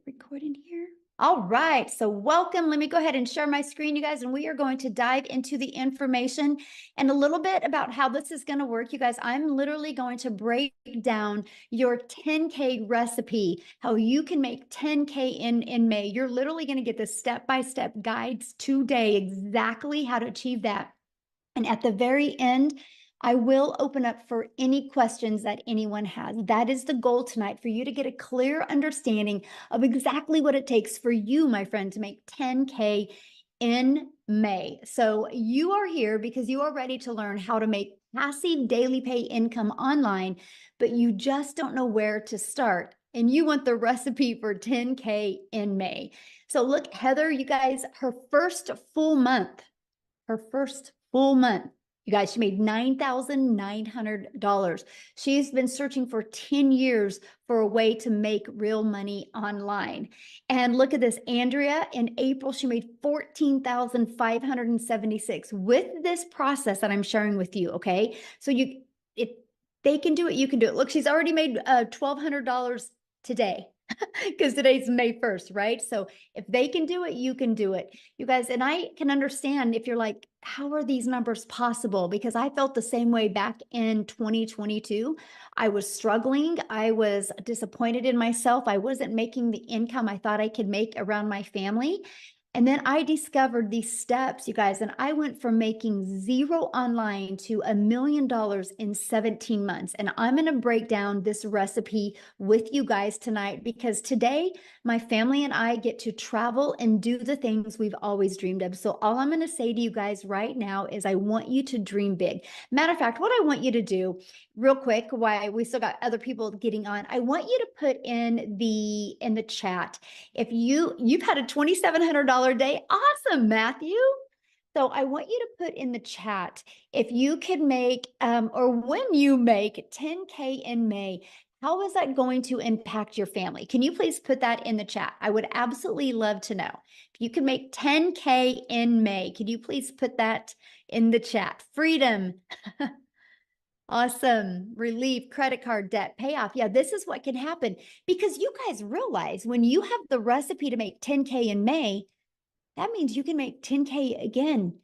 recording here. All right, so welcome. Let me go ahead and share my screen, you guys, and we are going to dive into the information and a little bit about how this is going to work. You guys, I'm literally going to break down your 10K recipe, how you can make 10K in May. You're literally going to get the step-by-step guides today, exactly how to achieve that. And at the very end, I will open up for any questions that anyone has. That is the goal tonight, for you to get a clear understanding of exactly what it takes for you, my friend, to make 10K in May. So you are here because you are ready to learn how to make passive daily pay income online, but you just don't know where to start. And you want the recipe for 10K in May. So look, Heather, you guys, her first full month, you guys, she made $9,900. She's been searching for 10 years for a way to make real money online. And look at this, Andrea, in April, she made $14,576 with this process that I'm sharing with you, okay? So if they can do it, you can do it. Look, she's already made $1,200 today. Because today's May 1st, right? So if they can do it, you can do it. You guys, and I can understand if you're like, how are these numbers possible? Because I felt the same way back in 2022. I was struggling. I was disappointed in myself. I wasn't making the income I thought I could make around my family. And then I discovered these steps, you guys, and I went from making zero online to $1 million in 17 months. And I'm going to break down this recipe with you guys tonight, because today my family and I get to travel and do the things we've always dreamed of. So all I'm going to say to you guys right now is I want you to dream big. Matter of fact, what I want you to do real quick, while we still got other people getting on, I want you to put in the chat, if you've had a $2,700 day. Awesome, Matthew. So I want you to put in the chat, if you could make, or when you make 10K in May, how is that going to impact your family? Can you please put that in the chat? I would absolutely love to know. If you could make 10K in May, could you please put that in the chat? Freedom. Awesome. Relief, credit card debt, payoff. Yeah, this is what can happen, because you guys realize when you have the recipe to make 10K in May, that means you can make 10K again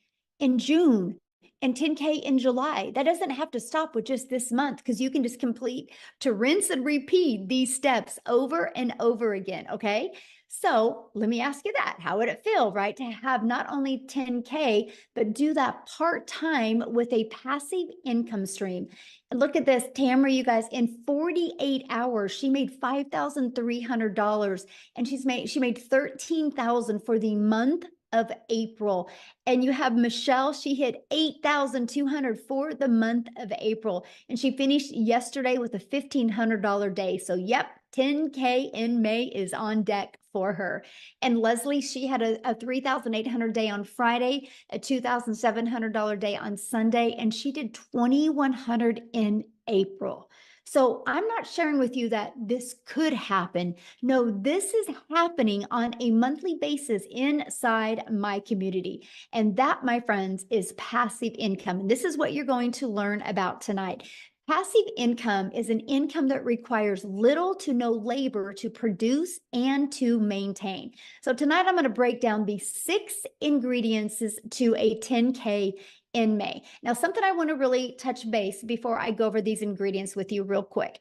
in June and 10K in July. That doesn't have to stop with just this month, because you can just complete to rinse and repeat these steps over and over again. Okay. So let me ask you that. How would it feel, right, to have not only 10K, but do that part-time with a passive income stream? And look at this, Tamara, you guys, in 48 hours, she made $5,300, and she made $13,000 for the month of April. And you have Michelle, she hit 8,200 for the month of April, and she finished yesterday with a $1,500 day. So yep, 10K in May is on deck for her. And Leslie, she had a 3,800 day on Friday, a $2,700 day on Sunday, and she did 2,100 in April. So I'm not sharing with you that this could happen. No, this is happening on a monthly basis inside my community. And that, my friends, is passive income. And this is what you're going to learn about tonight. Passive income is an income that requires little to no labor to produce and to maintain. So tonight I'm going to break down the 6 ingredients to a 10K in May. Now, something I want to really touch base before I go over these ingredients with you real quick.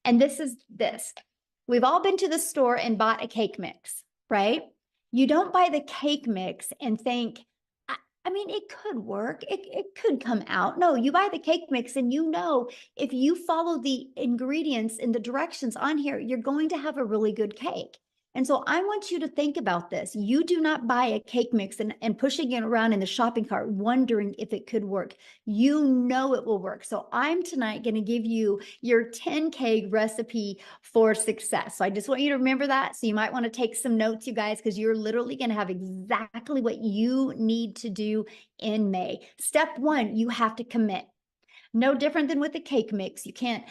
And this is this. We've all been to the store and bought a cake mix, right? You don't buy the cake mix and think, I mean, it could work. It could come out. No, you buy the cake mix and you know, if you follow the ingredients and the directions on here, you're going to have a really good cake. And so I want you to think about this. You do not buy a cake mix and pushing it around in the shopping cart, wondering if it could work. You know it will work. So I'm tonight going to give you your 10K recipe for success. So I just want you to remember that. So you might want to take some notes, you guys, because you're literally going to have exactly what you need to do in May. Step 1, you have to commit. No different than with the cake mix. You can't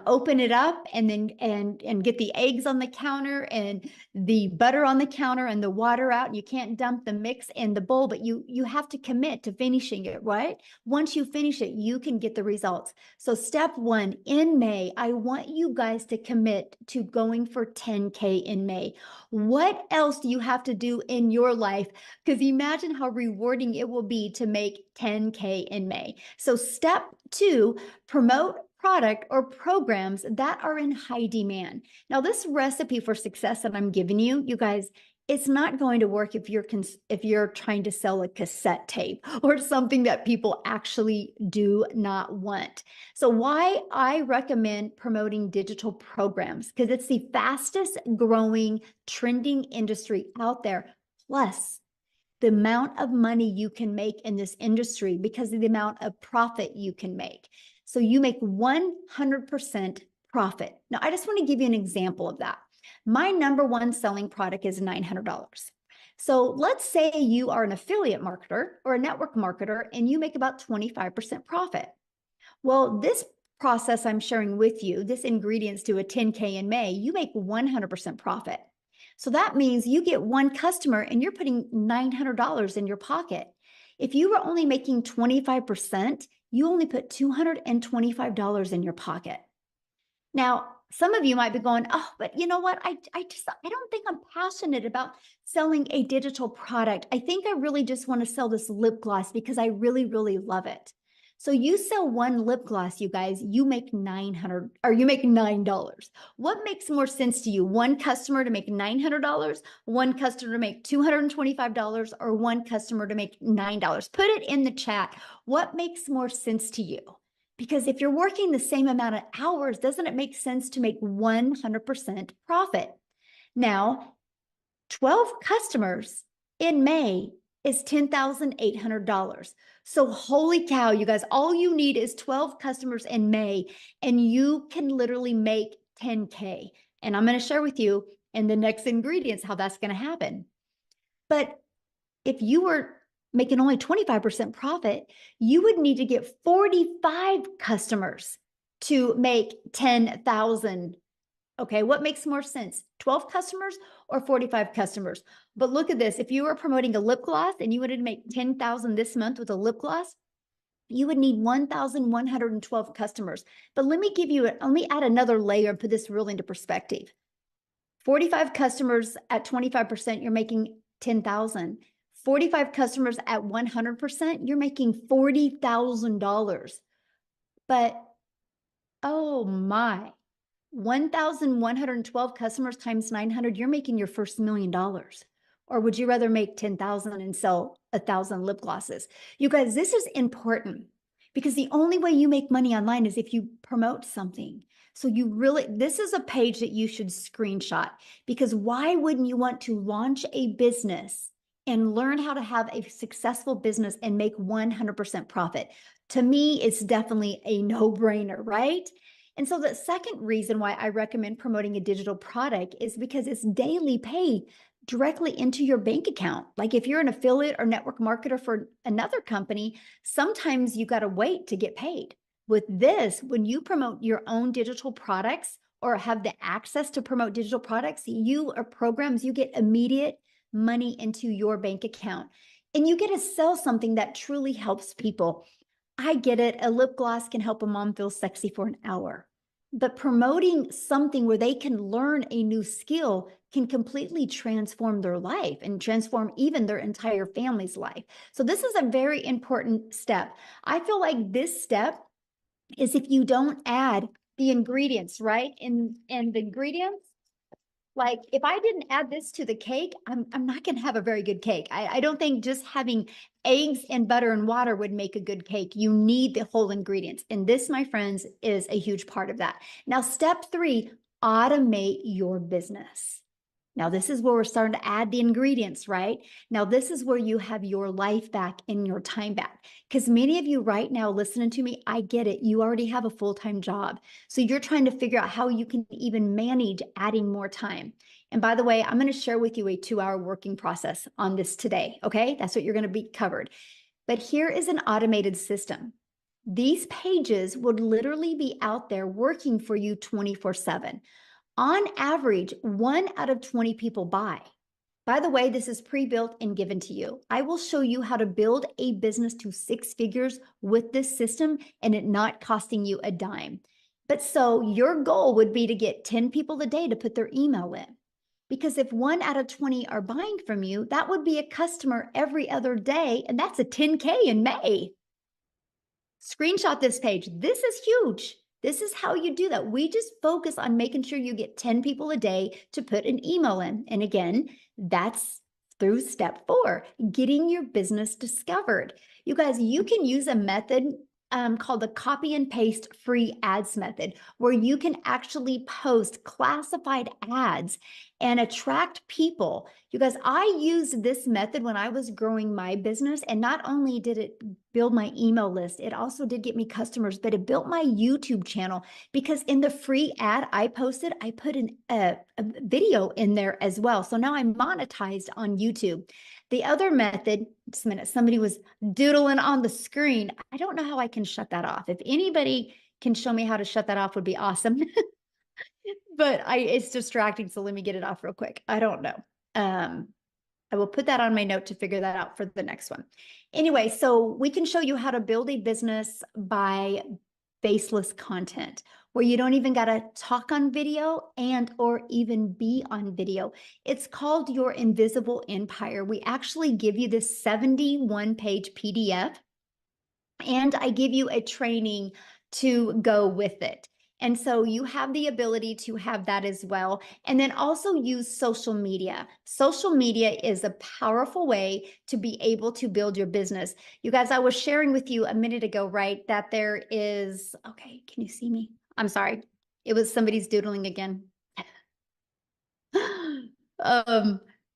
open it up and then and get the eggs on the counter and the butter on the counter and the water out. You can't dump the mix in the bowl, but you have to commit to finishing it, right? Once you finish it, you can get the results. So step one, in May, I want you guys to commit to going for 10K in May. What else do you have to do in your life? Because imagine how rewarding it will be to make 10K in May. So step two, promote product or programs that are in high demand. Now, this recipe for success that I'm giving you, you guys, it's not going to work if you're trying to sell a cassette tape or something that people actually do not want. So why I recommend promoting digital programs, because it's the fastest growing trending industry out there. Plus, the amount of money you can make in this industry because of the amount of profit you can make. So you make 100% profit. Now, I just want to give you an example of that. My number one selling product is $900. So let's say you are an affiliate marketer or a network marketer and you make about 25% profit. Well, this process I'm sharing with you, this ingredients to a 10K in May, you make 100% profit. So that means you get one customer and you're putting $900 in your pocket. If you were only making 25%, you only put $225 in your pocket. Now, some of you might be going, oh, but you know what? I don't think I'm passionate about selling a digital product. I think I really just want to sell this lip gloss because I really, really love it. So you sell one lip gloss, you guys, you make $900 or you make $9. What makes more sense to you? One customer to make $900, one customer to make $225, or one customer to make $9? Put it in the chat. What makes more sense to you? Because if you're working the same amount of hours, doesn't it make sense to make 100% profit? Now, 12 customers in May is $10,800. So holy cow, you guys, all you need is 12 customers in May and you can literally make 10K. And I'm going to share with you in the next ingredients how that's going to happen. But if you were making only 25% profit, you would need to get 45 customers to make 10,000. Okay, what makes more sense? 12 customers or 45 customers? But look at this. If you were promoting a lip gloss and you wanted to make 10,000 this month with a lip gloss, you would need 1,112 customers. But let me add another layer and put this really into perspective. 45 customers at 25%, you're making 10,000. 45 customers at 100%, you're making $40,000. But oh my, 1,112 customers times 900, you're making your first $1 million. Or would you rather make 10,000 and sell 1,000 lip glosses? You guys, this is important because the only way you make money online is if you promote something. So this is a page that you should screenshot, because why wouldn't you want to launch a business and learn how to have a successful business and make 100% profit? To me, it's definitely a no-brainer, right? And so the second reason why I recommend promoting a digital product is because it's daily pay directly into your bank account. Like if you're an affiliate or network marketer for another company, sometimes you got to wait to get paid. With this, when you promote your own digital products or have the access to promote digital products, you or programs, you get immediate money into your bank account. And you get to sell something that truly helps people. I get it. A lip gloss can help a mom feel sexy for an hour. But promoting something where they can learn a new skill can completely transform their life and transform even their entire family's life. So this is a very important step. I feel like this step is if you don't add the ingredients, right? And the ingredients, like if I didn't add this to the cake, I'm not going to have a very good cake. I don't think just having eggs and butter and water would make a good cake. You need the whole ingredients. And this, my friends, is a huge part of that. Now, step 3, automate your business. Now, this is where we're starting to add the ingredients, right? Now, this is where you have your life back and your time back. Because many of you right now listening to me, I get it. You already have a full-time job. So you're trying to figure out how you can even manage adding more time. And by the way, I'm going to share with you a 2-hour working process on this today, okay? That's what you're going to be covered. But here is an automated system. These pages would literally be out there working for you 24/7. On average, 1 out of 20 people buy. By the way, this is pre-built and given to you. I will show you how to build a business to 6 figures with this system and it not costing you a dime. But so your goal would be to get 10 people a day to put their email in. Because if 1 out of 20 are buying from you, that would be a customer every other day, and that's a 10K in May. Screenshot this page. This is huge. This is how you do that. We just focus on making sure you get 10 people a day to put an email in. And again, that's through step 4, getting your business discovered. You guys, you can use a method called the copy and paste free ads method, where you can actually post classified ads and attract people. You guys, I used this method when I was growing my business, and not only did it build my email list, it also did get me customers, but it built my YouTube channel, because in the free ad I posted, I put a video in there as well. So now I'm monetized on YouTube. The other method, just a minute, somebody was doodling on the screen. I don't know how I can shut that off. If anybody can show me how to shut that off, would be awesome. But it's distracting, so let me get it off real quick. I don't know. I will put that on my note to figure that out for the next one. Anyway, so we can show you how to build a business by faceless content, where you don't even got to talk on video and or even be on video. It's called your invisible empire. We actually give you this 71-page PDF, and I give you a training to go with it. And so you have the ability to have that as well. And then also use social media. Social media is a powerful way to be able to build your business. You guys, I was sharing with you a minute ago, right, that there is, okay, can you see me? I'm sorry. It was somebody's doodling again.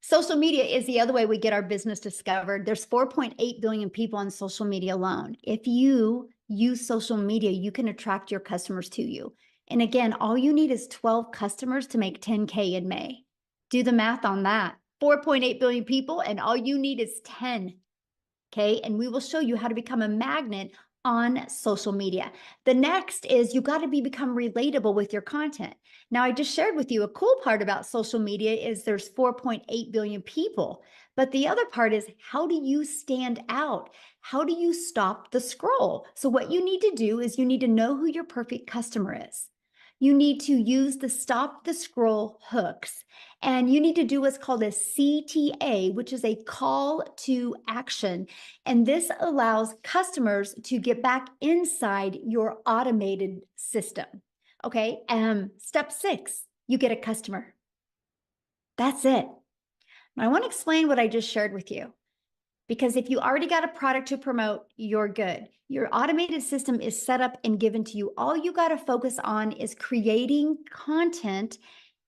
Social media is the other way we get our business discovered. There's 4.8 billion people on social media alone. If you use social media, you can attract your customers to you. And again, all you need is 12 customers to make 10K in May. Do the math on that. 4.8 billion people, and all you need is 10. Okay, and we will show you how to become a magnet on social media. The next is you got to become relatable with your content. Now, I just shared with you a cool part about social media is there's 4.8 billion people, but the other part is, how do you stand out? How do you stop the scroll? So what you need to do is you need to know who your perfect customer is. You need to use the stop the scroll hooks, and you need to do what's called a CTA, which is a call to action. And this allows customers to get back inside your automated system. Okay. Step 6, you get a customer. That's it. Now, I want to explain what I just shared with you, because if you already got a product to promote, you're good. Your automated system is set up and given to you. All you got to focus on is creating content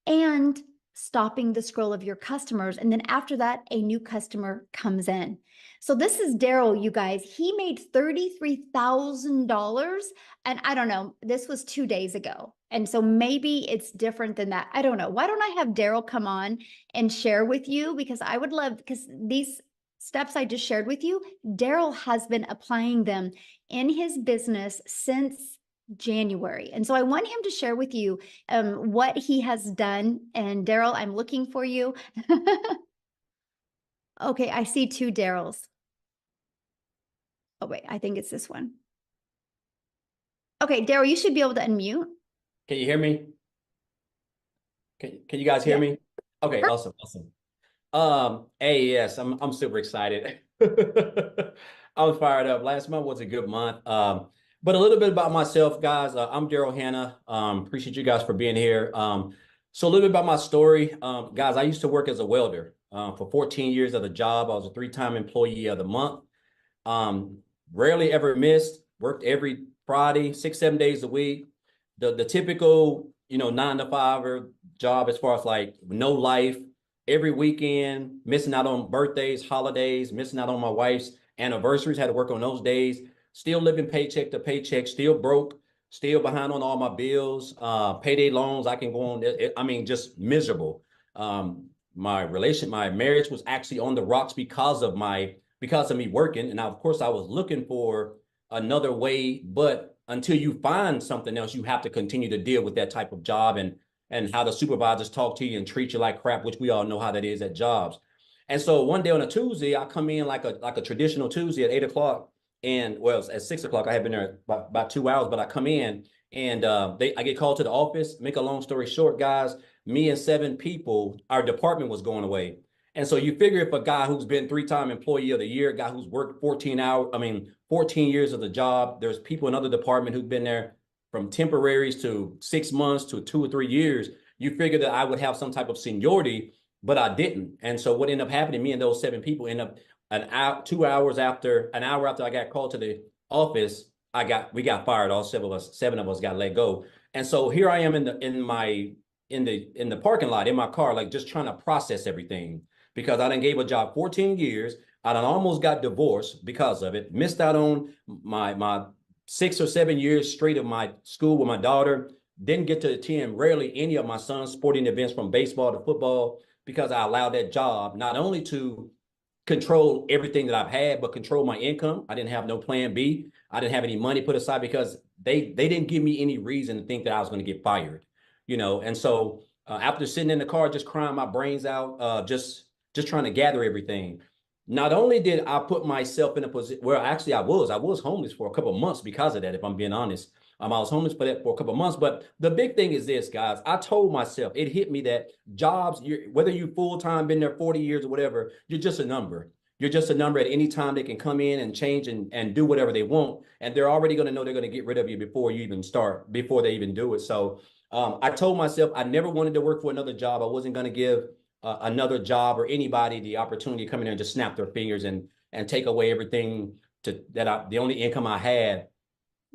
and stopping the scroll of your customers. And then after that, a new customer comes in. So this is Daryl, you guys. He made $33,000. And I don't know, this was 2 days ago. And so maybe it's different than that. I don't know. Why don't I have Daryl come on and share with you? Because I would love, because these steps I just shared with you, Daryl has been applying them in his business since January. And so I want him to share with you what he has done. And Daryl, I'm looking for you. Okay, I see 2 Daryls. Oh, wait, I think it's this one. Okay, Daryl, you should be able to unmute. Can you hear me? Can you guys hear me? Okay, awesome. Hey, yes, I'm super excited. I was fired up. Last month was a good month. But a little bit about myself, guys. I'm Daryl Hanna. Appreciate you guys for being here. So a little bit about my story. Guys, I used to work as a welder for 14 years at a job. I was a 3-time employee of the month. Rarely ever missed, worked every Friday, 6-7 days a week. The typical, 9-to-5 job, as far as like no life, every weekend, missing out on birthdays, holidays, missing out on my wife's anniversaries, had to work on those days, still living paycheck to paycheck, still broke, still behind on all my bills, payday loans. I can go on, just miserable. My marriage was actually on the rocks because of me working. And now, of course, I was looking for another way. But until you find something else, you have to continue to deal with that type of job and how the supervisors talk to you and treat you like crap, which we all know how that is at jobs. And so one day on a Tuesday, I come in like a traditional Tuesday at 8 o'clock. And well, at 6 o'clock, I had been there about 2 hours, but I come in and I get called to the office. Make a long story short, guys, me and 7 people, our department was going away. And so you figure if a guy who's been 3-time employee of the year, a guy who's worked 14 years of the job, there's people in other department who've been there from temporaries to 6 months to 2 or 3 years. You figure that I would have some type of seniority, but I didn't. And so what ended up happening, me and those 7 people end up an hour, 2 hours after, an hour after I got called to the office, we got fired. All 7 of us got let go. And so here I am in the parking lot in my car, like just trying to process everything because I done gave a job 14 years. I done almost got divorced because of it. Missed out on my 6 or 7 years straight of my school with my daughter. Didn't get to attend rarely any of my son's sporting events from baseball to football because I allowed that job not only to control everything that I've had, but control my income. I didn't have no plan B. I didn't have any money put aside because they didn't give me any reason to think that I was going to get fired, And so after sitting in the car, just crying my brains out, just trying to gather everything. Not only did I put myself in a position where actually I was homeless for a couple of months because of that, if I'm being honest. I was homeless for a couple of months. But the big thing is this, guys. I told myself, it hit me that jobs, whether you full-time, been there 40 years or whatever, you're just a number. You're just a number. At any time they can come in and change and do whatever they want. And they're already going to know they're going to get rid of you before you even start, before they even do it. So I told myself I never wanted to work for another job. I wasn't going to give another job or anybody the opportunity to come in there and just snap their fingers and take away everything the only income I had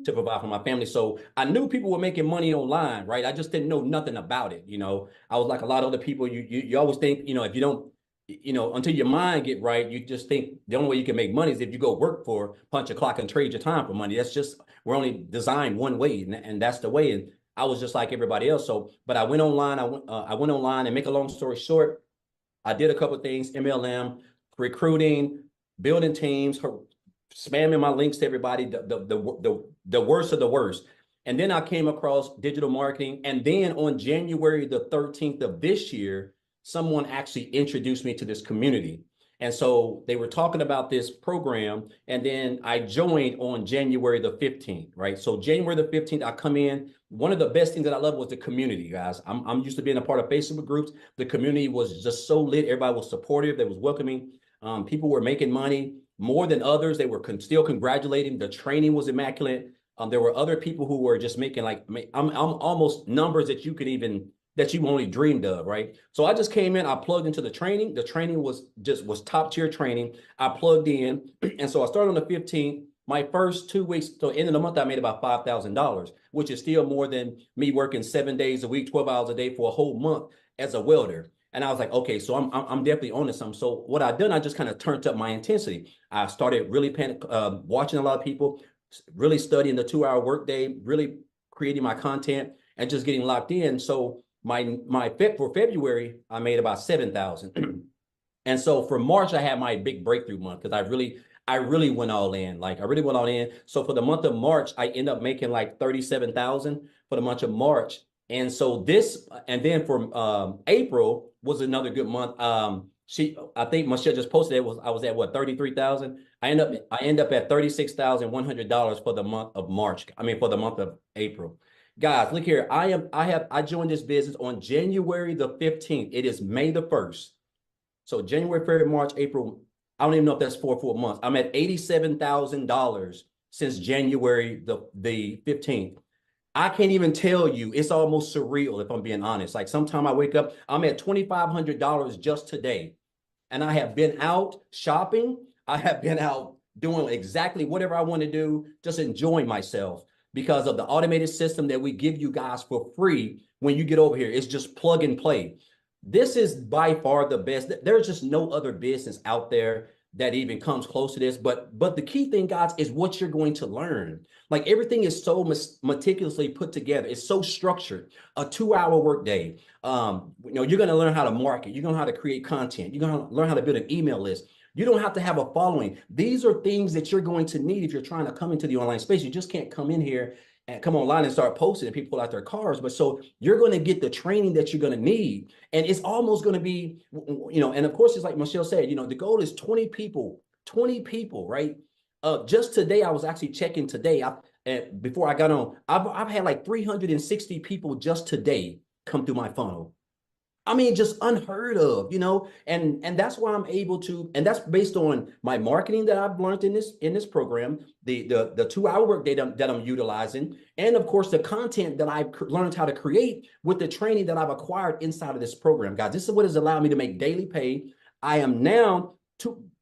to provide for my family. So I knew people were making money online, right? I just didn't know nothing about it. I was like a lot of other people. You always think, if you don't, until your mind get right, you just think the only way you can make money is if you go work for punch a clock and trade your time for money. That's just, we're only designed one way, and that's the way. And I was just like everybody else. So, but I went online. I went online, and make a long story short, I did a couple of things: MLM, recruiting, building teams, spamming my links to everybody, the worst of the worst. And then I came across digital marketing. And then on January the 13th of this year, someone actually introduced me to this community. And so they were talking about this program. And then I joined on January the 15th, right? So January the 15th, I come in. One of the best things that I love was the community, guys. I'm used to being a part of Facebook groups. The community was just so lit. Everybody was supportive. They was welcoming. People were making money more than others. They were still congratulating. The training was immaculate. There were other people who were just making I'm almost numbers that you only dreamed of, right? So I just came in, I plugged into the training. The training was top tier training. I plugged in. And so I started on the 15th. My first 2 weeks, so end of the month, I made about $5,000, which is still more than me working 7 days a week, 12 hours a day for a whole month as a welder. And I was like, okay, so I'm definitely on to something. So what I done, I just kind of turned up my intensity. I started really watching a lot of people, really studying the 2-hour workday, really creating my content, and just getting locked in. So for February, I made about 7,000. And so for March, I had my big breakthrough month because I really went all in. Like I really went all in. So for the month of March, I ended up making like 37,000 for the month of March. And so and then for April was another good month. I think Michelle just posted I was at what, 33,000. I end up at $36,100 for the month of March. I mean, for the month of April. Guys, look here. I joined this business on January the 15th. It is May the 1st. So January, February, March, April. I don't even know if that's 4 full months. I'm at $87,000 since January the 15th. I can't even tell you. It's almost surreal if I'm being honest. Like sometime I wake up, I'm at $2,500 just today. And I have been out shopping. I have been out doing exactly whatever I want to do, just enjoying myself because of the automated system that we give you guys for free when you get over here. It's just plug and play. This is by far the best. There's just no other business out there that even comes close to this. But the key thing, guys, is what you're going to learn. Like everything is so meticulously put together. It's so structured. A 2-hour workday. You're going to learn how to market. You're going to learn how to create content. You're going to learn how to build an email list. You don't have to have a following. These are things that you're going to need if you're trying to come into the online space. You just can't come in here and come online and start posting and people pull out their cars. But so you're going to get the training that you're going to need. And it's almost going to be, and of course, it's like Michelle said, the goal is 20 people, right? Just today, I was actually checking today. Before I got on, I've had like 360 people just today come through my funnel. I mean, just unheard of, and that's why I'm able to, and that's based on my marketing that I've learned in this program, the 2-hour workday that I'm utilizing, and of course the content that I've learned how to create with the training that I've acquired inside of this program, guys. This is what has allowed me to make daily pay. I am now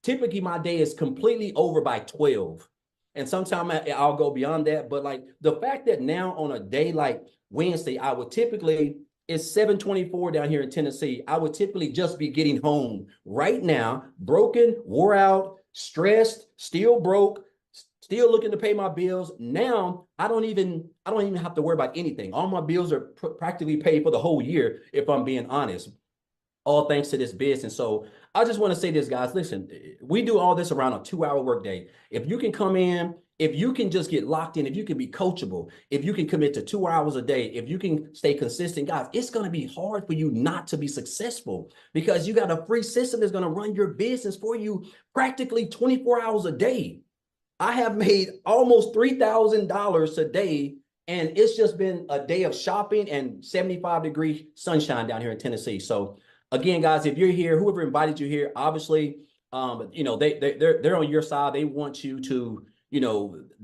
typically my day is completely over by 12. And sometimes I'll go beyond that. But like the fact that now on a day like Wednesday, I would typically, it's 7:24 down here in Tennessee. I would typically just be getting home right now, broken, wore out, stressed, still broke, still looking to pay my bills. Now I don't even have to worry about anything. All my bills are practically paid for the whole year, if I'm being honest. All thanks to this business. So I just want to say this, guys. Listen, we do all this around a 2-hour workday. If you can come in, if you can just get locked in, if you can be coachable, if you can commit to 2 hours a day, if you can stay consistent, guys, it's going to be hard for you not to be successful because you got a free system that's going to run your business for you practically 24 hours a day. I have made almost $3,000 a day, and it's just been a day of shopping and 75-degree sunshine down here in Tennessee. So again, guys, if you're here, whoever invited you here, obviously, they're on your side. They want you to,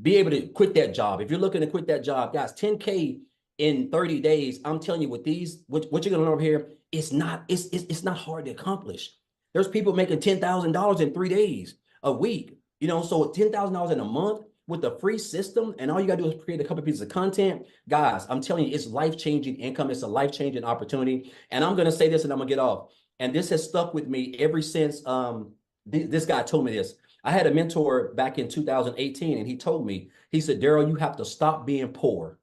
be able to quit that job. If you're looking to quit that job, guys, 10K in 30 days, I'm telling you, with these, what you're gonna learn over here, it's not hard to accomplish. There's people making $10,000 in 3 days a week, so $10,000 in a month with a free system, and all you gotta do is create a couple pieces of content. Guys, I'm telling you, it's life-changing income. It's a life-changing opportunity. And I'm gonna say this and I'm gonna get off. And this has stuck with me ever since this guy told me this. I had a mentor back in 2018, and he told me, he said, Daryl, you have to stop being poor.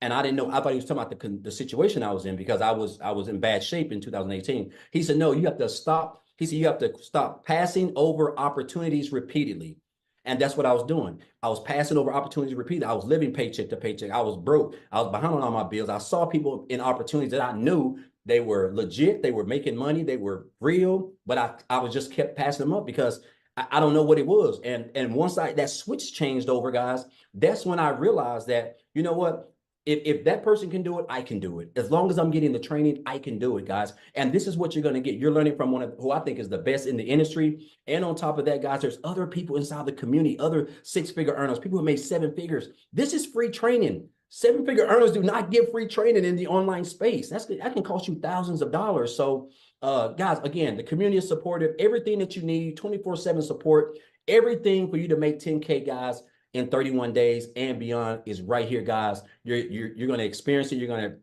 And I didn't know. I thought he was talking about the situation I was in because I was in bad shape in 2018. He said, no, you have to stop. He said, you have to stop passing over opportunities repeatedly. And that's what I was doing. I was passing over opportunities repeatedly. I was living paycheck to paycheck. I was broke. I was behind on all my bills. I saw people in opportunities that I knew they were legit. They were making money. They were real. But I was just kept passing them up because I don't know what it was. And once that switch changed over, guys, that's when I realized that, you know what? If that person can do it, I can do it. As long as I'm getting the training, I can do it, guys. And this is what you're going to get. You're learning from one of who I think is the best in the industry. And on top of that, guys, there's other people inside the community, other 6-figure earners, people who made 7 figures. This is free training. 7-figure earners do not give free training in the online space. That can cost you thousands of dollars. So, guys, again, the community is supportive. Everything that you need, 24/7 support, everything for you to make 10K, guys, in 31 days and beyond is right here, guys. You're going to experience it.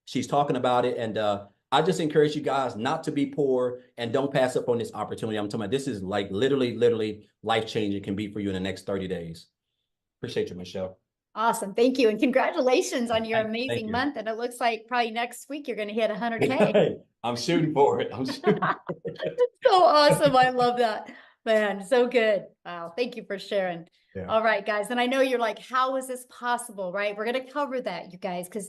She's talking about it. And I just encourage you guys not to be poor and don't pass up on this opportunity. I'm talking about this is like literally life-changing can be for you in the next 30 days. Appreciate you, Michelle. Awesome. Thank you. And congratulations on your Thank amazing you. month. And it looks like probably next week you're going to hit 100K. I'm shooting for it. So awesome. I love that, man. So good. Wow. Thank you for sharing. Yeah. All right, guys. And I know you're like, how is this possible? Right? We're going to cover that, you guys, because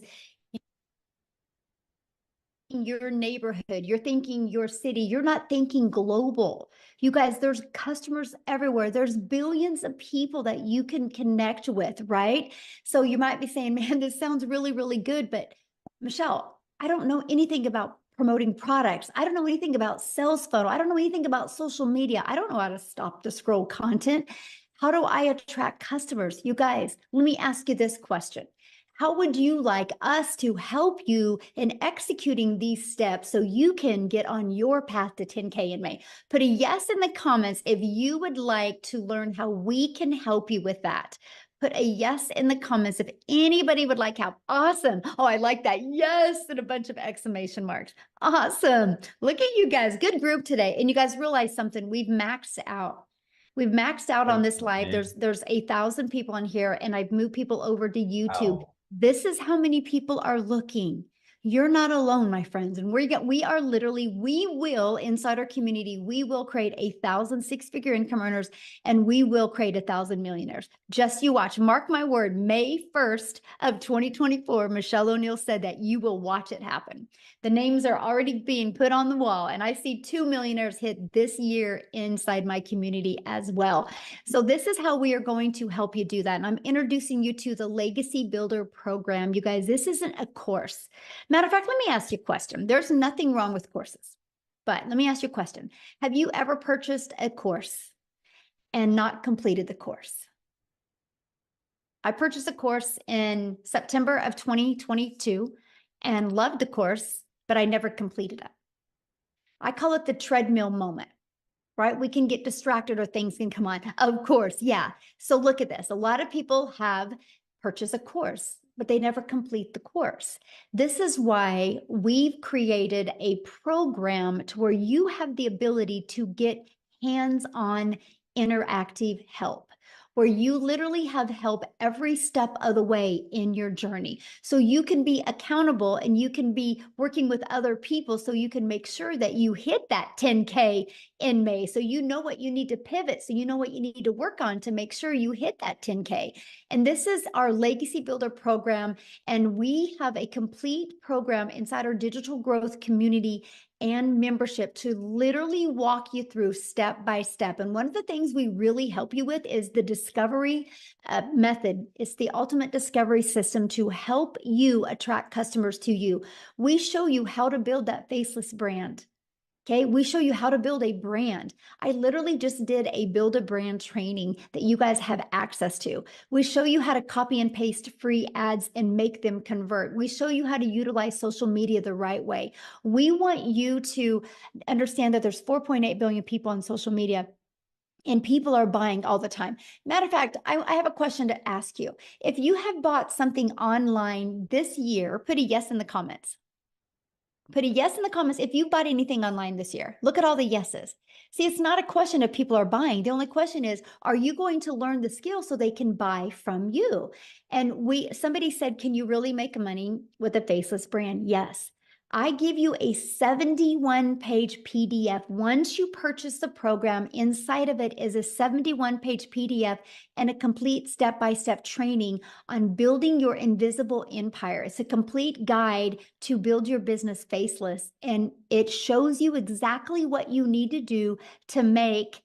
your neighborhood, you're thinking your city, you're not thinking global. You guys, there's customers everywhere. There's billions of people that you can connect with, right? So you might be saying, man, this sounds really, really good. But Michelle, I don't know anything about promoting products. I don't know anything about sales funnel. I don't know anything about social media. I don't know how to stop the scroll content. How do I attract customers? You guys, let me ask you this question. How would you like us to help you in executing these steps so you can get on your path to 10K in May? Put a yes in the comments if you would like to learn how we can help you with that. Put a yes in the comments if anybody would like help. Awesome. Oh, I like that. Yes, and a bunch of exclamation marks. Awesome. Look at you guys. Good group today. And you guys realize something. We've maxed out. We've maxed out on this live. There's 1,000 people on here, and I've moved people over to YouTube. Wow. This is how many people are looking. You're not alone, my friends. And we are literally, we will inside our community, we will create 1,000 six-figure income earners, and we will create 1,000 millionaires. Just you watch. Mark my word, May 1st of 2024, Michelle O'Neill said that you will watch it happen. The names are already being put on the wall, and I see 2 millionaires hit this year inside my community as well. So this is how we are going to help you do that. And I'm introducing you to the Legacy Builder program. You guys, this isn't a course. Matter of fact, let me ask you a question. There's nothing wrong with courses, but let me ask you a question. Have you ever purchased a course and not completed the course? I purchased a course in September of 2022 and loved the course, but I never completed it. I call it the treadmill moment. Right? We can get distracted or things can come on. Of course, yeah. So look at this. A lot of people have purchased a course, but they never complete the course. This is why we've created a program to where you have the ability to get hands-on interactive help, where you literally have help every step of the way in your journey. So you can be accountable and you can be working with other people so you can make sure that you hit that 10K in May. So you know what you need to pivot. So you know what you need to work on to make sure you hit that 10K. And this is our Legacy Builder program. And we have a complete program inside our digital growth community and membership to literally walk you through step by step. And one of the things we really help you with is the discovery method. It's the ultimate discovery system to help you attract customers to you. We show you how to build that faceless brand. Okay, we show you how to build a brand. I literally just did a build a brand training that you guys have access to. We show you how to copy and paste free ads and make them convert. We show you how to utilize social media the right way. We want you to understand that there's 4.8 billion people on social media and people are buying all the time. Matter of fact, I have a question to ask you. If you have bought something online this year, put a yes in the comments. Put a yes in the comments if you bought anything online this year. Look at all the yeses. See, it's not a question of people are buying. The only question is, are you going to learn the skill so they can buy from you? And somebody said, can you really make money with a faceless brand? Yes. I give you a 71-page PDF. Once you purchase the program, inside of it is a 71-page PDF and a complete step-by-step training on building your invisible empire. It's a complete guide to build your business faceless, and it shows you exactly what you need to do to make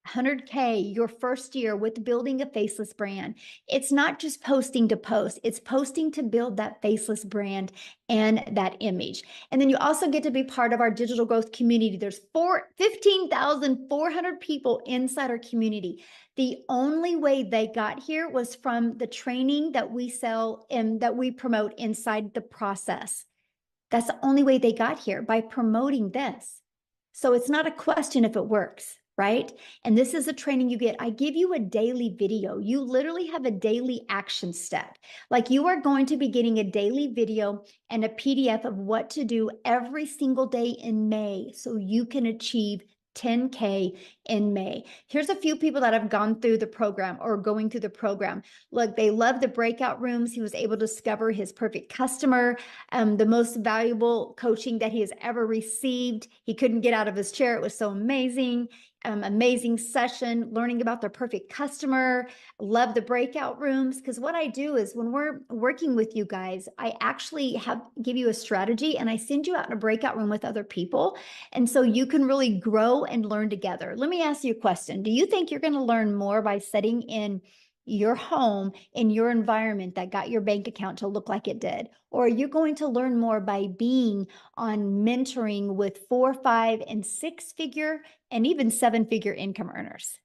100K your first year with building a faceless brand. It's not just posting to post, it's posting to build that faceless brand and that image. And then you also get to be part of our digital growth community. There's 15,400 people inside our community. The only way they got here was from the training that we sell and that we promote inside the process. That's the only way they got here, by promoting this. So it's not a question if it works, right? And this is a training you get. I give you a daily video. You literally have a daily action step. Like, you are going to be getting a daily video and a PDF of what to do every single day in May so you can achieve 10K in May. Here's a few people that have gone through the program or going through the program. Look, they love the breakout rooms. He was able to discover his perfect customer, the most valuable coaching that he has ever received. He couldn't get out of his chair. It was so amazing. Amazing session, learning about their perfect customer. Love the breakout rooms, because what I do is when we're working with you guys, I actually give you a strategy and I send you out in a breakout room with other people. And so you can really grow and learn together. Let me ask you a question. Do you think you're going to learn more by sitting in your home, in your environment that got your bank account to look like it did? Or are you going to learn more by being on mentoring with 4, 5, and 6-figure and even 7-figure income earners?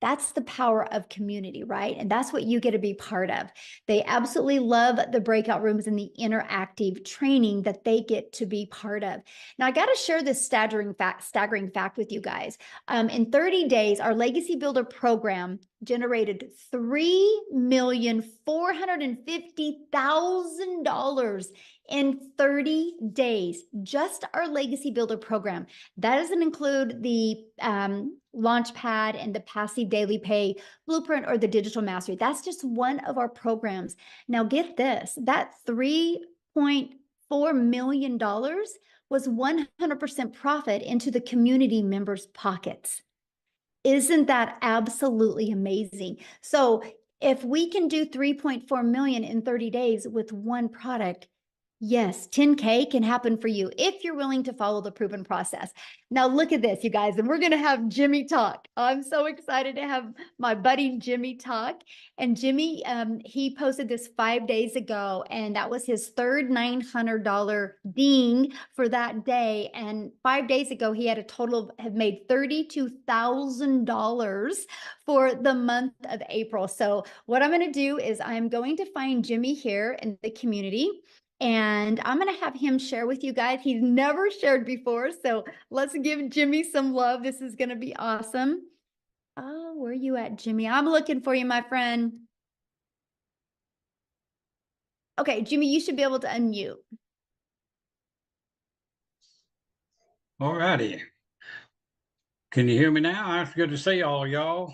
That's the power of community, right? And that's what you get to be part of. They absolutely love the breakout rooms and the interactive training that they get to be part of. Now, I got to share this staggering fact with you guys. In 30 days, our Legacy Builder program generated $3,450,000 in 30 days, just our Legacy Builder program. That doesn't include the Launchpad and the passive daily pay blueprint or the digital mastery. That's just one of our programs. Now get this, that 3.4 million was 100% profit into the community members' pockets. Isn't that absolutely amazing? So if we can do 3.4 million in 30 days with one product, yes, 10K can happen for you if you're willing to follow the proven process. Now look at this, you guys, and we're going to have Jimmy talk. I'm so excited to have my buddy Jimmy talk. And Jimmy, he posted this 5 days ago, and that was his third $900 ding for that day. And 5 days ago, he had a total of have made $32,000 for the month of April. So what I'm going to do is I'm going to find Jimmy here in the community. And I'm going to have him share with you guys. He's never shared before. So let's give Jimmy some love. This is going to be awesome. Oh, where are you at, Jimmy? I'm looking for you, my friend. Okay, Jimmy, you should be able to unmute. All righty. Can you hear me now? It's good to see all y'all.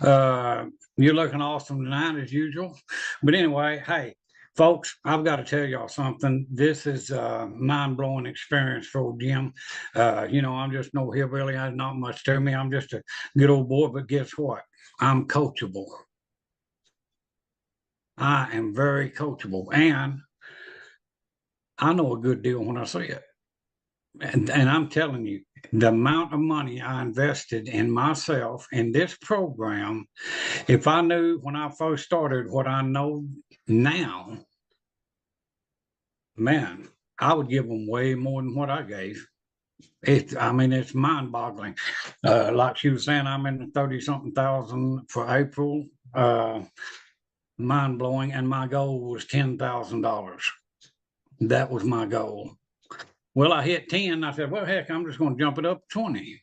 You're looking awesome tonight as usual. But anyway, hey, folks, I've got to tell y'all something. This is a mind-blowing experience for Jim. I'm just no hillbilly. There's not much to me. I'm just a good old boy, but guess what? I'm coachable. I am very coachable, and I know a good deal when I see it. And I'm telling you, the amount of money I invested in myself in this program, if I knew when I first started what I know now, man, I would give them way more than what I gave. It's mind-boggling. Like she was saying, I'm in the 30-something thousand for April. Mind-blowing, and my goal was $10,000. That was my goal. Well, I hit 10. I said, well, heck, I'm just going to jump it up to 20.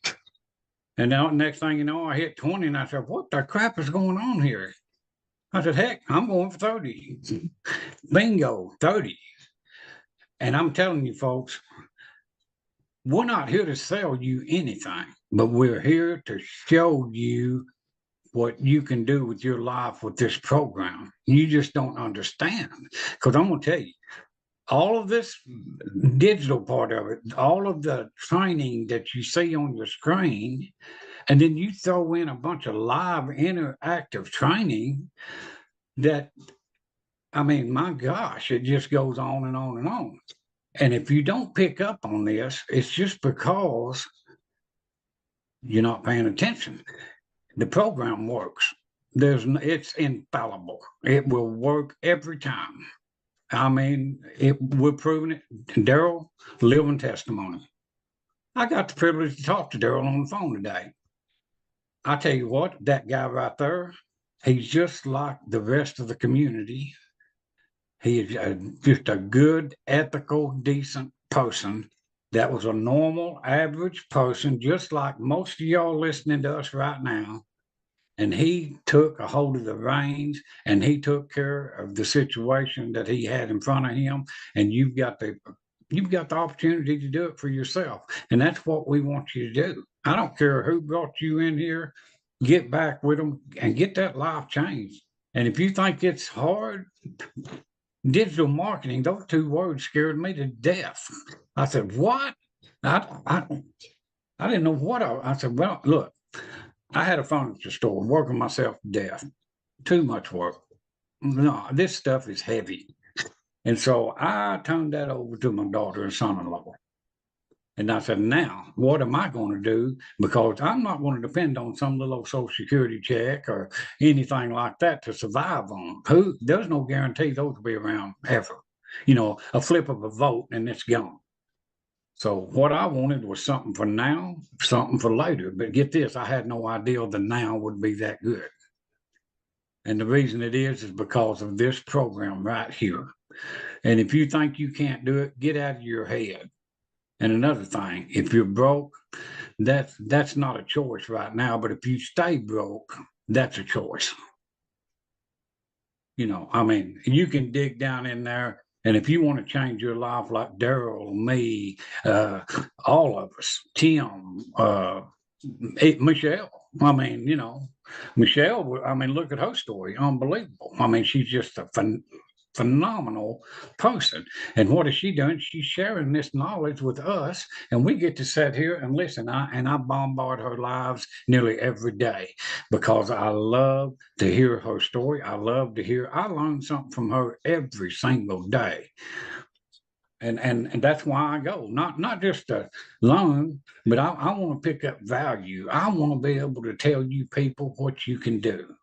And now, next thing you know, I hit 20, and I said, what the crap is going on here? I said, heck, I'm going for 30. Bingo, 30. And I'm telling you, folks, we're not here to sell you anything, but we're here to show you what you can do with your life with this program. You just don't understand. Because I'm going to tell you, all of this digital part of it, all of the training that you see on your screen, and then you throw in a bunch of live interactive training that, my gosh, it just goes on and on and on. And if you don't pick up on this, it's just because you're not paying attention. The program works. It's infallible. It will work every time. We're proving it. Daryl, living testimony. I got the privilege to talk to Daryl on the phone today. I tell you what, that guy right there, he's just like the rest of the community. He is just a good, ethical, decent person that was a normal, average person, just like most of y'all listening to us right now. And he took a hold of the reins, and he took care of the situation that he had in front of him. And you've got the opportunity to do it for yourself. And that's what we want you to do. I don't care who brought you in here, get back with them and get that life changed. And if you think it's hard, digital marketing, those two words scared me to death. I said, what? I didn't know what I said, well, look, I had a furniture store working myself to death. Too much work. No, this stuff is heavy. And so I turned that over to my daughter and son-in-law. And I said, now, what am I going to do? Because I'm not going to depend on some little Social Security check or anything like that to survive on. There's no guarantee those will be around ever. A flip of a vote and it's gone. So what I wanted was something for now, something for later. But get this, I had no idea the now would be that good. And the reason it is because of this program right here. And if you think you can't do it, get out of your head. And another thing, if you're broke, that's not a choice right now. But if you stay broke, that's a choice. You can dig down in there. And if you want to change your life like Daryl, me, all of us, Tim, Michelle. Michelle, look at her story. Unbelievable. She's just phenomenal person. And what is she doing? She's sharing this knowledge with us, and we get to sit here and listen. I bombard her lives nearly every day because I love to hear her story. I learn something from her every single day. And that's why I go, not just to learn, but I want to pick up value. I want to be able to tell you people what you can do.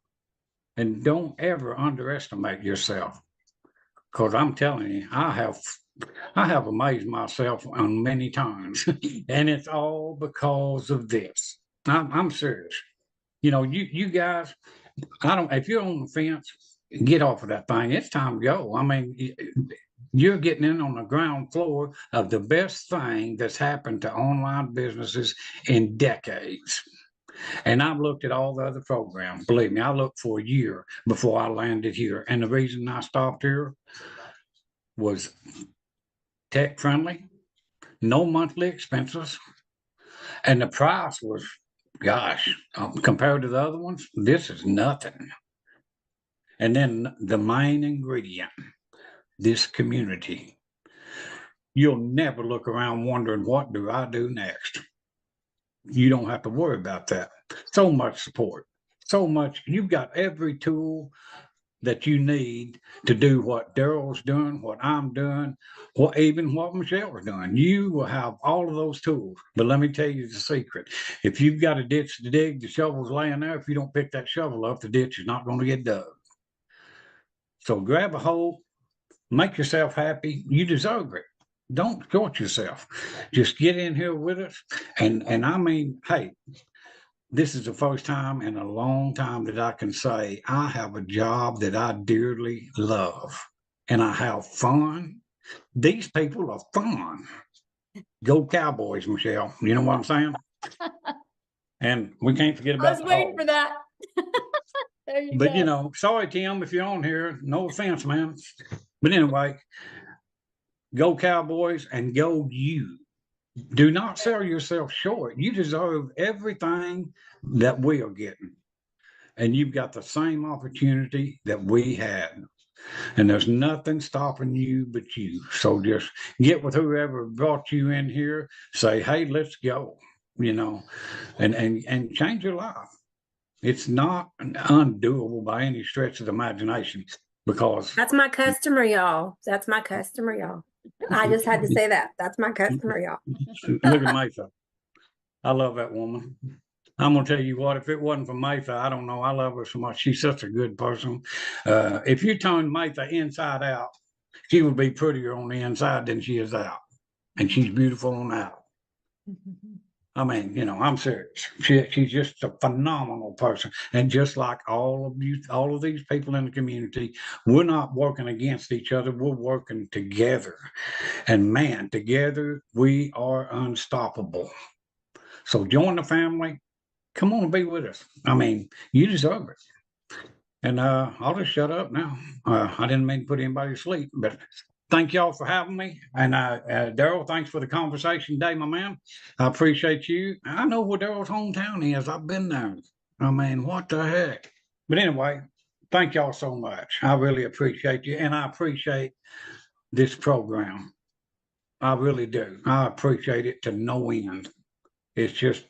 And don't ever underestimate yourself. Because I'm telling you, I have amazed myself on many times. And it's all because of this. I'm serious. You know, you guys, if you're on the fence, get off of that thing. It's time to go. I mean, you're getting in on the ground floor of the best thing that's happened to online businesses in decades. And I've looked at all the other programs. Believe me, I looked for a year before I landed here. And the reason I stopped here was tech friendly, no monthly expenses, and the price was, gosh, compared to the other ones, this is nothing. And then the main ingredient, this community. You'll never look around wondering, what do I do next? You don't have to worry about that. So much support, so much. You've got every tool that you need to do what Daryl's doing, what I'm doing, even what Michelle's doing. You will have all of those tools. But let me tell you the secret. If you've got a ditch to dig, the shovel's laying there. If you don't pick that shovel up, the ditch is not going to get dug. So grab a hole, make yourself happy. You deserve it. Don't short yourself. Just get in here with us. And I mean, hey, this is the first time in a long time that I can say I have a job that I dearly love and I have fun. These people are fun. Go Cowboys, Michelle. You know what I'm saying? And we can't forget about I was waiting for that. There you But go. you know, sorry, Tim, if you're on here. No offense, man. But anyway, go Cowboys and go you. Do not sell yourself short. You deserve everything that we are getting. And you've got the same opportunity that we had. And there's nothing stopping you but you. So just get with whoever brought you in here, say, hey, let's go, you know, and change your life. It's not undoable by any stretch of the imagination because That's my customer, y'all. That's my customer, y'all. I just had to say that. That's my customer, y'all. look at Mayfa. I love that woman. I'm gonna tell you what, if it wasn't for Mayfa, I don't know. I love her so much. She's such a good person. If you turn Mayfa inside out, she would be prettier on the inside than she is out. And she's beautiful on out. I mean, you know, I'm serious. She's just a phenomenal person. And just like all of you, all of these people in the community, we're not working against each other. We're working together. And man, together we are unstoppable. So join the family. Come on and be with us. I mean, you deserve it. And I'll just shut up now. I didn't mean to put anybody to sleep, but thank y'all for having me. And Daryl, thanks for the conversation today, my man. I appreciate you. I know where Daryl's hometown is. I've been there. I mean, what the heck? But anyway, thank y'all so much. I really appreciate you. And I appreciate this program. I really do. I appreciate it to no end. It's just,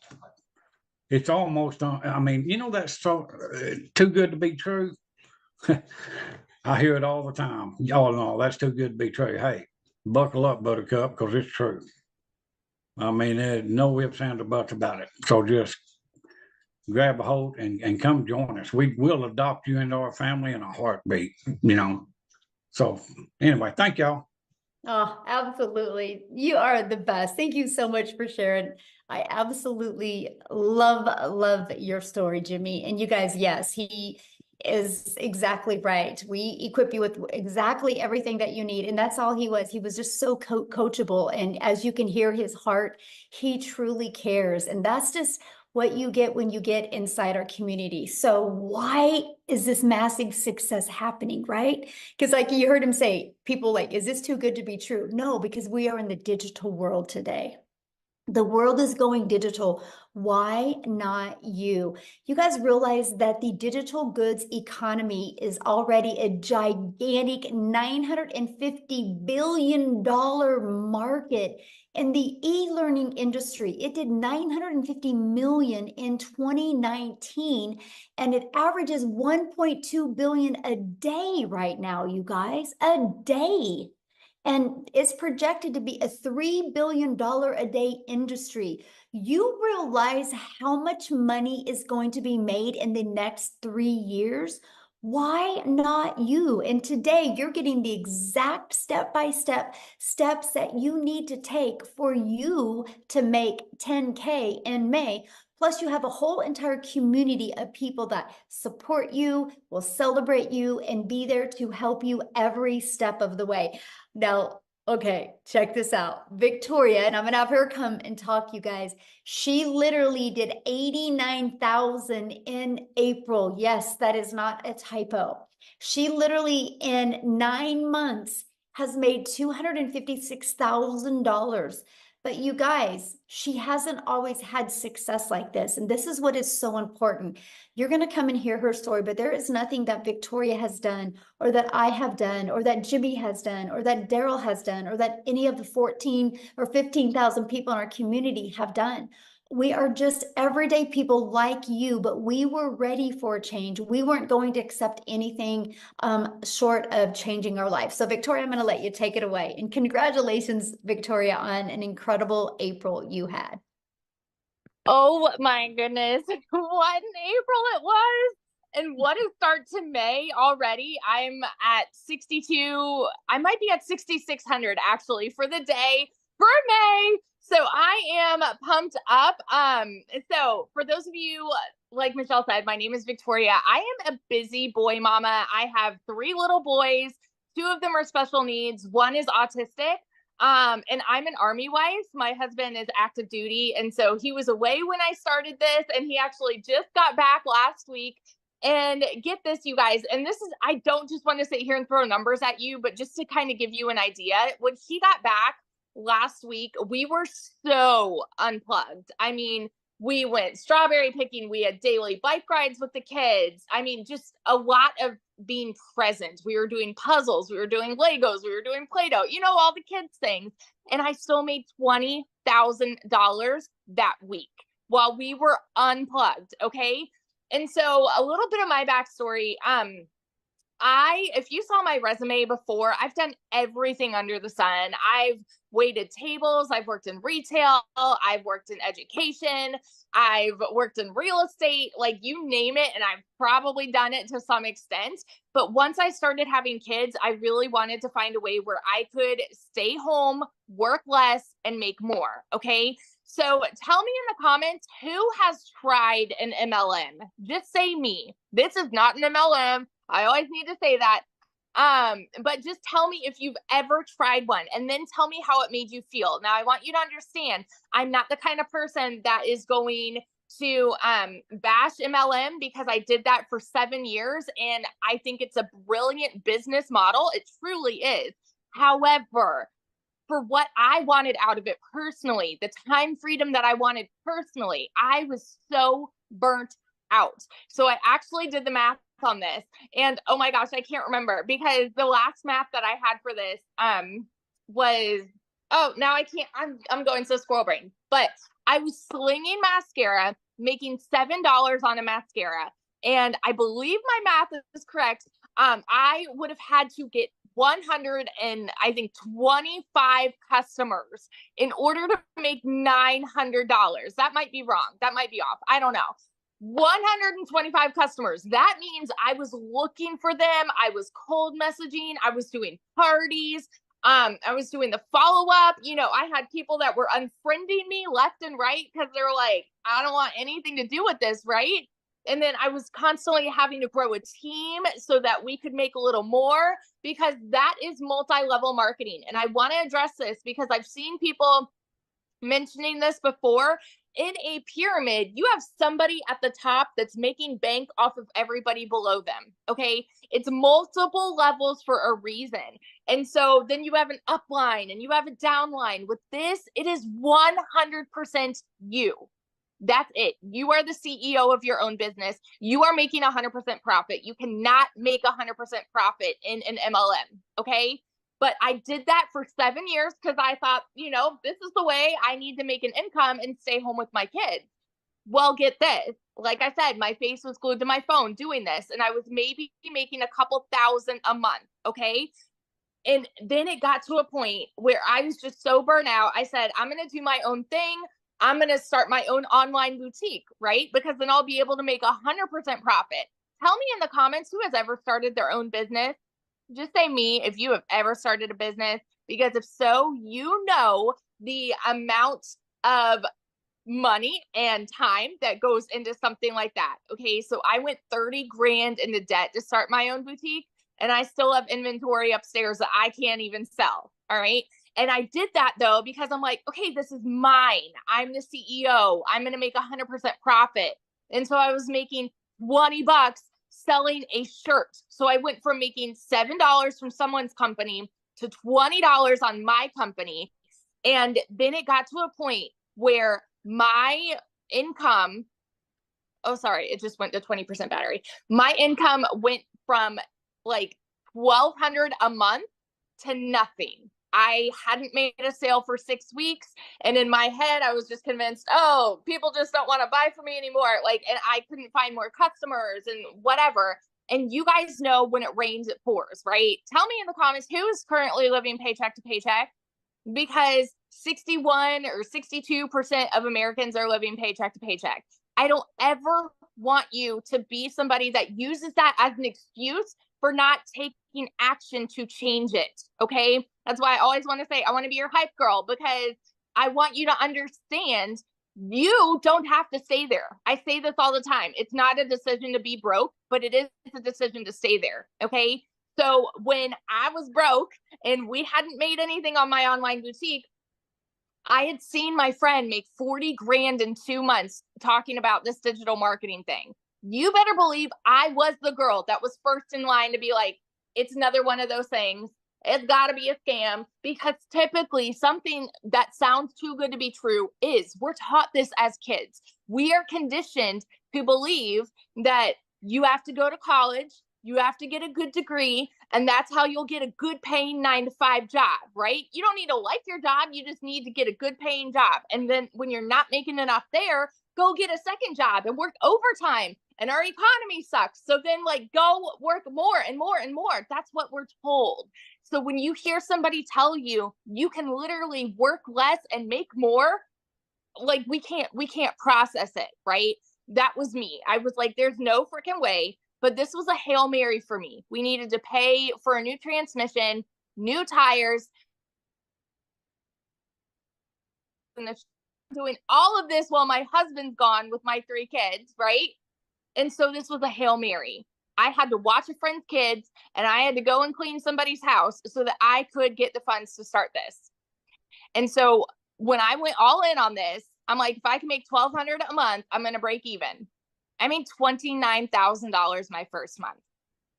it's almost, I mean, you know, that's so too good to be true. I hear it all the time. Oh, no, that's too good to be true. Hey, buckle up, Buttercup, because it's true. I mean, there's no ifs, ands, or buts about it. So just grab a hold and come join us. We will adopt you into our family in a heartbeat, you know. So anyway, thank y'all. Oh, absolutely. You are the best. Thank you so much for sharing. I absolutely love your story, Jimmy. And you guys, yes, he is exactly right. We equip you with exactly everything that you need. And that's all he was. He was just so coachable. And as you can hear his heart, he truly cares. And that's just what you get when you get inside our community. So why is this massive success happening, right? Because like you heard him say, people like, is this too good to be true? No, because we are in the digital world today. The world is going digital. Why not you? You guys realize that the digital goods economy is already a gigantic $950 billion market in the e-learning industry. It did 950 million in 2019, and it averages 1.2 billion a day right now, you guys, a day. And it's projected to be a $3 billion a day industry. You realize how much money is going to be made in the next 3 years? Why not you? And today you're getting the exact step-by-step steps that you need to take for you to make 10K in May. Plus, you have a whole entire community of people that support you, will celebrate you, and be there to help you every step of the way. Now, okay, check this out. Victoria, and I'm gonna have her come and talk, you guys. She literally did 89,000 in April. Yes, that is not a typo. She literally in 9 months has made $256,000. But you guys, she hasn't always had success like this. And this is what is so important. You're going to come and hear her story, but there is nothing that Victoria has done, or that I have done, or that Jimmy has done, or that Daryl has done, or that any of the 14 or 15,000 people in our community have done. We are just everyday people like you, but we were ready for a change. We weren't going to accept anything short of changing our life. So Victoria, I'm going to let you take it away. And congratulations, Victoria, on an incredible April you had. Oh my goodness, what an April it was. And what a start to May already. I'm at 62, I might be at 6,600 actually for the day for May. So I am pumped up. So for those of you, like Michelle said, my name is Victoria. I am a busy boy mama. I have 3 little boys. 2 of them are special needs. 1 is autistic. And I'm an Army wife. My husband is active duty. And so he was away when I started this, and he actually just got back last week. And get this, you guys, and this is, I don't just want to sit here and throw numbers at you, but just to kind of give you an idea, when he got back last week, we were so unplugged. I mean, we went strawberry picking. We had daily bike rides with the kids. I mean, just a lot of being present. We were doing puzzles. We were doing Legos. We were doing Play-Doh, you know, all the kids things. And I still made $20,000 that week while we were unplugged. Okay. And so a little bit of my backstory, if you saw my resume before, I've done everything under the sun. I've waited tables. I've worked in retail. I've worked in education. I've worked in real estate, like you name it. And I've probably done it to some extent. But once I started having kids, I really wanted to find a way where I could stay home, work less, and make more. Okay. So tell me in the comments, who has tried an MLM? Just say me. This is not an MLM. I always need to say that. But just tell me if you've ever tried one, and then tell me how it made you feel. Now, I want you to understand, I'm not the kind of person that is going to bash MLM, because I did that for 7 years, and I think it's a brilliant business model. It truly is. However, for what I wanted out of it personally, the time freedom that I wanted personally, I was so burnt out. So I actually did the math on this, and oh my gosh, I can't remember, because the last math that I had for this was, oh, now I can't, I'm going so squirrel brain, but I was slinging mascara, making $7 on a mascara, and I believe my math is correct. I would have had to get 125 customers in order to make $900. That might be wrong. That might be off. I don't know. 125 customers. That means I was looking for them. I was cold messaging. I was doing parties. I was doing the follow-up. You know, I had people that were unfriending me left and right because they were like, I don't want anything to do with this, right? And then I was constantly having to grow a team so that we could make a little more, because that is multi-level marketing. And I want to address this because I've seen people mentioning this before, in a pyramid, you have somebody at the top that's making bank off of everybody below them. Okay. It's multiple levels for a reason. And so then you have an upline and you have a downline. With this, it is 100% you. That's it. You are the CEO of your own business. You are making 100% profit. You cannot make 100% profit in an MLM. Okay. But I did that for 7 years because I thought, this is the way I need to make an income and stay home with my kids. Well, get this. Like I said, my face was glued to my phone doing this, and I was maybe making a couple thousand a month. Okay. And then it got to a point where I was just so burnt out. I said, I'm going to do my own thing. I'm going to start my own online boutique, right? Because then I'll be able to make 100% profit. Tell me in the comments who has ever started their own business. Just say me if you have ever started a business, because if so, the amount of money and time that goes into something like that. Okay. So I went 30 grand into debt to start my own boutique, and I still have inventory upstairs that I can't even sell. All right. And I did that though, because I'm like, okay, this is mine. I'm the CEO. I'm going to make 100% profit. And so I was making $20 selling a shirt. So I went from making $7 from someone's company to $20 on my company. And then it got to a point where my income, it just went to 20% battery. My income went from like $1,200 a month to nothing. I hadn't made a sale for 6 weeks. And in my head, I was just convinced, people just don't want to buy from me anymore. And I couldn't find more customers and whatever. And you guys know when it rains, it pours, right? Tell me in the comments who is currently living paycheck to paycheck, because 61 or 62% of Americans are living paycheck to paycheck. I don't ever want you to be somebody that uses that as an excuse for not taking action to change it. Okay. That's why I always want to say, I want to be your hype girl, because I want you to understand you don't have to stay there. I say this all the time. It's not a decision to be broke, but it is a decision to stay there. Okay. So when I was broke and we hadn't made anything on my online boutique, I had seen my friend make 40 grand in 2 months talking about this digital marketing thing. You better believe I was the girl that was first in line to be like, it's another one of those things. It's got to be a scam, because typically something that sounds too good to be true is. We're taught this as kids. We are conditioned to believe that you have to go to college, you have to get a good degree, and that's how you'll get a good paying 9-to-5 job, right? You don't need to like your job. You just need to get a good paying job. And then when you're not making enough there, go get a second job and work overtime. And our economy sucks. So then go work more and more and more. That's what we're told. So when you hear somebody tell you, you can literally work less and make more, we can't process it, right? That was me. I was like, there's no freaking way. But this was a Hail Mary for me. We needed to pay for a new transmission, new tires, and doing all of this while my husband's gone with my 3 kids, right? And so this was a Hail Mary. I had to watch a friend's kids, and I had to go and clean somebody's house so that I could get the funds to start this. And so when I went all in on this, I'm like, if I can make $1,200 a month, I'm going to break even. I made $29,000 my first month.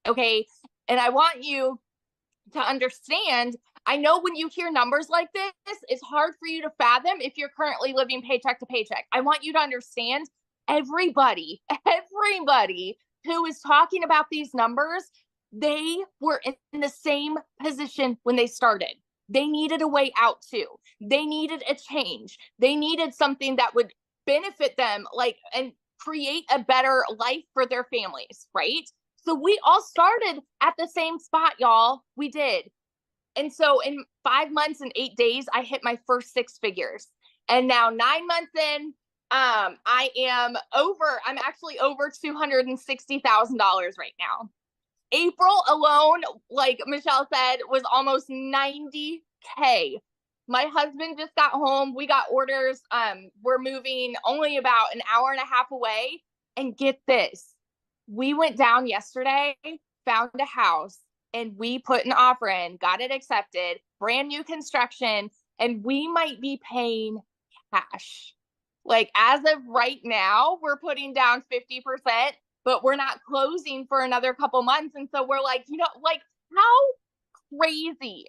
Okay. And I want you to understand, I know when you hear numbers like this, it's hard for you to fathom if you're currently living paycheck to paycheck. I want you to understand everybody who is talking about these numbers, they were in the same position when they started. They needed a way out too. They needed a change. They needed something that would benefit them, and create a better life for their families, right? So we all started at the same spot, y'all. We did. And so in 5 months and 8 days, I hit my first 6 figures. And now 9 months in, I'm actually over $260,000 right now. April alone, like Michelle said, was almost 90K. My husband just got home. We got orders. We're moving only about an hour and a half away. And get this, we went down yesterday, found a house, and we put an offer in, got it accepted, brand new construction, and we might be paying cash. Like as of right now, we're putting down 50%, but we're not closing for another couple months. And so we're like, like crazy,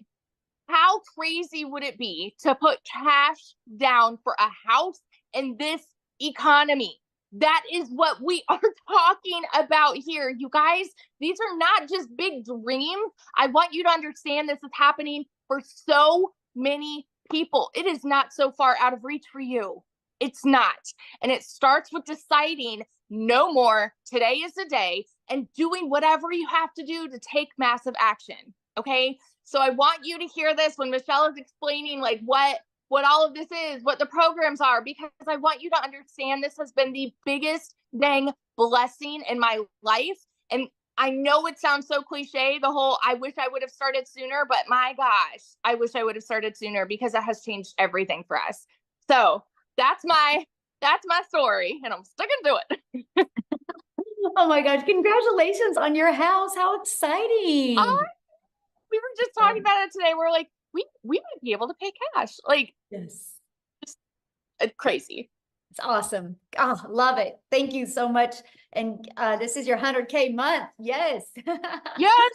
how crazy would it be to put cash down for a house in this economy? That is what we are talking about here, you guys. These are not just big dreams. I want you to understand this is happening for so many people. It is not so far out of reach for you. It's not. And it starts with deciding no more. Today is the day, and doing whatever you have to do to take massive action. Okay. So I want you to hear this when Michelle is explaining like what all of this is, what the programs are, because I want you to understand this has been the biggest dang blessing in my life. And I know it sounds so cliche, the whole I wish I would have started sooner, but my gosh, I wish I would have started sooner because it has changed everything for us. So that's my story, and I'm sticking to it. Oh my gosh, congratulations on your house. How exciting. We were just talking about it today. We're like, we might be able to pay cash. Like, Yes. just crazy. It's awesome. Oh, love it. Thank you so much. And this is your 100K month. Yes. Yes.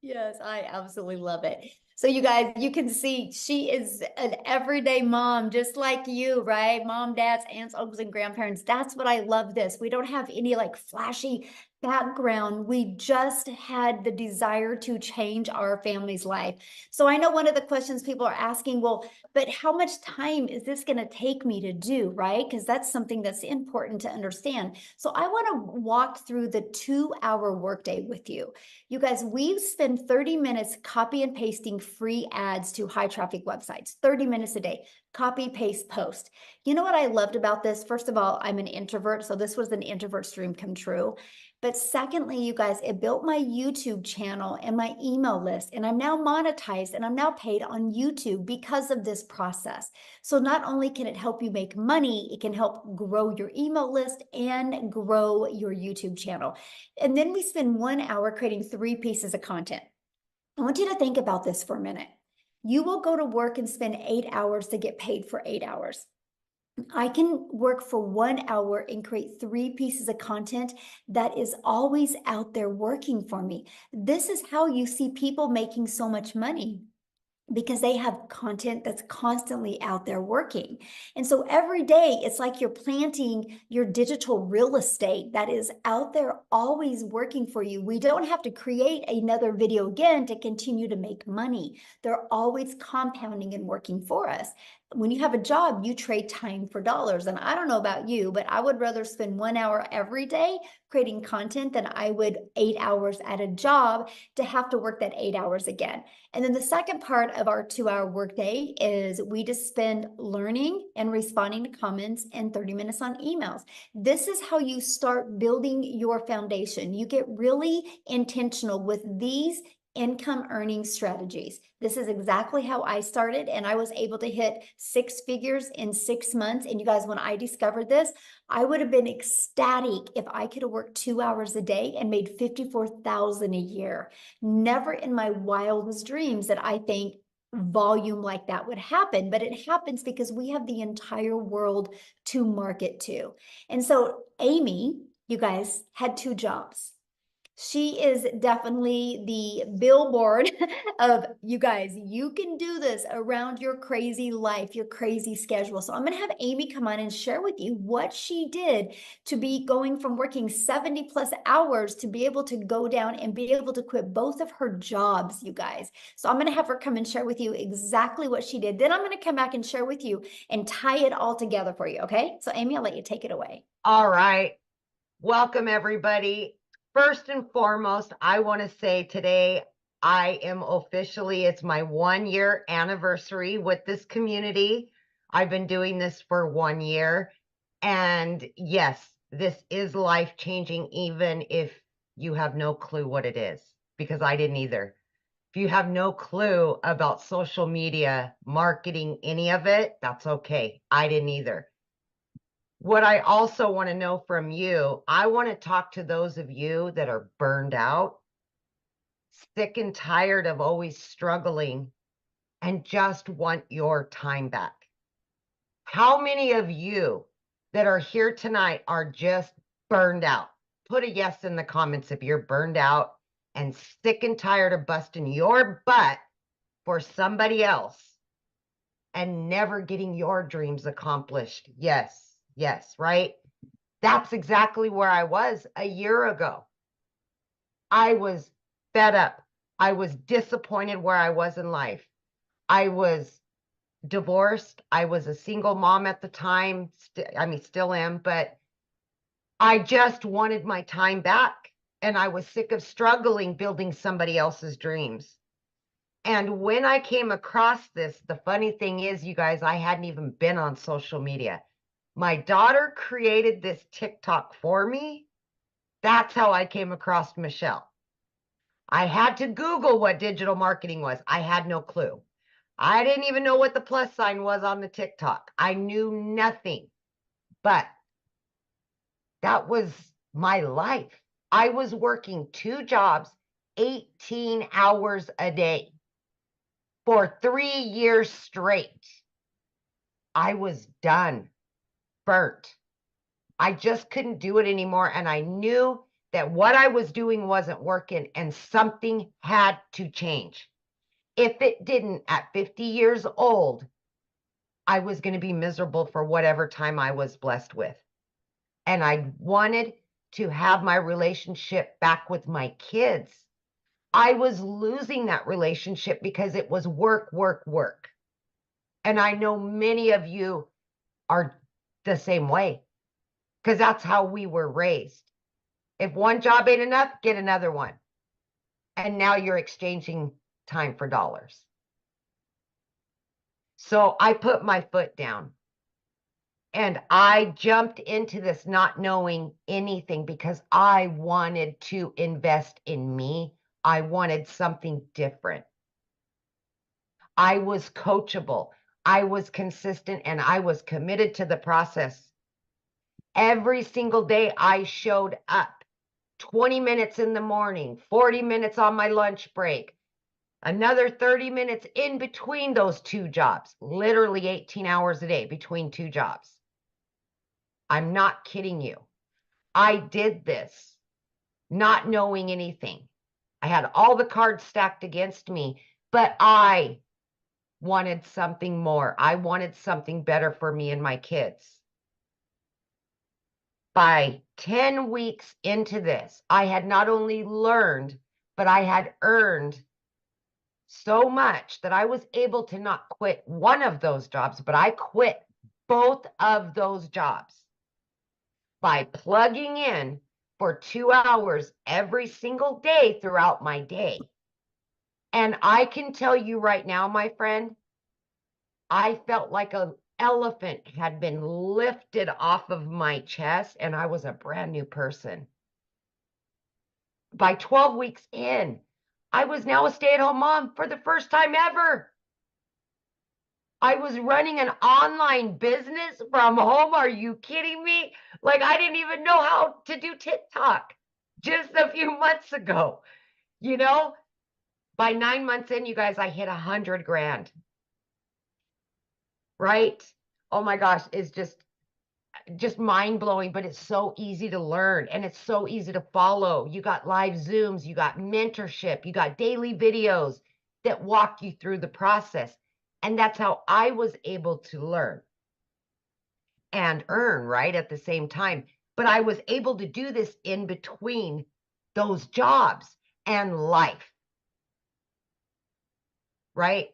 Yes, I absolutely love it. So you guys, you can see she is an everyday mom, just like you, right? Mom, dads, aunts, uncles, and grandparents. That's what I love this. We don't have any like flashy background. We just had the desire to change our family's life. So I know one of the questions people are asking, well, but how much time is this going to take me to do, right? Because that's something that's important to understand. So I want to walk through the 2-hour workday with you. You guys, we spend 30 minutes copy and pasting free ads to high traffic websites, 30 minutes a day, copy, paste, post. You know what I loved about this? First of all, I'm an introvert, so this was an introvert's dream come true. But secondly, you guys, it built my YouTube channel and my email list, and I'm now monetized and I'm now paid on YouTube because of this process. So not only can it help you make money, it can help grow your email list and grow your YouTube channel. And then we spend 1 hour creating 3 pieces of content. I want you to think about this for a minute. You will go to work and spend 8 hours to get paid for 8 hours. I can work for 1 hour and create 3 pieces of content that is always out there working for me. This is how you see people making so much money, because they have content that's constantly out there working. And so every day it's like you're planting your digital real estate that is out there always working for you. We don't have to create another video again to continue to make money. They're always compounding and working for us. When you have a job, you trade time for dollars. And I don't know about you, but I would rather spend 1 hour every day creating content than I would 8 hours at a job to have to work that 8 hours again. And then the second part of our 2-hour workday is we just spend learning and responding to comments and 30 minutes on emails. This is how you start building your foundation. You get really intentional with these income earning strategies. This is exactly how I started, and I was able to hit 6 figures in 6 months. And you guys, when I discovered this, I would have been ecstatic if I could have worked 2 hours a day and made $54,000 a year. Never in my wildest dreams that I think volume like that would happen, but it happens because we have the entire world to market to. And so Amy, you guys, had 2 jobs. She is definitely the billboard of, you guys, you can do this around your crazy life, your crazy schedule. So I'm going to have Amy come on and share with you what she did to be going from working 70 plus hours to be able to go down and be able to quit both of her jobs, you guys. So I'm going to have her come and share with you exactly what she did. Then I'm going to come back and share with you and tie it all together for you. Okay. So Amy, I'll let you take it away. All right. Welcome, everybody. First and foremost, I want to say today I am officially, it's my 1-year anniversary with this community. I've been doing this for 1 year. And yes, this is life-changing, even if you have no clue what it is, because I didn't either. If you have no clue about social media, marketing, any of it, that's okay. I didn't either. What I also want to know from you, I want to talk to those of you that are burned out, sick and tired of always struggling, and just want your time back. How many of you that are here tonight are just burned out. Put a yes in the comments if you're burned out and sick and tired of busting your butt for somebody else and never getting your dreams accomplished. Yes, yes, right? That's exactly where I was a year ago. I was fed up. I was disappointed where I was in life. I was divorced. I was a single mom at the time. Still am, but I just wanted my time back. And I was sick of struggling building somebody else's dreams. And when I came across this, the funny thing is, you guys, I hadn't even been on social media. My daughter created this TikTok for me. That's how I came across Michelle. I had to Google what digital marketing was. I had no clue. I didn't even know what the plus sign was on the TikTok. I knew nothing, but that was my life. I was working 2 jobs, 18 hours a day for 3 years straight. I was done, burnt. I just couldn't do it anymore. And I knew that what I was doing wasn't working and something had to change. If it didn't, at 50 years old, I was going to be miserable for whatever time I was blessed with. And I wanted to have my relationship back with my kids. I was losing that relationship because it was work, work, work. And I know many of you are the same way because that's how we were raised. If one job ain't enough, get another one. And now you're exchanging time for dollars. So I put my foot down and I jumped into this not knowing anything because I wanted to invest in me. I wanted something different. I was coachable. I was consistent and I was committed to the process. Every single day I showed up 20 minutes in the morning, 40 minutes on my lunch break, another 30 minutes in between those 2 jobs, literally 18 hours a day between 2 jobs. I'm not kidding you. I did this not knowing anything. I had all the cards stacked against me, but I wanted something more. I wanted something better for me and my kids. By 10 weeks into this, I had not only learned, but I had earned so much that I was able to not quit one of those jobs, but I quit both of those jobs by plugging in for 2 hours every single day throughout my day. And I can tell you right now, my friend, I felt like an elephant had been lifted off of my chest and I was a brand new person. By 12 weeks in, I was now a stay-at-home mom for the first time ever. I was running an online business from home. Are you kidding me? Like, I didn't even know how to do TikTok just a few months ago. You know, by 9 months in, you guys, I hit 100 grand. Right? Oh my gosh, it's just mind-blowing, but it's so easy to learn and it's so easy to follow. You got live Zooms, you got mentorship, you got daily videos that walk you through the process. And that's how I was able to learn and earn, right, at the same time. But I was able to do this in between those jobs and life, right?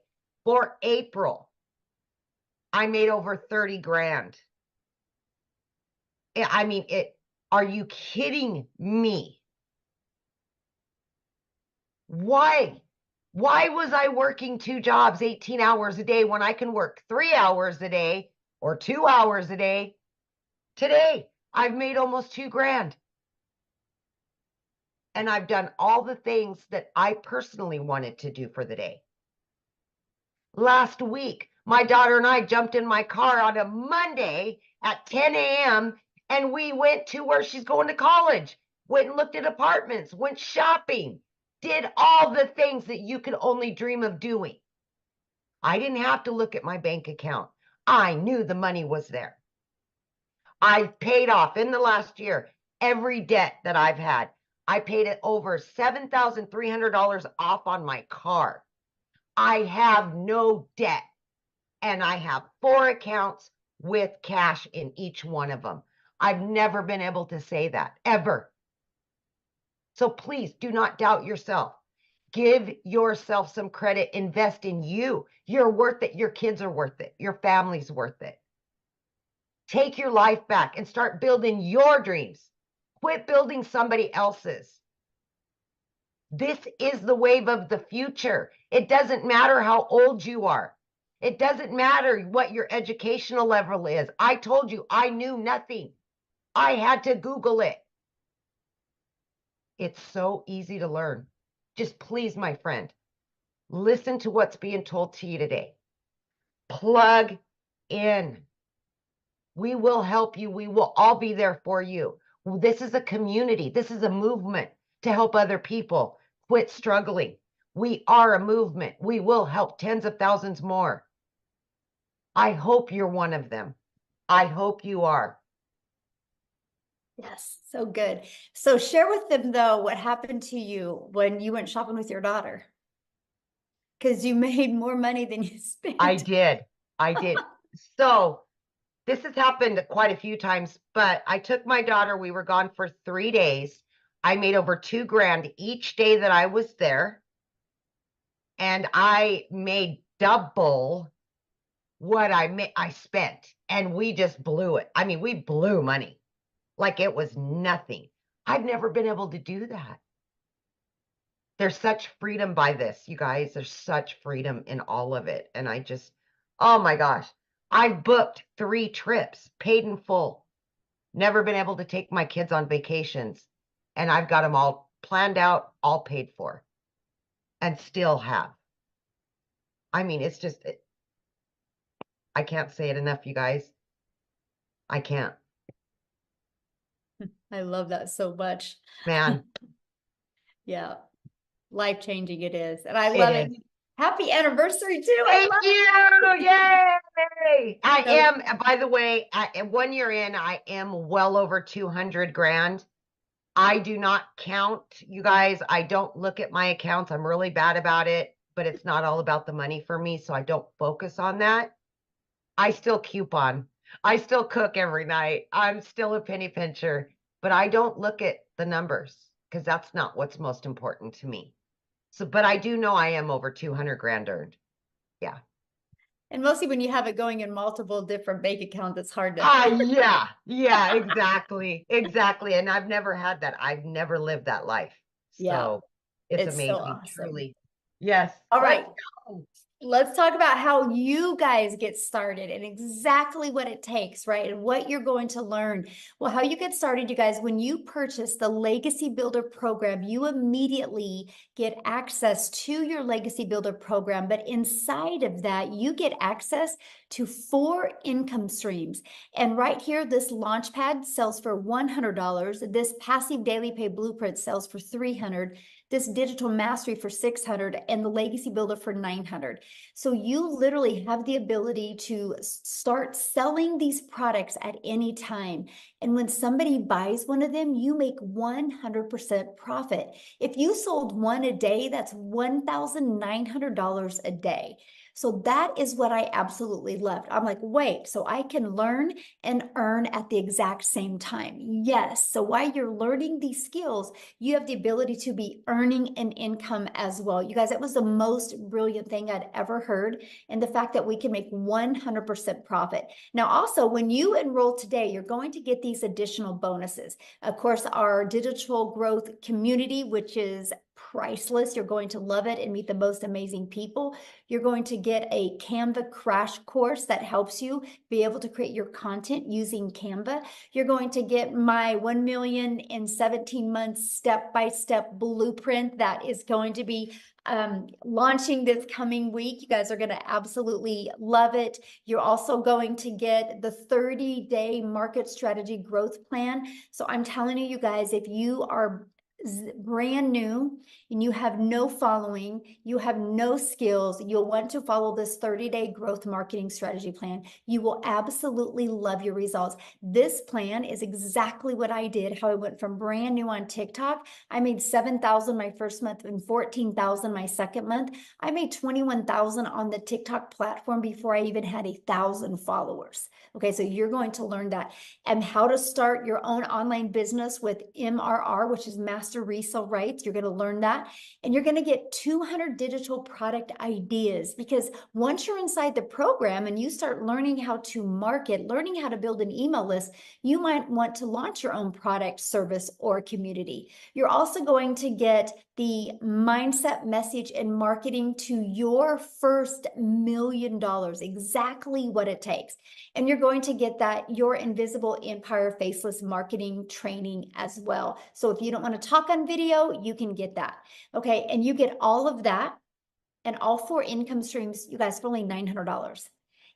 For April, I made over 30 grand. I mean, are you kidding me? Why? Why was I working 2 jobs, 18 hours a day when I can work 3 hours a day or 2 hours a day? Today, I've made almost 2 grand. And I've done all the things that I personally wanted to do for the day. Last week, my daughter and I jumped in my car on a Monday at 10 a.m. and we went to where she's going to college, went and looked at apartments, went shopping, did all the things that you could only dream of doing. I didn't have to look at my bank account. I knew the money was there. I paid off in the last year every debt that I've had. I paid it over $7,300 off on my car. I have no debt, and I have 4 accounts with cash in each one of them. I've never been able to say that, ever. So please do not doubt yourself. Give yourself some credit. Invest in you. You're worth it. Your kids are worth it. Your family's worth it. Take your life back and start building your dreams. Quit building somebody else's. This is the wave of the future. It doesn't matter how old you are. It doesn't matter what your educational level is. I told you I knew nothing. I had to Google it. It's so easy to learn. Just please, my friend, listen to what's being told to you today. Plug in. We will help you. We will all be there for you. This is a community. This is a movement to help other people quit struggling. We are a movement. We will help tens of thousands more. I hope you're one of them. I hope you are. Yes, so good. So share with them though what happened to you when you went shopping with your daughter. Because you made more money than you spent. I did. So this has happened quite a few times, but I took my daughter. We were gone for 3 days. I made over $2 grand each day that I was there. And I made double what I spent. And we just blew it. I mean, we blew money like it was nothing. I've never been able to do that. There's such freedom by this, you guys. There's such freedom in all of it. And I just, oh my gosh, I've booked 3 trips, paid in full. Never been able to take my kids on vacations. And I've got them all planned out, all paid for, and still have. I mean, it's just, I can't say it enough, you guys. I can't. I love that so much. Man. Yeah. Life-changing it is. And I It love is. it. Happy anniversary too. Thank you. Yay. I So- am, by the way, 1 year in, I am well over 200 grand. I do not count, you guys. I don't look at my accounts. I'm really bad about it, but it's not all about the money for me. So I don't focus on that. I still coupon. I still cook every night. I'm still a penny pincher, but I don't look at the numbers because that's not what's most important to me. So, but I do know I am over 200 grand earned. Yeah. And mostly when you have it going in multiple different bank accounts, it's hard to. Yeah, exactly. Exactly. And I've never had that. I've never lived that life. Yeah. So it's It's so amazing, awesome. truly. Yes. All right. Let's go. Let's talk about how you guys get started and exactly what it takes, right? And what you're going to learn. Well, how you get started, you guys, when you purchase the Legacy Builder program, you immediately get access to your Legacy Builder program. But inside of that, you get access to 4 income streams. And right here, this Launchpad sells for $100. This Passive Daily Pay Blueprint sells for $300. This Digital Mastery for $600 and the Legacy Builder for $900. So you literally have the ability to start selling these products at any time. And when somebody buys one of them, you make 100% profit. If you sold one a day, that's $1,900 a day. So that is what I absolutely loved. I'm like, wait, so I can learn and earn at the exact same time. Yes. So while you're learning these skills, you have the ability to be earning an income as well. You guys, that was the most brilliant thing I'd ever heard. And the fact that we can make 100% profit. Now, also, when you enroll today, you're going to get these additional bonuses. Of course, our digital growth community, which is priceless. You're going to love it and meet the most amazing people. You're going to get a Canva crash course that helps you be able to create your content using Canva. You're going to get my 1 million in 17 months step-by-step blueprint that is going to be launching this coming week. You guys are going to absolutely love it. You're also going to get the 30-day market strategy growth plan. So I'm telling you, you guys, if you are brand new and you have no following, you have no skills, you'll want to follow this 30-day growth marketing strategy plan. You will absolutely love your results. This plan is exactly what I did, how I went from brand new on TikTok. I made 7,000 my first month and 14,000 my second month. I made 21,000 on the TikTok platform before I even had 1,000 followers. Okay, so you're going to learn that, and how to start your own online business with MRR, which is master resale rights. You're going to learn that, and you're going to get 200 digital product ideas, because once you're inside the program and you start learning how to market, learning how to build an email list, you might want to launch your own product, service, or community. You're also going to get the mindset, message, and marketing to your first $1 million, exactly what it takes. And you're going to get that Your Invisible Empire Faceless marketing training as well. So if you don't want to talk on video, you can get that. Okay, and you get all of that and all 4 income streams, you guys, for only $900.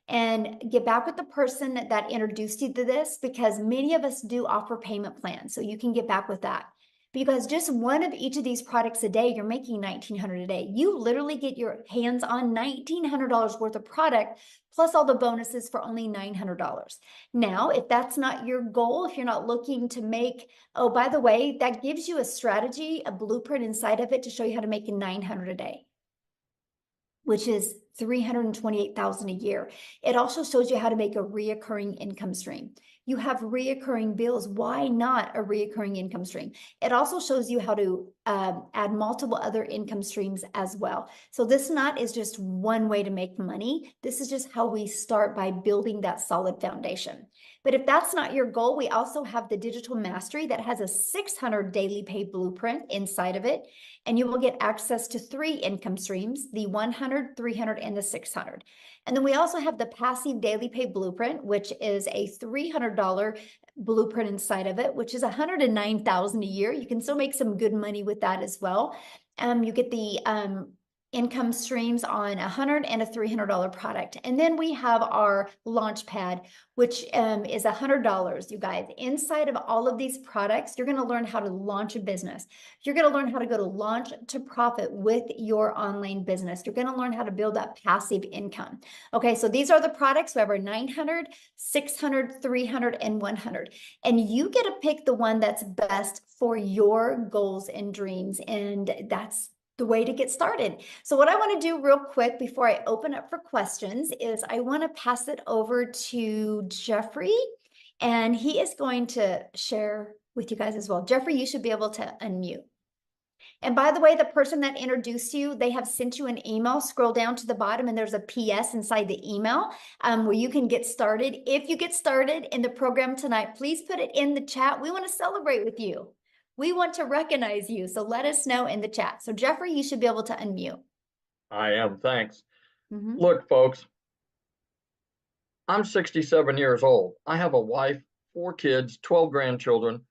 And get back with the person that introduced you to this, because many of us do offer payment plans, so you can get back with that. But you guys, just one of each of these products a day, you're making $1,900 a day. You literally get your hands on $1,900 worth of product, plus all the bonuses for only $900. Now, if that's not your goal, if you're not looking to make, oh, by the way, that gives you a strategy, a blueprint inside of it to show you how to make $900 a day, which is $328,000 a year. It also shows you how to make a reoccurring income stream. You have reoccurring bills. Why not a reoccurring income stream? It also shows you how to add multiple other income streams as well. So this not is just one way to make money. This is just how we start, by building that solid foundation. But if that's not your goal, we also have the Digital Mastery that has a 600 daily pay blueprint inside of it. And you will get access to 3 income streams, the 100, 300, and the 600. And then we also have the Passive Daily Pay Blueprint, which is a $300 blueprint inside of it, which is $109,000 a year. You can still make some good money with that as well. You get the income streams on $100 and a $300 product. And then we have our launch pad, which is $100, you guys. Inside of all of these products, you're going to learn how to launch a business. You're going to learn how to go to launch to profit with your online business. You're going to learn how to build that passive income. Okay, so these are the products. We have our 900, 600, 300, and 100. And you get to pick the one that's best for your goals and dreams. And that's the way to get started. So what I want to do real quick before I open up for questions is I want to pass it over to Jeffrey, and he is going to share with you guys as well. Jeffrey, you should be able to unmute. And by the way, the person that introduced you, they have sent you an email. Scroll down to the bottom and there's a PS inside the email where you can get started. If you get started in the program tonight, please put it in the chat. We want to celebrate with you. We want to recognize you, so let us know in the chat. So Jeffrey, you should be able to unmute. I am, thanks. Look, folks, I'm 67 years old. I have a wife, 4 kids, 12 grandchildren,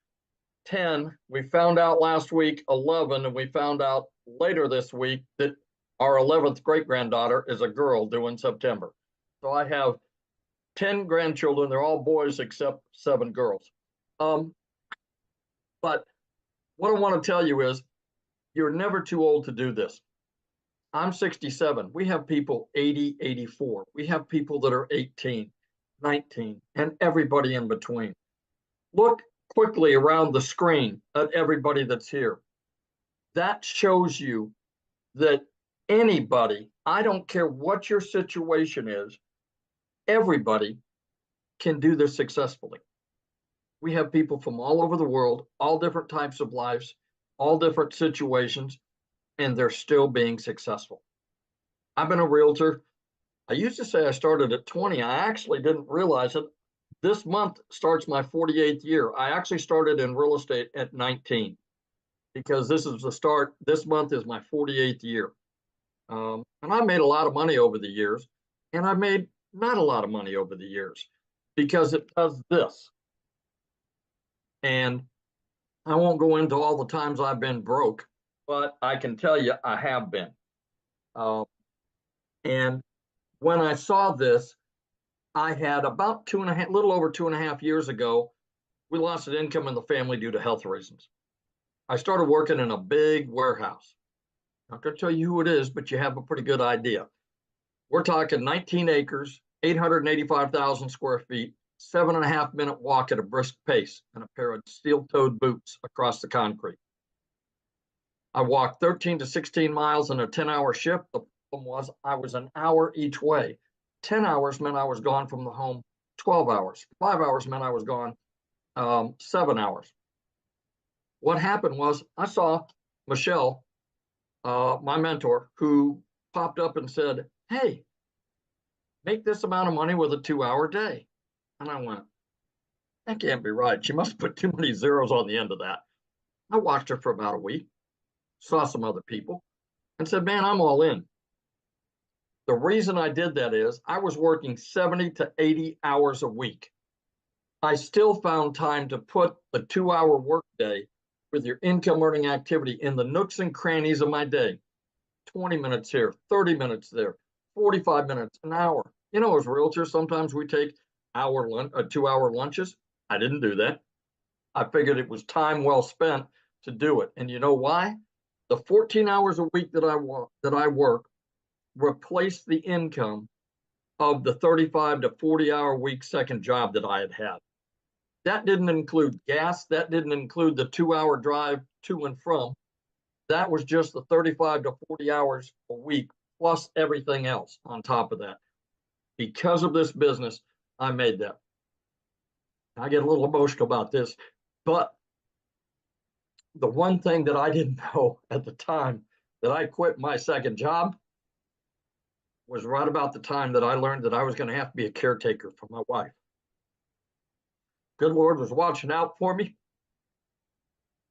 10. We found out last week, 11, and we found out later this week that our 11th great-granddaughter is a girl due in September. So I have 10 grandchildren. They're all boys except 7 girls. But what I want to tell you is you're never too old to do this. I'm 67. We have people 80, 84. We have people that are 18, 19, and everybody in between. Look quickly around the screen at everybody that's here. That shows you that anybody, I don't care what your situation is, everybody can do this successfully. We have people from all over the world, all different types of lives, all different situations, and they're still being successful. I've been a realtor. I used to say I started at 20. I actually didn't realize it. This month starts my 48th year. I actually started in real estate at 19 because this is the start. This month is my 48th year. And I made a lot of money over the years, and I made not a lot of money over the years because it does this. And I won't go into all the times I've been broke, but I can tell you I have been. And when I saw this, I had about little over 2.5 years ago, we lost an income in the family due to health reasons. I started working in a big warehouse. Not going to tell you who it is, but you have a pretty good idea. We're talking 19 acres, 885,000 square feet, 7.5 minute walk at a brisk pace, and a pair of steel-toed boots across the concrete. I walked 13 to 16 miles in a 10-hour shift. The problem was I was an hour each way. 10 hours meant I was gone from the home 12 hours. 5 hours meant I was gone 7 hours. What happened was I saw Michelle, my mentor, who popped up and said, hey, make this amount of money with a 2-hour day. And I went, that can't be right. She must put too many zeros on the end of that. I watched her for about a week, saw some other people, and said, man, I'm all in. The reason I did that is I was working 70 to 80 hours a week. I still found time to put the 2-hour workday with your income earning activity in the nooks and crannies of my day. 20 minutes here, 30 minutes there, 45 minutes, an hour. You know, as realtors, sometimes we take 2-hour lunches. I didn't do that. I figured it was time well spent to do it. And you know why? The 14 hours a week that I work replaced the income of the 35 to 40-hour week second job that I had had. That didn't include gas. That didn't include the 2-hour drive to and from. That was just the 35 to 40 hours a week, plus everything else on top of that. Because of this business, I made that. I get a little emotional about this, but the one thing that I didn't know at the time that I quit my second job was right about the time that I learned that I was going to have to be a caretaker for my wife. Good Lord was watching out for me.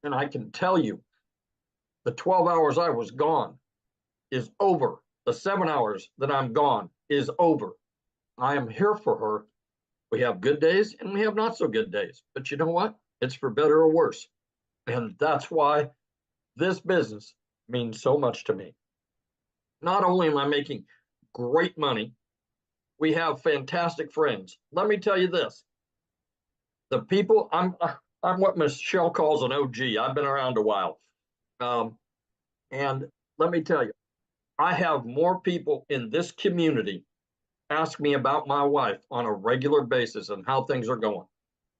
And I can tell you, the 12 hours I was gone is over. The 7 hours that I'm gone is over. I am here for her. We have good days and we have not so good days. But you know what? It's for better or worse. And that's why this business means so much to me. Not only am I making great money, we have fantastic friends. Let me tell you this. The people, I'm what Michelle calls an OG. I've been around a while. And let me tell you, I have more people in this community ask me about my wife on a regular basis and how things are going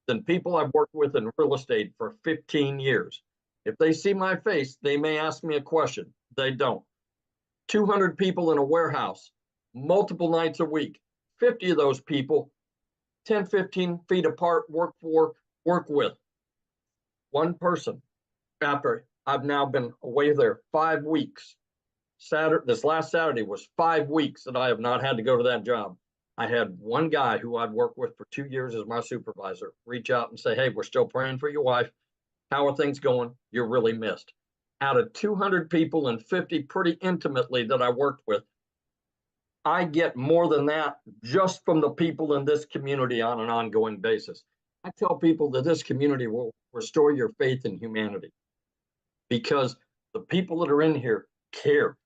than people I've worked with in real estate for 15 years. If they see my face, they may ask me a question. They don't. 200 people in a warehouse, multiple nights a week, 50 of those people, 10, 15 feet apart, work with one person. After I've now been away there 5 weeks. This last Saturday was 5 weeks that I have not had to go to that job. I had one guy who I'd worked with for 2 years as my supervisor reach out and say, hey, we're still praying for your wife. How are things going? You're really missed. Out of 200 people and 50 pretty intimately that I worked with, I get more than that just from the people in this community on an ongoing basis. I tell people that this community will restore your faith in humanity because the people that are in here care.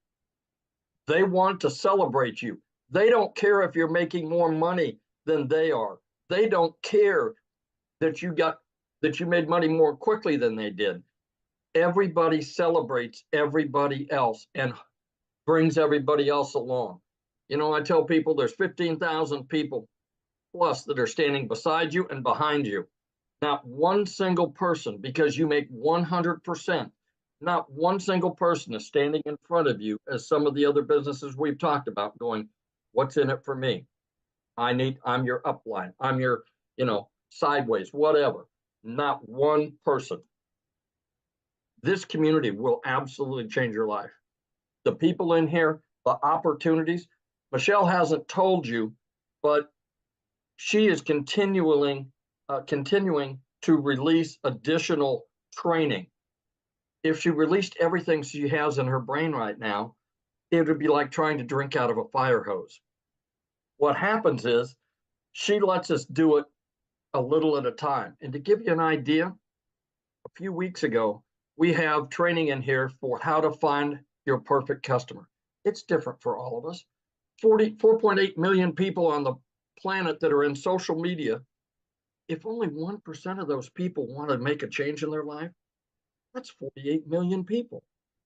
They want to celebrate you. They don't care if you're making more money than they are. They don't care that you made money more quickly than they did. Everybody celebrates everybody else and brings everybody else along. You know, I tell people there's 15,000 people plus that are standing beside you and behind you. Not one single person, because you make 100%, not one single person is standing in front of you as some of the other businesses we've talked about going, what's in it for me? I'm your upline. I'm your, sideways, whatever. Not one person. This community will absolutely change your life. The people in here, the opportunities, Michelle hasn't told you, but she is continuing to release additional training. If she released everything she has in her brain right now, it would be like trying to drink out of a fire hose. What happens is she lets us do it a little at a time. And to give you an idea, a few weeks ago, we have training in here for how to find your perfect customer. It's different for all of us. 4.8 million people on the planet that are in social media. If only 1% of those people want to make a change in their life, That's 48 million people.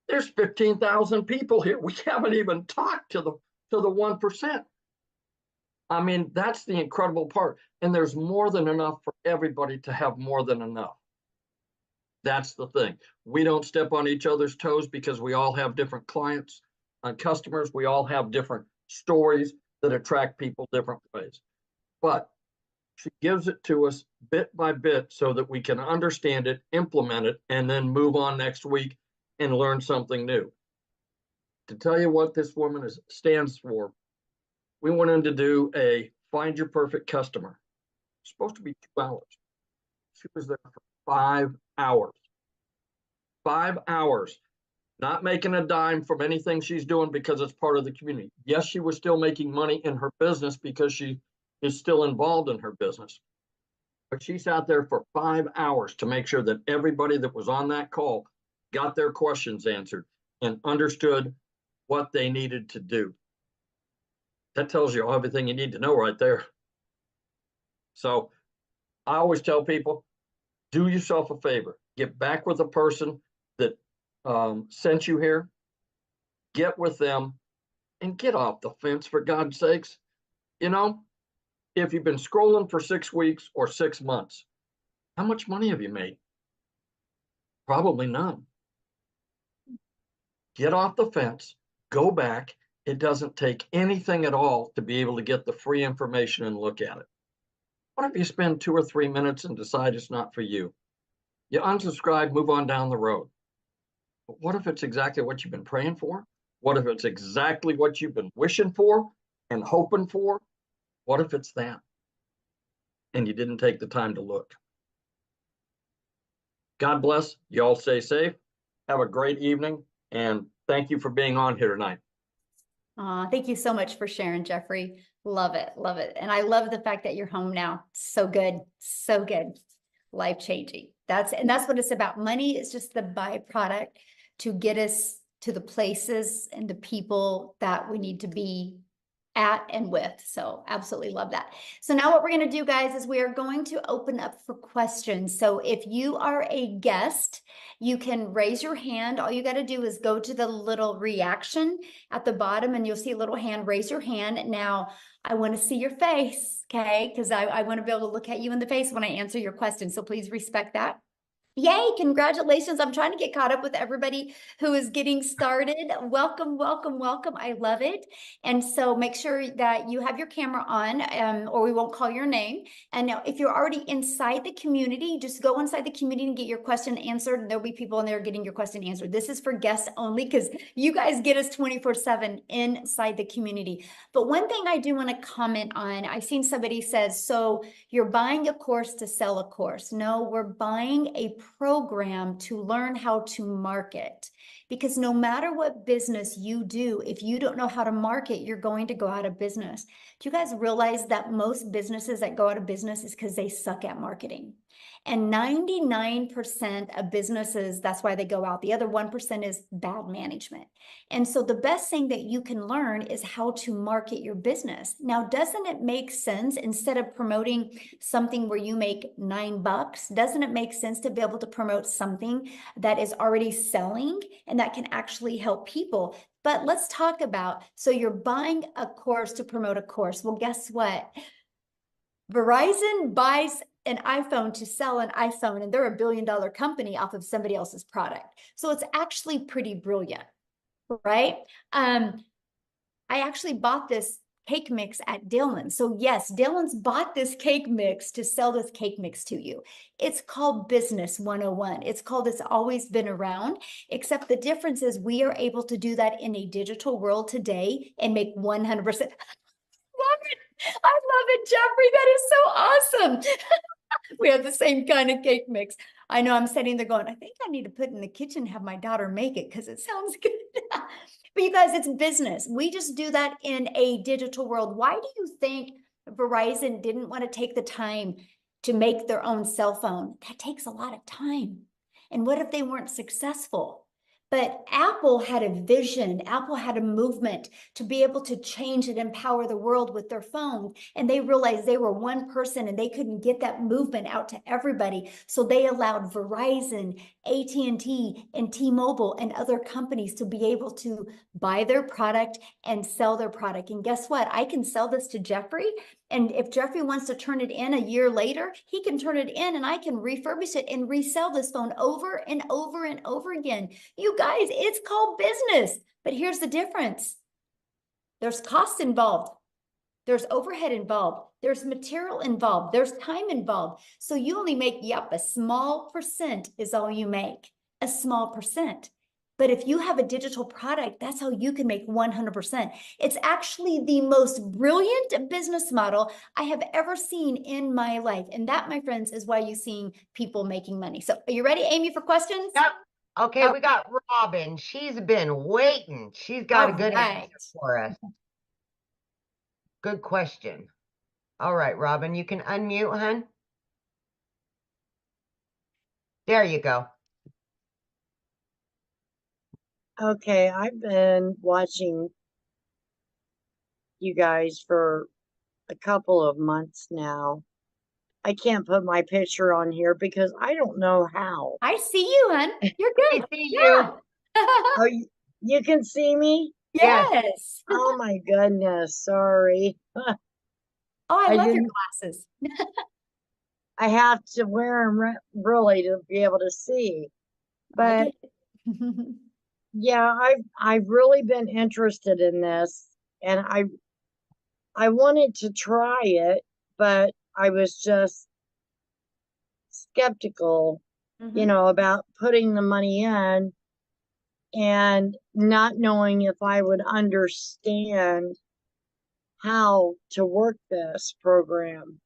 There's 15,000 people here. We haven't even talked to the 1%. I mean, that's the incredible part. And there's more than enough for everybody to have more than enough. That's the thing. We don't step on each other's toes because we all have different clients and customers. We all have different stories that attract people different ways. But she gives it to us bit by bit so that we can understand it, implement it, and then move on next week and learn something new. To tell you what this woman stands for, we went in to do a Find Your Perfect Customer. It's supposed to be 2 hours. She was there for 5 hours. 5 hours, not making a dime from anything she's doing because it's part of the community. Yes, she was still making money in her business because she is still involved in her business. But she sat there for 5 hours to make sure that everybody that was on that call got their questions answered and understood what they needed to do. That tells you everything you need to know right there. So I always tell people, do yourself a favor. Get back with the person that sent you here. Get with them and get off the fence, for God's sakes. You know, if you've been scrolling for 6 weeks or 6 months, how much money have you made? Probably none. Get off the fence, go back. It doesn't take anything at all to be able to get the free information and look at it. What if you spend 2 or 3 minutes and decide it's not for you? You unsubscribe, move on down the road. But what if it's exactly what you've been praying for? What if it's exactly what you've been wishing for and hoping for? What if it's that? And you didn't take the time to look. God bless. You all stay safe. Have a great evening. And thank you for being on here tonight. Thank you so much for sharing, Jeffrey. Love it. Love it. And I love the fact that you're home now. So good. So good. Life-changing. That's what it's about. Money is just the byproduct to get us to the places and the people that we need to be at and with. So absolutely love that. So now what we're going to do, guys, is we are going to open up for questions. So if you are a guest, you can raise your hand. All you got to do is go to the little reaction at the bottom and you'll see a little hand. Raise your hand. Now I want to see your face, okay? Because I want to be able to look at you in the face when I answer your question. So please respect that. Yay, congratulations. I'm trying to get caught up with everybody who is getting started. Welcome, welcome, welcome. I love it. And so make sure that you have your camera on or we won't call your name. And now if you're already inside the community, just go inside the community and get your question answered. And there'll be people in there getting your question answered. This is for guests only because you guys get us 24/7 inside the community. But one thing I do want to comment on, I've seen somebody says, so you're buying a course to sell a course. No, we're buying a program to learn how to market, because no matter what business you do, if you don't know how to market, you're going to go out of business. Do you guys realize that most businesses that go out of business is because they suck at marketing? And 99% of businesses, that's why they go out. The other 1% is bad management. And so the best thing that you can learn is how to market your business. Now, doesn't it make sense, instead of promoting something where you make $9, doesn't it make sense to be able to promote something that is already selling and that can actually help people? But let's talk about, so you're buying a course to promote a course. Well, guess what? Verizon buys an iPhone to sell an iPhone, and they're $1 billion company off of somebody else's product. So it's actually pretty brilliant, right? I actually bought this cake mix at Dylan's. So yes, Dylan's bought this cake mix to sell this cake mix to you. It's called Business 101. It's called It's Always Been Around, except the difference is we are able to do that in a digital world today and make 100%. Love it. I love it, Jeffrey. That is so awesome. We have the same kind of cake mix. I know I'm sitting there going, I think I need to put it in the kitchen and have my daughter make it because it sounds good. But you guys, it's business. We just do that in a digital world. Why do you think Verizon didn't want to take the time to make their own cell phone? That takes a lot of time. And what if they weren't successful? But Apple had a vision. Apple had a movement to be able to change and empower the world with their phone. And they realized they were one person and they couldn't get that movement out to everybody. So they allowed Verizon, AT&T, and T-Mobile and other companies to be able to buy their product and sell their product. And guess what? I can sell this to Jeffrey. And if Jeffrey wants to turn it in a year later, he can turn it in and I can refurbish it and resell this phone over and over and over again. You guys, it's called business. But here's the difference. There's cost involved. There's overhead involved. There's material involved. There's time involved. So you only make, yep, a small percent is all you make. A small percent. But if you have a digital product, that's how you can make 100%. It's actually the most brilliant business model I have ever seen in my life. And that, my friends, is why you're seeing people making money. So are you ready, Amy, for questions? Yep. Okay, Oh. we got Robin. She's been waiting. She's got a good answer for us. Good question. All right, Robin, you can unmute, hun. There you go. Okay, I've been watching you guys for a couple of months now. I can't put my picture on here because I don't know how. I see you, hun. You're I good. see Yeah. Oh, you can see me? Yes. Oh my goodness, sorry. Oh, I I love your didn't- glasses. I have to wear them really to be able to see. I But get it. yeah, I've really been interested in this, and I wanted to try it, but I was just skeptical, Mhm. about putting the money in and not knowing if I would understand how to work this program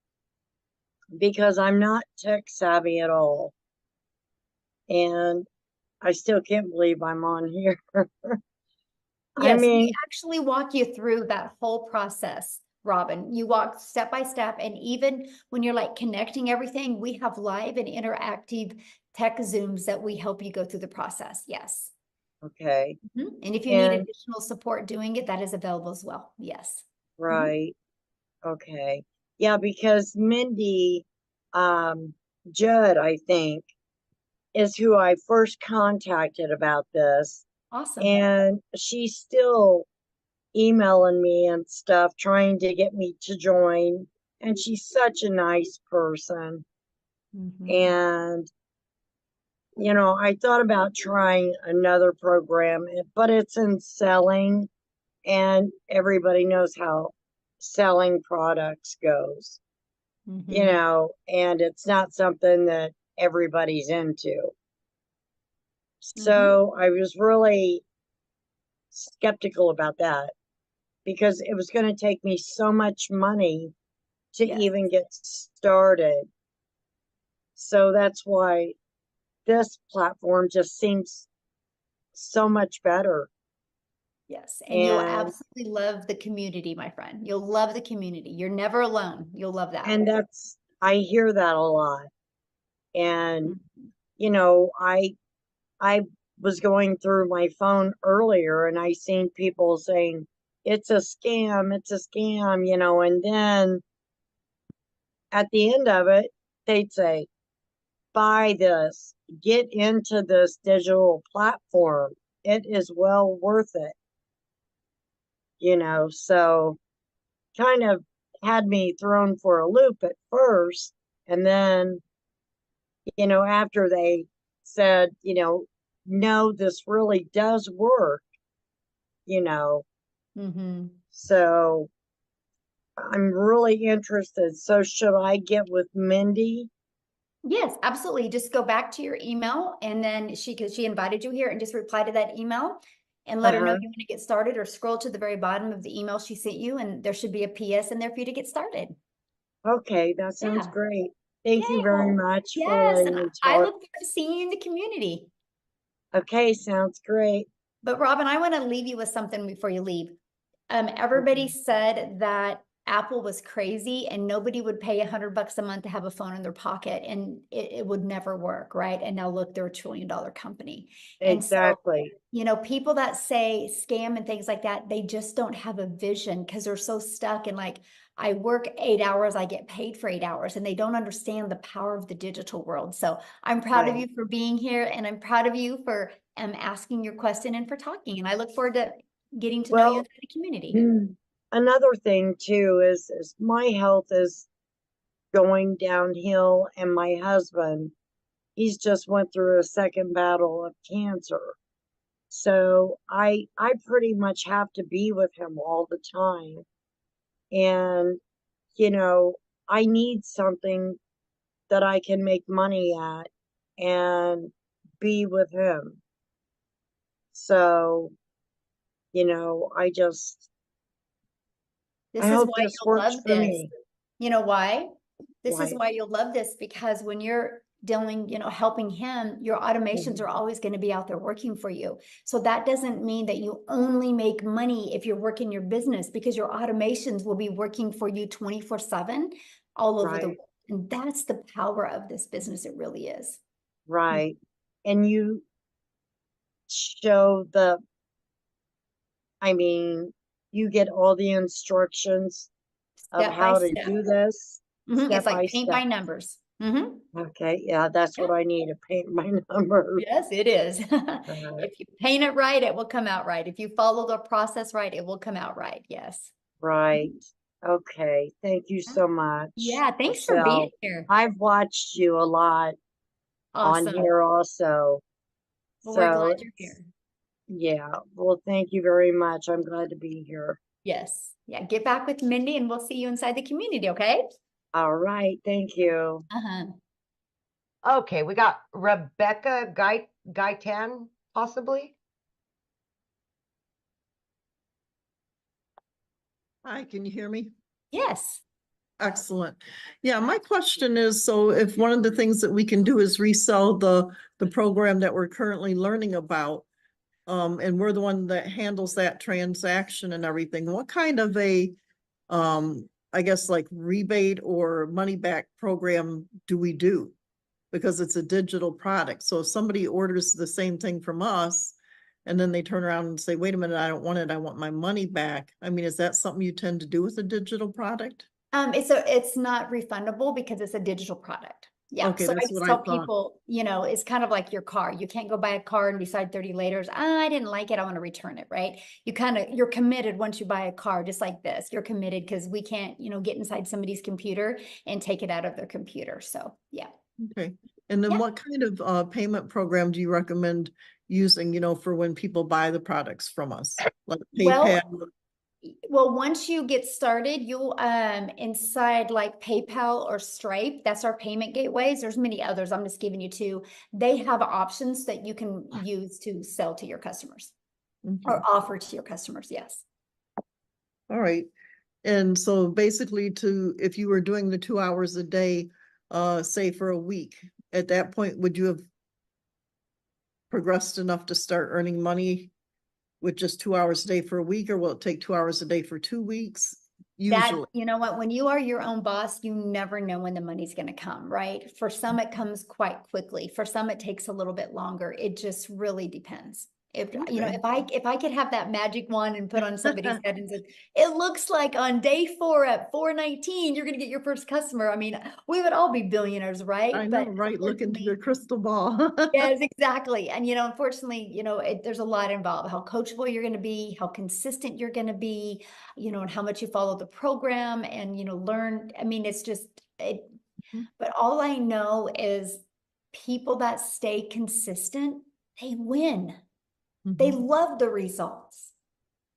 because I'm not tech savvy at all. And I still can't believe I'm on here. I Yes, we mean, actually walk you through that whole process, Robin. You walk step by step, and even when you're like connecting everything, we have live and interactive tech Zooms that we help you go through the process. Yes. okay, And if you need And- additional support doing it, that is available as well. Yes. right. Okay. Yeah, because Mindy Judd, I think, is who I first contacted about this. Awesome. And she's still emailing me and stuff, trying to get me to join. And she's such a nice person. Mhm. And, I thought about trying another program, but it's in selling, and everybody knows how selling products goes, Mhm. and it's not something that everybody's into. Mhm. So I was really skeptical about that because it was going to take me so much money to Yes. even get started. So that's why this platform just seems so much better. Yes. And you'll And absolutely love the community, my friend. You'll love the community. You're never alone. You'll love that. and I hear that a lot. And Mhm. I was going through my phone earlier and I seen people saying it's a scam, and then at the end of it, they'd say, buy this, get into this digital platform. It is well worth it, so kind of had me thrown for a loop at first. And then, after they said, no, this really does work, you know, Mhm. so I'm really interested. So should I get with Mindy? Yes, absolutely. Just go back to your email and then because she invited you here, and just reply to that email and let her know Uh-huh. you want to get started, or scroll to the very bottom of the email she sent you and there should be a PS in there for you to get started. Okay, that sounds Yeah. great. Thank you very Yeah. much for Yes. letting And me I talk. look forward to seeing you in the community. Okay, sounds great. But Robin, I want to leave you with something before you leave. Everybody said that Apple was crazy and nobody would pay $100 a month to have a phone in their pocket, and it would never work, right? And now look, they're $1 trillion company. And so, Exactly. you know, people that say scam and things like that, they just don't have a vision because they're so stuck in like, I work 8 hours, I get paid for 8 hours, and they don't understand the power of the digital world. So I'm proud of Right. you for being here, and I'm proud of you for asking your question and for talking. And I look forward to getting to know you Well, in the community. another thing too is my health is going downhill, and my husband, he's just went through a second battle of cancer. So I pretty much have to be with him all the time. And, you know, I need something that I can make money at and be with him. So, you know, This I is hope why this you'll works love for this. me. You know why? This is Why? why you'll love this, because when you're dealing, you know, helping him, your automations are always going to be out there working for you. So that doesn't mean that you only make money if you're working your business, because your automations will be working for you 24/7 all over the Right, world. And that's the power of this business. It really is. right. And you show I mean, you get all the instructions of Step by how to step. do this It's step by like paint step. by numbers. Okay, yeah, that's Yeah. what I need, to paint my numbers. Yes, it is. If you paint it right, it will come out right. If you follow the process right, it will come out right. Yes. Right. Okay. Thank you so much, Yeah, thanks for being Michelle. here. I've watched you a lot on Awesome. here also. Well, we're glad So you're here. yeah, well, thank you very much. I'm glad to be here. Yes. Yeah, get back with Mindy and we'll see you inside the community, okay? All right. Thank you. Okay, we got Rebecca Gaitan, possibly. Hi, can you hear me? Yes. Excellent. Yeah, my question is, so if one of the things that we can do is resell the program that we're currently learning about, and we're the one that handles that transaction and everything, what kind of a, I guess like rebate or money back program do we do? Because it's a digital product. So if somebody orders the same thing from us, and then they turn around and say, wait a minute, I don't want it, I want my money back. I mean, is that something you tend to do with a digital product? It's not refundable because it's a digital product. Yeah. Okay, So I that's just what I tell thought. people, you know, it's kind of like your car. You can't go buy a car and decide 30 later, I didn't like it, I want to return it, right? You're committed once you buy a car, just like this. You're committed because we can't, you know, get inside somebody's computer and take it out of their computer. So yeah. Okay. And then Yeah. what kind of payment program do you recommend using, you know, for when people buy the products from us? Like PayPal? Well, once you get started, you'll inside like PayPal or Stripe, that's our payment gateways. There's many others. I'm just giving you two. They have options that you can use to sell to your customers or offer to your customers. Yes. All right. And so basically if you were doing the 2 hours a day, say for a week, at that point, would you have progressed enough to start earning money with just 2 hours a day for a week, or will it take 2 hours a day for 2 weeks? Usually. You know what, when you are your own boss, you never know when the money's going to come, right? For some, it comes quite quickly. For some, it takes a little bit longer. It just really depends. You know, if I could have that magic wand and put on somebody's head and said, it looks like on day 4 at 4:19, you're going to get your first customer. I mean, we would all be billionaires, right? I know, right? Look into your crystal ball. Yes, exactly. And, you know, unfortunately, you know, there's a lot involved, how coachable you're going to be, how consistent you're going to be, you know, and how much you follow the program and, you know, learn. I mean, it's just, but all I know is people that stay consistent, they win. They love the results.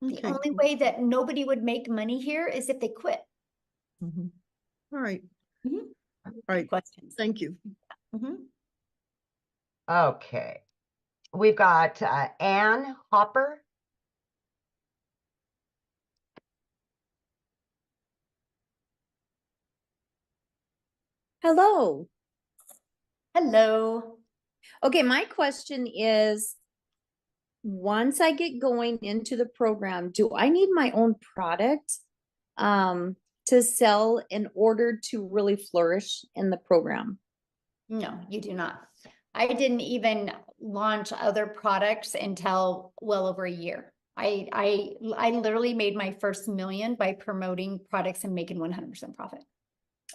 The Okay, only cool. way that nobody would make money here is if they quit. All right. All right. Questions. Thank you. Okay, we've got Ann Hopper. Hello. Hello. Okay, my question is, once I get going into the program, do I need my own product? to sell in order to really flourish in the program? No, you do not. I didn't even launch other products until well over a year. I literally made my first million by promoting products and making 100% profit.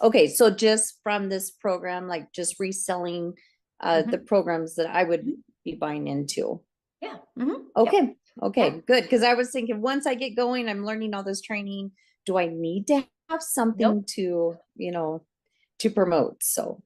Okay, so just from this program, like just reselling the programs that I would be buying into. Yeah. Okay. Okay, Yeah. good. Because I was thinking once I get going, I'm learning all this training. Do I need to have something to, to promote? So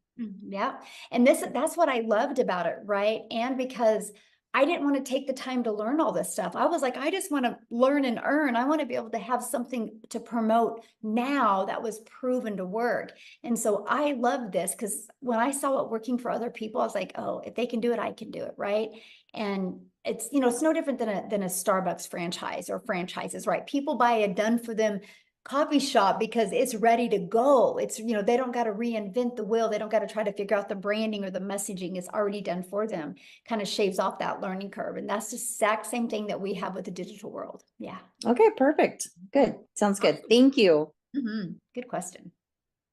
Yeah. And that's what I loved about it, right? And because I didn't want to take the time to learn all this stuff. I was like, I just want to learn and earn. I want to be able to have something to promote now that was proven to work. And so I loved this because when I saw it working for other people, I was like, oh, if they can do it, I can do it, right? And it's, it's no different than a Starbucks franchise or franchises, right? People buy a done for them coffee shop because it's ready to go. It's, they don't got to reinvent the wheel. They don't got to try to figure out the branding or the messaging. It's already done for them. Kind of shaves off that learning curve. And that's the exact same thing that we have with the digital world. Yeah. okay, perfect. Good. Sounds good. Thank you. Good question.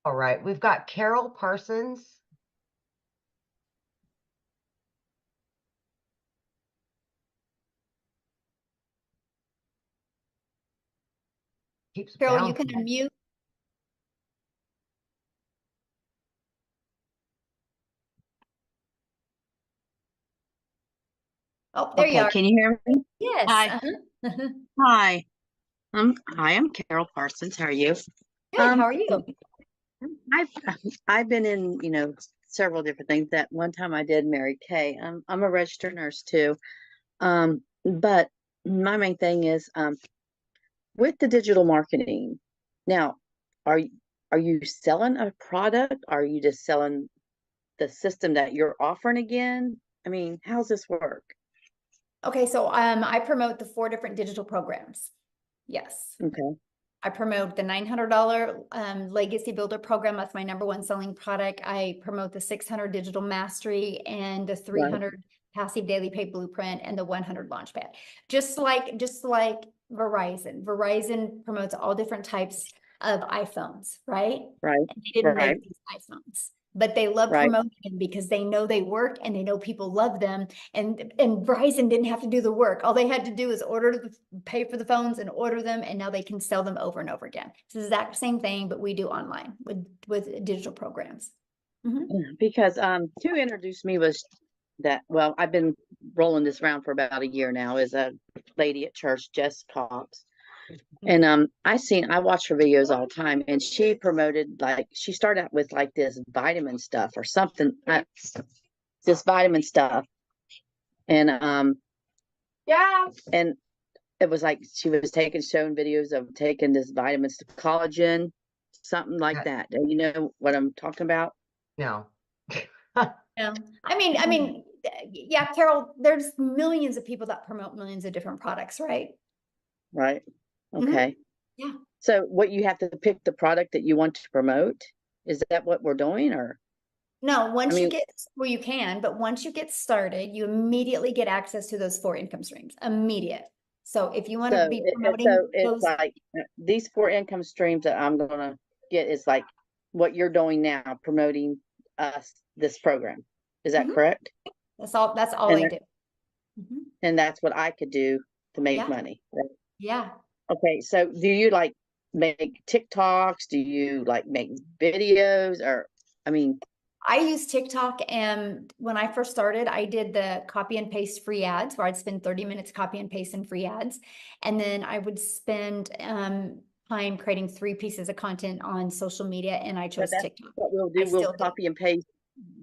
All right, we've got Carol Parsons. Keeps Carol, you can bouncing. unmute. Oh, there you Okay, are. can you hear me? Yes. Hi. Hi. Hi, I'm Carol Parsons. How are you? Good. How are you? I've I've been in, several different things. That one time I did Mary Kay. I'm a registered nurse too. But my main thing is with the digital marketing. Now, are you selling a product? Are you just selling the system that you're offering again? I mean, how's this work? Okay, so I promote the 4 different digital programs. Yes. Okay. I promote the $900 Legacy Builder program. That's my #1 selling product. I promote the 600 Digital Mastery and the 300 Passive Daily Pay Blueprint and the 100 Launchpad. Just like Verizon. Verizon promotes all different types of iPhones, right? Right. And they didn't Right. make these iPhones, but they love Right. promoting them because they know they work and they know people love them. And Verizon didn't have to do the work. All they had to do is pay for the phones and order them, and now they can sell them over and over again. It's the exact same thing, but we do online with digital programs. Because who introduced me was that, well, I've been rolling this around for about a year now, is a lady at church, Jess Cox. And I watch her videos all the time, and she promoted, like, she started out with like this vitamin stuff or something, this vitamin stuff. And and it was like she was showing videos of taking this vitamins to collagen, something like that. And you know what I'm talking about? No. Yeah. I mean, yeah, Carol, there's millions of people that promote millions of different products, right? Right. Okay. Yeah. So what, you have to pick the product that you want to promote? Is that what we're doing, or? No, once you get, well, you can, but once you get started, you immediately get access to those 4 income streams. Immediate. So if you want to be promoting so it's those, like these 4 income streams that I'm gonna get is like what you're doing now, promoting this program. Is that correct? that's all I do. And that's what I could do to make money. Right? Yeah. Okay, so do you like make TikToks? Do you like make videos? Or, I mean, I use TikTok, and when I first started, I did the copy and paste free ads where I'd spend 30 minutes copy and paste in free ads. And then I would spend time creating 3 pieces of content on social media, and I chose TikTok. What we'll do, we'll copy and paste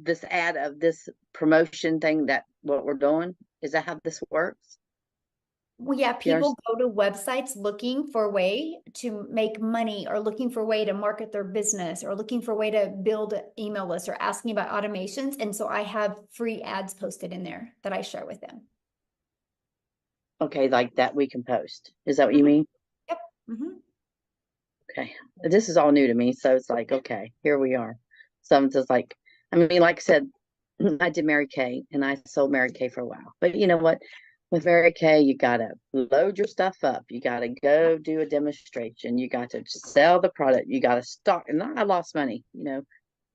this ad of this promotion thing, that what we're doing. Is that how this works? Well, yeah, people go to websites looking for a way to make money, or looking for a way to market their business, or looking for a way to build an email list, or asking about automations. And so I have free ads posted in there that I share with them. Okay, like that we can post. Is that what you mean? Yep. Okay. This is all new to me. So it's like, okay, here we are. Someone's just like, I mean, like I said, I did Mary Kay and I sold Mary Kay for a while. But you know what? with Mary Kay, you gotta load your stuff up. You gotta go do a demonstration. You got to sell the product. You gotta stock. And I lost money,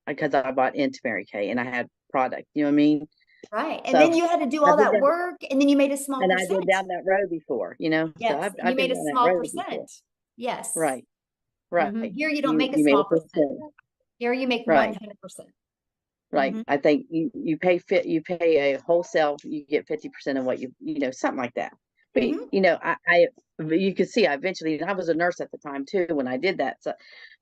because I bought into Mary Kay and I had product. You know what I mean? Right. And So then you had to do I've all been that down, work, and then you made a small and I've been percent. down that road before. So Yes, and you I've been made a down that small road before. percent. Yes. Right. Mhm. Right. Here you don't make a you made small a percent. percent. Here you make Right. 100%. Right. Mhm. I think you pay a wholesale, you get 50% of what something like that. But Mhm. you can see I eventually, and I was a nurse at the time too when I did that. So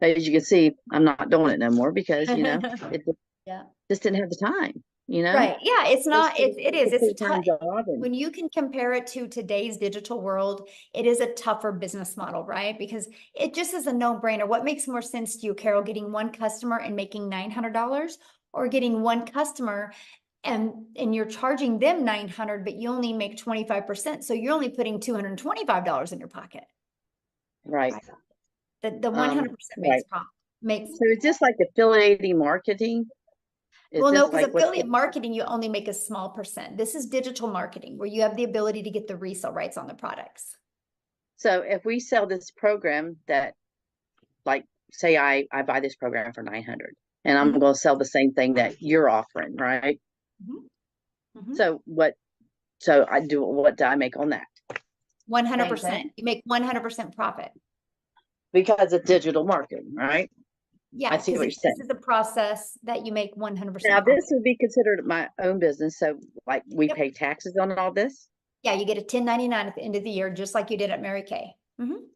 as you can see, I'm not doing it no more because it Yeah. just didn't have the time. Right. Yeah. It's not, it is. It's full-time tough. job and When you can compare it to today's digital world, it is a tougher business model, right? Because it just is a no-brainer. What makes more sense to you, Carol, getting one customer and making $900, or getting one customer and you're charging them $900, but you only make 25%. So you're only putting $225 in your pocket. right. The 100% makes Right. profit. Makes So it's just like affiliating marketing. Is Well, no, this because like what's affiliate marketing, you only make a small percent. This is digital marketing where you have the ability to get the resale rights on the products. So if we sell this program that, like, say I buy this program for 900 and I'm Mhm. going to sell the same thing that you're offering, right? Mhm. Mhm. So what do I make on that? 100%. You make 100% profit. Because it's digital marketing, right? Yeah, I see what you're this saying. is a process that you make 100% Now profit. this would be considered my own business. So like we Yep. pay taxes on all this, Yeah, you get a 1099 at the end of the year, just like you did at Mary Kay. Mhm.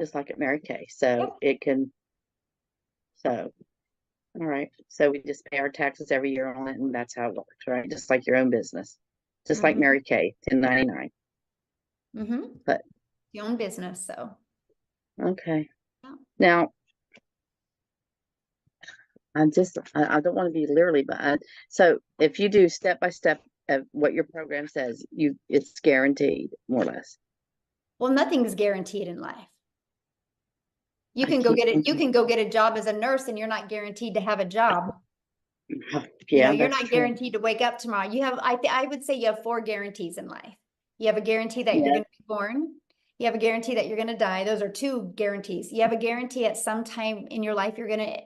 just like at Mary Kay. So Yep. all right. So we just pay our taxes every year on it, and that's how it works, right? Just like your own business, just like Mhm. Mary Kay, 1099. Mhm. But Your own business, so. okay. Yeah. Now I don't want to be literally, but so if you do step by step of what your program says, it's guaranteed more or less. Well, nothing's guaranteed in life. You I can go get it. can't. You can go get a job as a nurse, and you're not guaranteed to have a job. Yeah, You're that's not true. guaranteed to wake up tomorrow. You have, I would say you have 4 guarantees in life. You have a guarantee that you're Yeah. going to be born. You have a guarantee that you're going to die. Those are 2 guarantees. You have a guarantee at some time in your life, you're going to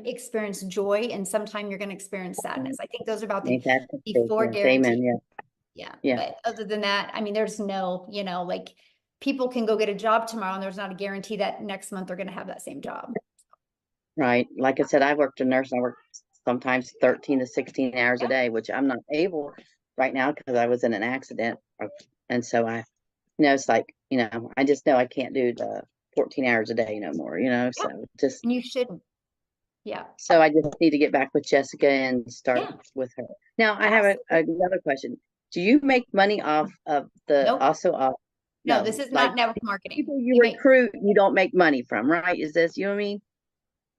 experience joy, and sometime you're going to experience sadness. I think those are about the Ain't that the 4 truth? Yes, amen. guarantees. Yeah. Yeah. But other than that, I mean, there's no, like people can go get a job tomorrow and there's not a guarantee that next month they're going to have that same job. Right. Like I said, I worked a nurse and I work sometimes 13 to 16 hours a Yeah. day, which I'm not able right now because I was in an accident. And so it's like, I just know I can't do the 14 hours a day no more, so just, And you shouldn't. Yeah. so I just need to get back with Jessica and start Yeah. with her. Now I have another question. Do you make money off of Nope. No, this is not network marketing. People you recruit, you don't make money from, right? Is this, you know what I mean?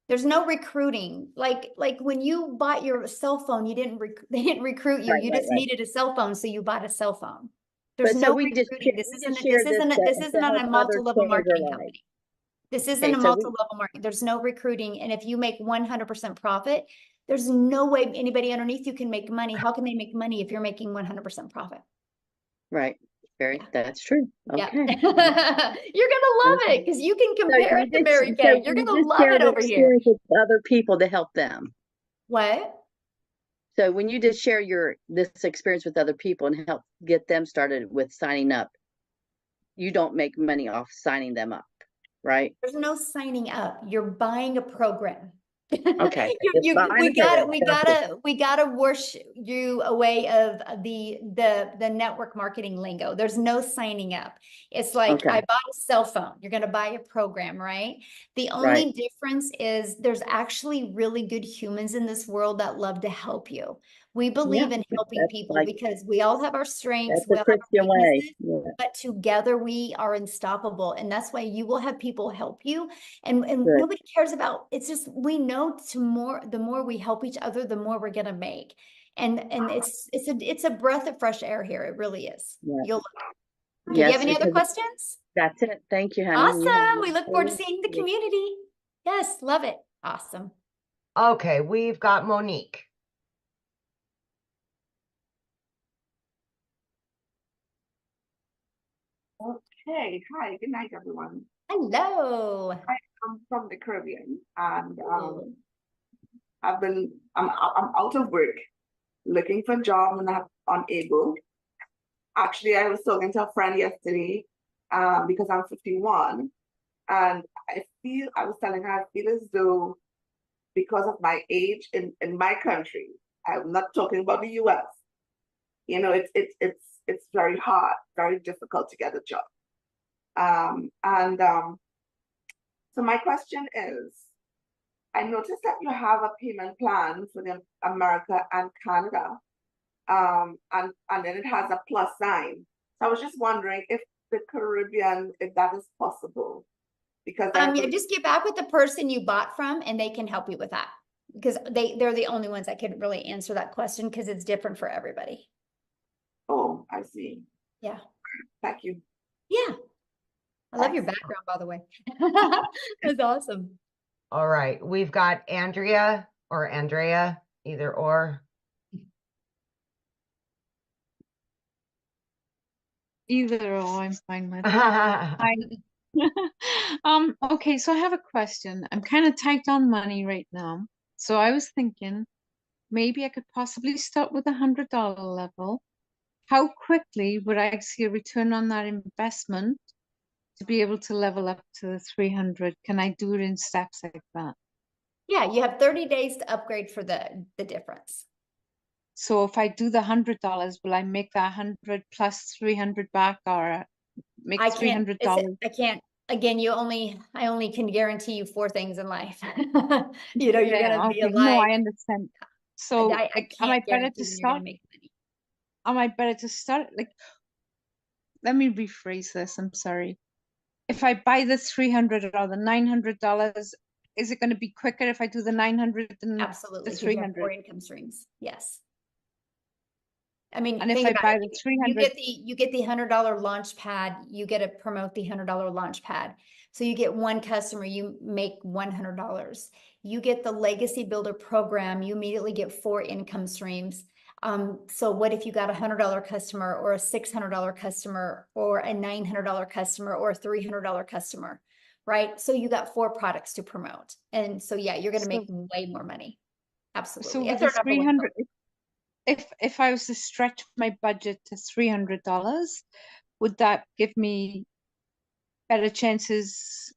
There's no recruiting. Like when you bought your cell phone, they didn't recruit you. Right, You right, just right. needed a cell phone, so you bought a cell phone. There's But so no we just recruiting. This we isn't just share this to isn't help a others multi-level change their marketing lives. company. This isn't Okay, a so multi-level marketing. There's no recruiting. And if you make 100% profit, there's no way anybody underneath you can make money. How can they make money if you're making 100% profit? right. That's true. Yeah. Okay. You're gonna love it because you can compare it to Mary Kay. You're you gonna just love share it the over here. experience with other people to help them. What? So when you just share this experience with other people and help get them started with signing up, you don't make money off signing them up, right? There's no signing up. You're buying a program. Okay. We gotta wash you away of the network marketing lingo. There's no signing up. It's like I bought a cell phone. You're gonna buy a program, right? The only difference is there's actually really good humans in this world that love to help you. We believe in helping people because we all have our strengths, we all have our weaknesses, but together we are unstoppable. And that's why you will have people help you. And nobody cares about, it's just, we know the more we help each other, the more we're gonna make. And it's a breath of fresh air here. It really is. You'll do you have any other questions? That's it. Thank you, honey. Awesome. We look forward to seeing the community. Yes, love it. Awesome. Okay, we've got Monique. Okay, hi, good night, everyone. Hello. I'm from the Caribbean, and Ooh. I'm out of work, looking for a job, and I'm unable. Actually, I was talking to a friend yesterday, because I'm 51, and I was telling her, I feel as though because of my age in my country, I'm not talking about the US, you know, it's very hard, very difficult to get a job. So my question is, I noticed that you have a payment plan for the America and Canada, and then it has a plus sign. So I was just wondering if the Caribbean, if that is possible, because Yeah, just get back with the person you bought from and they can help you with that, because they're the only ones that could really answer that question, because it's different for everybody. Oh, I see. Yeah. Thank you. Yeah. I love your Thanks. background, by the way. That's awesome. All right, we've got Andrea or Andrea, either or. Either or, I'm fine with. Hi. Okay, so I have a question. I'm kind of tight on money right now. So I was thinking maybe I could possibly start with $100 level. How quickly would I see a return on that investment to be able to level up to the 300? Can I do it in steps like that? Yeah, you have 30 days to upgrade for the difference. So if I do the $100, will I make that 100 plus 300 back, or make I can't, $300? I can't, again, I only can guarantee you 4 things in life. You know, you're Yeah, gonna be okay. No, alive. I understand. So I like, am can't I better guarantee to when you're gonna start? make money. Am I better to start? Like, let me rephrase this. I'm sorry. If I buy the 300 or the $900, is it going to be quicker if I do the 900 than the Absolutely, because you have 4 300? income streams. Yes. I mean, And if think I about buy it. the You 300, get the $100 launch pad, you get to promote the $100 launch pad. So you get 1 customer, you make $100. You get the legacy builder program, you immediately get 4 income streams. So what if you got a $100 customer, or a $600 customer, or a $900 customer, or a $300 customer, right? So you got 4 products to promote. And so, yeah, you're going to make way more money. so Absolutely. with If the they're number 1 300, if I was to stretch my budget to $300, would that give me better chances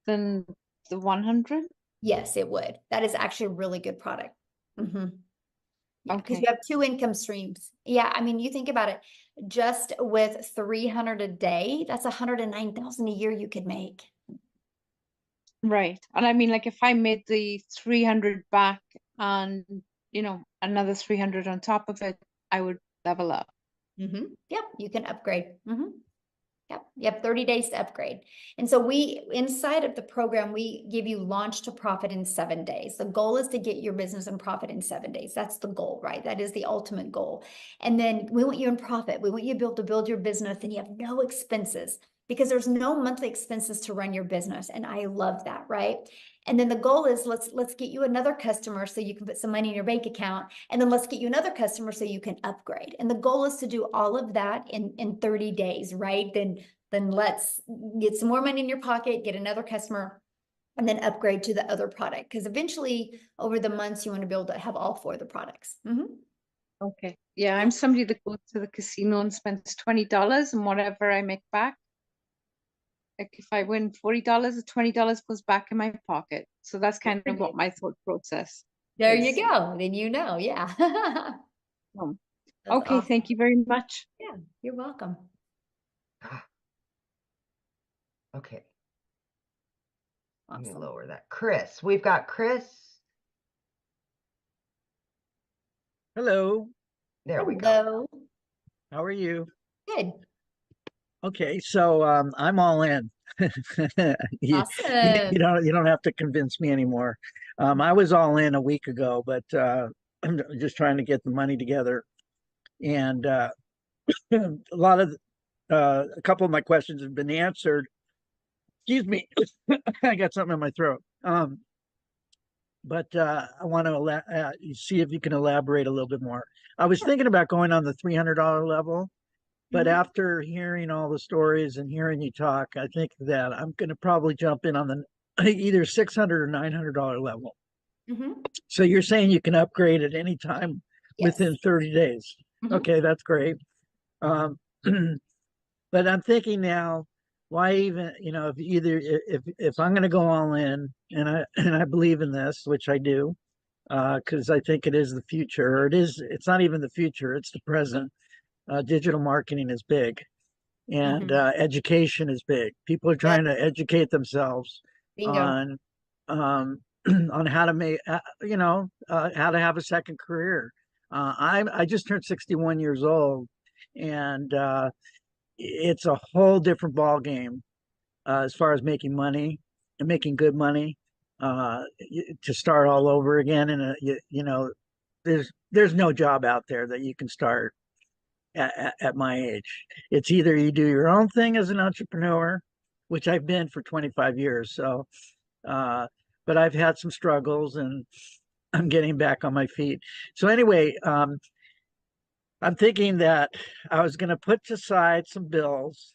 than the 100? Yes, it would. That is actually a really good product. Yeah, because Okay. you have 2 income streams. Yeah, I mean, you think about it, just with 300 a day, that's 109,000 a year you could make. Right. And I mean, like, if I made the 300 back and, another 300 on top of it, I would level up. Yep, you can upgrade. Yep, you have 30 days to upgrade. And so inside of the program, we give you launch to profit in 7 days. The goal is to get your business in profit in 7 days. That's the goal, right? That is the ultimate goal. And then we want you in profit. We want you to build your business, and you have no expenses, because there's no monthly expenses to run your business. And I love that, right? And then the goal is let's get you another customer so you can put some money in your bank account. And then let's get you another customer so you can upgrade. And the goal is to do all of that in 30 days, right? Then let's get some more money in your pocket, get another customer, and then upgrade to the other product. Because eventually, over the months, you want to be able to have all 4 of the products. Okay. Yeah, I'm somebody that goes to the casino and spends $20, and whatever I make back, like if I win $40, the $20 goes back in my pocket. So that's kind of what my thought process There is. you go. Then yeah. Okay, awesome. thank you very much. Yeah, you're welcome. Okay. Let me lower that. Chris, we've got Chris. Hello. There we go. How are you? Good. Okay, so I'm all in. you, Awesome. you don't have to convince me anymore. I was all in a week ago, but I'm just trying to get the money together. And a couple of my questions have been answered. Excuse me, I got something in my throat. But I want to see if you can elaborate a little bit more. I was thinking about going on the $300 level, But Mhm. after hearing all the stories and hearing you talk, I think that I'm going to probably jump in on the either $600 or $900 level. Mhm. So you're saying you can upgrade at any time within Yes. 30 days. Mhm. Okay, that's great. Um, but I'm thinking now, why even, if either if I'm going to go all in, and I believe in this, which I do, because I think it is the future, or it's not even the future, it's the present. Digital marketing is big, and Mhm. education is big. People are Yep. trying to educate themselves Bingo. on on how to make how to have a second career. I just turned 61 years old, and it's a whole different ball game as far as making money and making good money, to start all over again. And there's no job out there that you can start at my age. It's either you do your own thing as an entrepreneur, which I've been for 25 years. So, but I've had some struggles, and I'm getting back on my feet. So anyway, I'm thinking that I was going to put aside some bills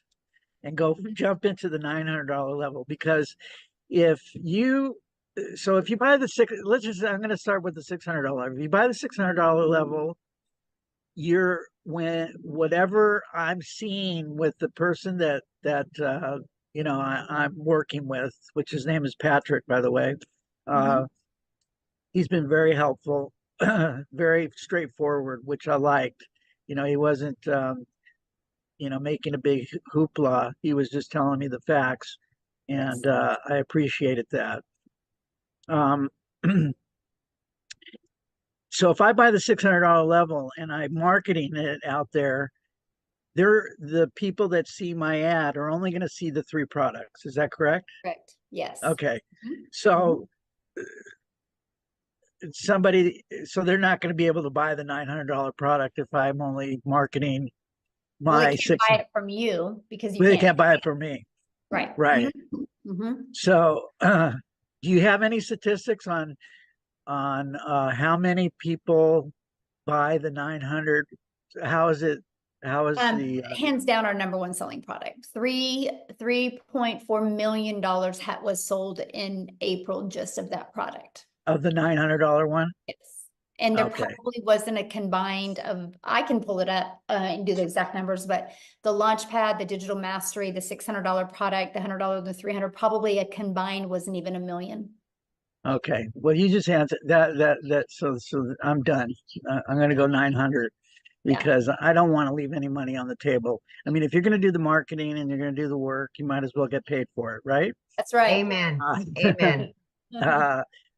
and go jump into the $900 level, because if you if you buy the I'm going to start with the $600. If you buy the $600 level, whatever I'm seeing with the person that I'm working with, which his name is Patrick, by the way. He's been very helpful, very straightforward, which I liked. He wasn't making a big hoopla. He was just telling me the facts, and I appreciated that. Um, so if I buy the $600 level and I'm marketing it out there, the people that see my ad are only going to see the 3 products. Is that correct? Correct. Yes. Okay. Mhm. So they're not going to be able to buy the $900 product if I'm only marketing Well, my they can't buy it from you because you They can't. can't buy it from me. Right. Right. Mm-hmm. So, do you have any statistics on how many people buy the 900? How is it? How is the Hands down our number one selling product. $3.4 million was sold in April just of that product. of the $900 one? Yes. And there Okay. probably wasn't a combined of, I can pull it up and do the exact numbers, but the Launchpad, the Digital Mastery, the $600 product, the $100, the $300, probably a combined wasn't even $1 million. Okay. Well, you just answered that. So I'm done. I'm going to go 900 because I don't want to leave any money on the table. I mean, if you're going to do the marketing and you're going to do the work, you might as well get paid for it, right? That's right. Amen. Amen.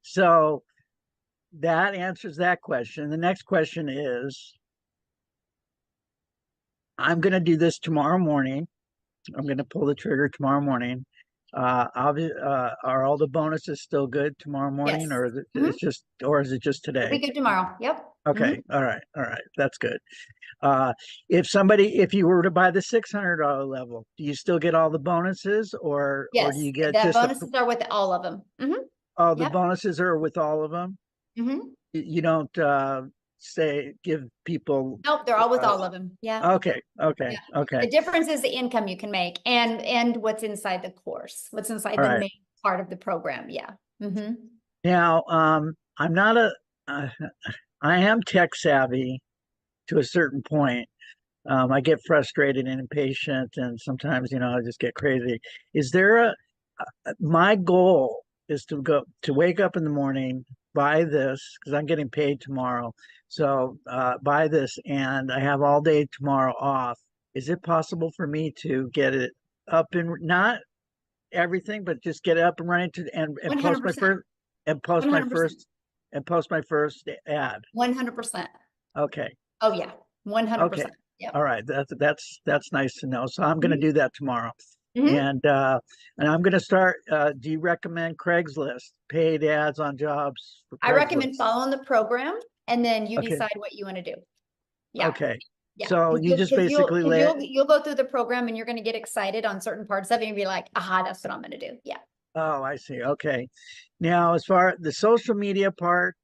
So that answers that question. The next question is, I'm going to do this tomorrow morning. I'm going to pull the trigger tomorrow morning. Are all the bonuses still good tomorrow morning, Yes. or is it just It'll today? be good tomorrow. Yep. Okay. All right. That's good. If you were to buy the $600 level, do you still get all the bonuses, or Yes. do you get The just bonuses are with all of them. oh, the Yep. bonuses are with all of them? You don't give people. Nope, they're all with all of them. Yeah. Okay. Yeah. The difference is the income you can make and what's inside the course, what's inside All the right. main part of the program. Yeah. Now, I'm not I am tech savvy to a certain point. I get frustrated and impatient, and sometimes, I just get crazy. Is there my goal is to wake up in the morning, buy this, because I'm getting paid tomorrow. So, buy this, and I have all day tomorrow off. Is it possible for me to get it up and not everything, but just get it up and running and post my 100%. first and post my 100%. first and post my first ad? 100%. Okay. Oh yeah. 100%. Okay. Yep. All right. That's nice to know. So I'm going to do that tomorrow. And I'm going to start. Do you recommend Craigslist, paid ads on jobs for I recommend Craigslist? following the program and then you Okay. decide what you want to do. Yeah. Okay. Yeah. So you just basically you'll go through the program and you're going to get excited on certain parts of it and be like, aha, that's what I'm going to do. Yeah. Oh, I see. Okay. Now, as far as the social media part,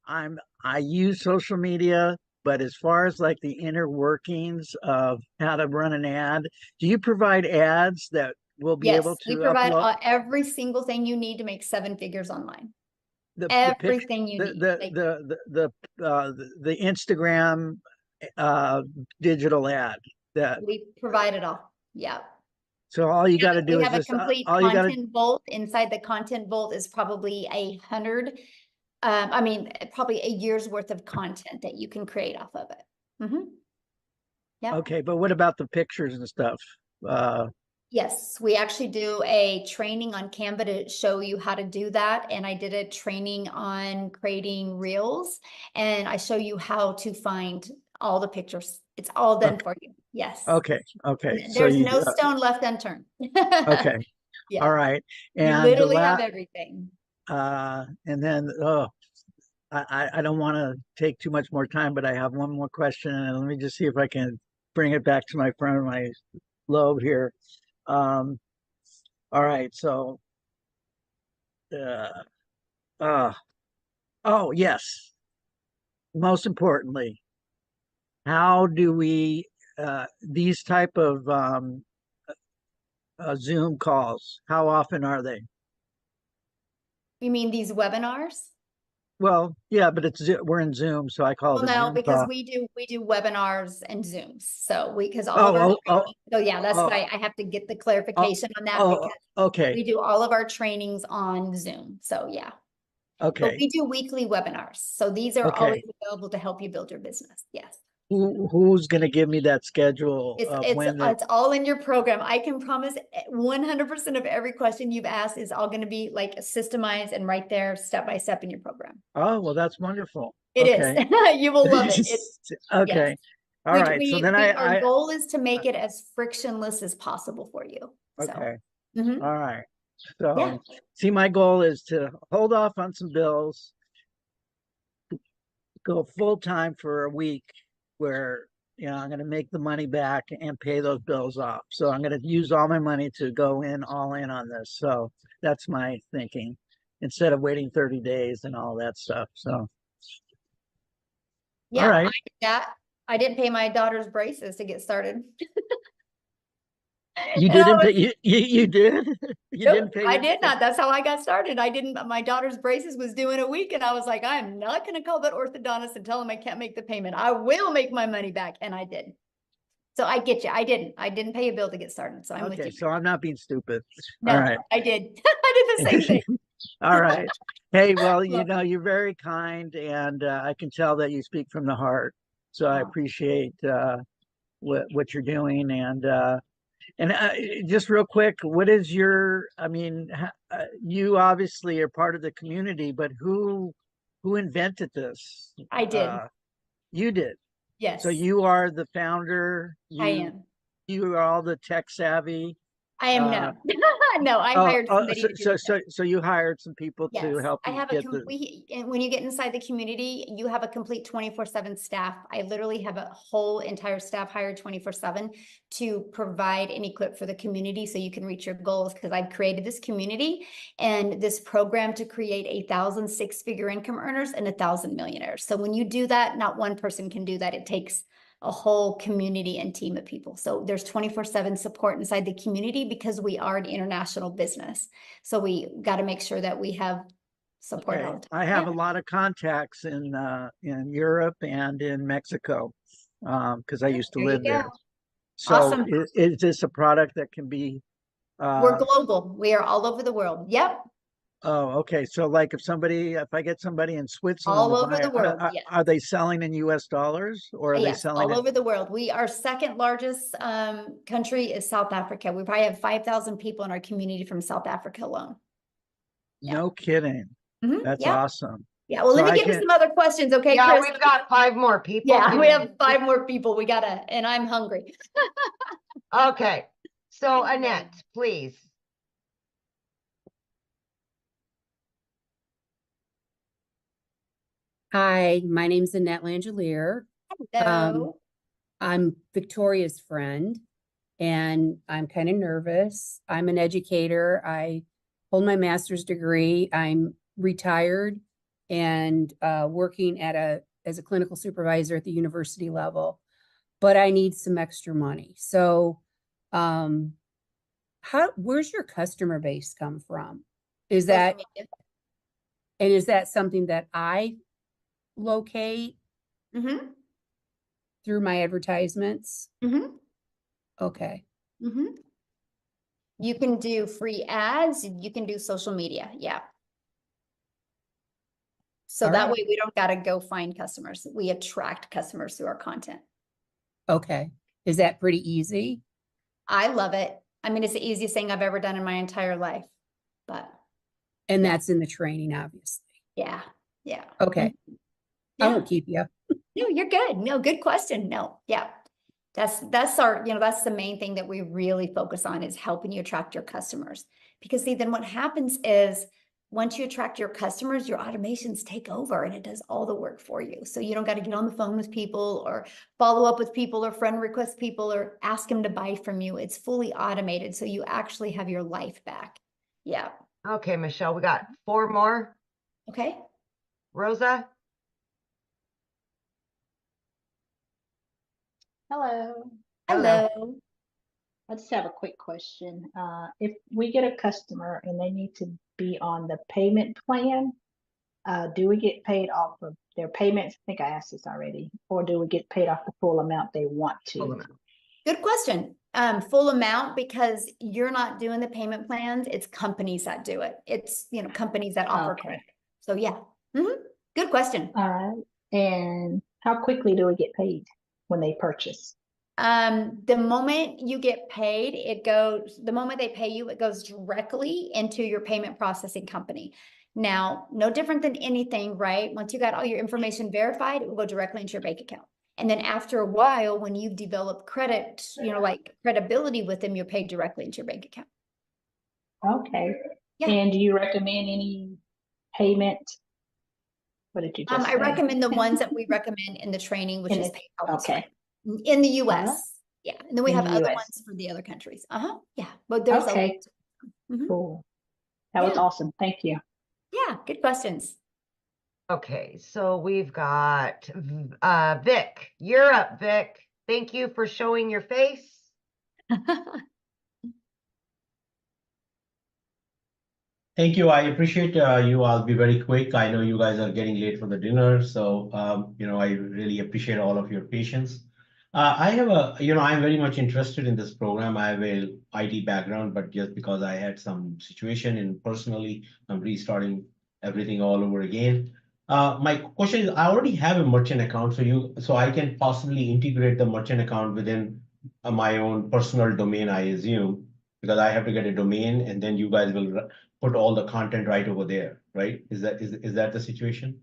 I use social media but as far as like the inner workings of how to run an ad, do you provide ads that will be Yes, able to we provide upload every single thing you need to make 7 figures online. the Everything you the need. the Like, the Instagram digital ad that we provide it all. Yeah. so all you got to do We is have a just complete all you got to content vault. Inside the content vault is probably 100. I mean, probably a year's worth of content that you can create off of it. Yeah. okay, but what about the pictures and stuff? Yes, we actually do a training on Canva to show you how to do that. And I did a training on creating reels, and I show you how to find all the pictures. It's all done for you. Yes. Okay. So There's you no stone left unturned. okay. Yeah. All right. You And literally have everything. and then I don't want to take too much more time, but I have one more question, and let me just see if I can bring it back to my front of my lobe here. All right, so oh yes, most importantly, how do we these type of Zoom calls, how often are they? You mean these webinars? Well, yeah, but we're in Zoom, so I call Well, it a no, Zoom because call. we do webinars and Zooms. So because all of our so yeah, that's why I have to get the clarification on that, because okay. we do all of our trainings on Zoom. So yeah. But Okay. we do weekly webinars. So these are Okay. always available to help you build your business. Yes. Who's going to give me that schedule of when It's all in your program. I can promise 100% of every question you've asked is all going to be like systemized and right there step by step in your program. Oh, well, that's wonderful. It okay. is. You will love it. Okay. Yes. All right. So then our goal is to make it as frictionless as possible for you. Okay. So. All right. So Yeah. see, my goal is to hold off on some bills, go full time for a week where, I'm going to make the money back and pay those bills off. So I'm going to use all my money to go all in on this. So that's my thinking, instead of waiting 30 days and all that stuff. So. Yeah, all right. I did that. I didn't pay my daughter's braces to get started. You didn't pay, you did? You Nope, didn't pay? I did not. That's how I got started. I didn't, my daughter's braces was due in a week, and I was like, I'm not going to call that orthodontist and tell him I can't make the payment. I will make my money back. And I did. So I get you. I didn't pay a bill to get started. So I'm with you. So I'm not being stupid. No, all right. I did. I did the same thing. All right. Hey, well, you're very kind, and I can tell that you speak from the heart. So I appreciate what you're doing. And just real quick, what is you obviously are part of the community, but who invented this? I did. You did. Yes. So you are the founder. I am. You are all the tech savvy. I am no. No, I hired somebody. So you hired some people to help you get when you get inside the community, you have a complete 24/7 staff. I literally have a whole entire staff hired 24/7 to provide and equip for the community so you can reach your goals, because I've created this community and this program to create 1,000 six-figure income earners and 1,000 millionaires. So when you do that, not one person can do that. It takes a whole community and team of people. So there's 24/7 support inside the community because we are an international business. So we got to make sure that we have support. Okay. I have a lot of contacts in Europe and in Mexico, because I used to live there. So awesome. Is this a product that can be we're global. We are all over the world. Yep. Oh, okay. So like if I get somebody in Switzerland, all over the world, yes. Are they selling in US dollars, or are they selling all over the world? Our second largest country is South Africa. We probably have 5,000 people in our community from South Africa alone. No kidding. That's awesome. Yeah, well, let me get to some other questions, okay, yeah, Chris? We've got 5 more people. Yeah, we have 5 more people. And I'm hungry. Okay, so Annette, please. Hi, my name's Annette Langelier. Hello. I'm Victoria's friend, and I'm kind of nervous. I'm an educator. I hold my master's degree. I'm retired and working at a as a clinical supervisor at the university level, but I need some extra money. So, where's your customer base come from? Is that something that I locate through my advertisements? Okay. You can do free ads, you can do social media. Yeah. So All that right. way we don't got to go find customers. We attract customers through our content. Okay. Is that pretty easy? I love it. I mean, it's the easiest thing I've ever done in my entire life, but. And that's in the training, obviously. Yeah. Yeah. Okay. I won't keep you. No, you're good. No, good question. No. Yeah. That's our, that's the main thing that we really focus on is helping you attract your customers. Because see, then what happens is once you attract your customers, your automations take over and it does all the work for you. So you don't got to get on the phone with people or follow up with people or friend request people or ask them to buy from you. It's fully automated. So you actually have your life back. Yeah. Okay, Michelle, we got 4 more. Okay. Rosa? Hello. Hello. I just have a quick question. If we get a customer and they need to be on the payment plan, do we get paid off of their payments? I think I asked this already. Or do we get paid off the full amount they want to? Full amount. Good question. Full amount because you're not doing the payment plans. It's companies that do it. It's, companies that offer credit. So yeah. Good question. All right. And how quickly do we get paid when they purchase? The moment you get paid, the moment they pay you, it goes directly into your payment processing company. Now, no different than anything, right? Once you got all your information verified, it will go directly into your bank account. And then after a while, when you've developed credit, like credibility with them, you're paid directly into your bank account. Okay. Yeah. And do you recommend any payment? What did you just say? I recommend the ones that we recommend in the training, which is PayPal. Okay. In the US. Yeah. And then we In have the other US. ones for the other countries. Yeah. But there's Okay. Cool. That was awesome. Thank you. Yeah. Good questions. Okay, so we've got Vic. You're up, Vic. Thank you for showing your face. Thank you. I appreciate you. I'll be very quick. I know you guys are getting late for the dinner, so I really appreciate all of your patience. I have I'm very much interested in this program. I have a IT background, but just because I had some situation and personally, I'm restarting everything all over again. My question is, I already have a merchant account, so I can possibly integrate the merchant account within my own personal domain, I assume, because I have to get a domain, and then you guys will put all the content right over there, right? Is that the situation?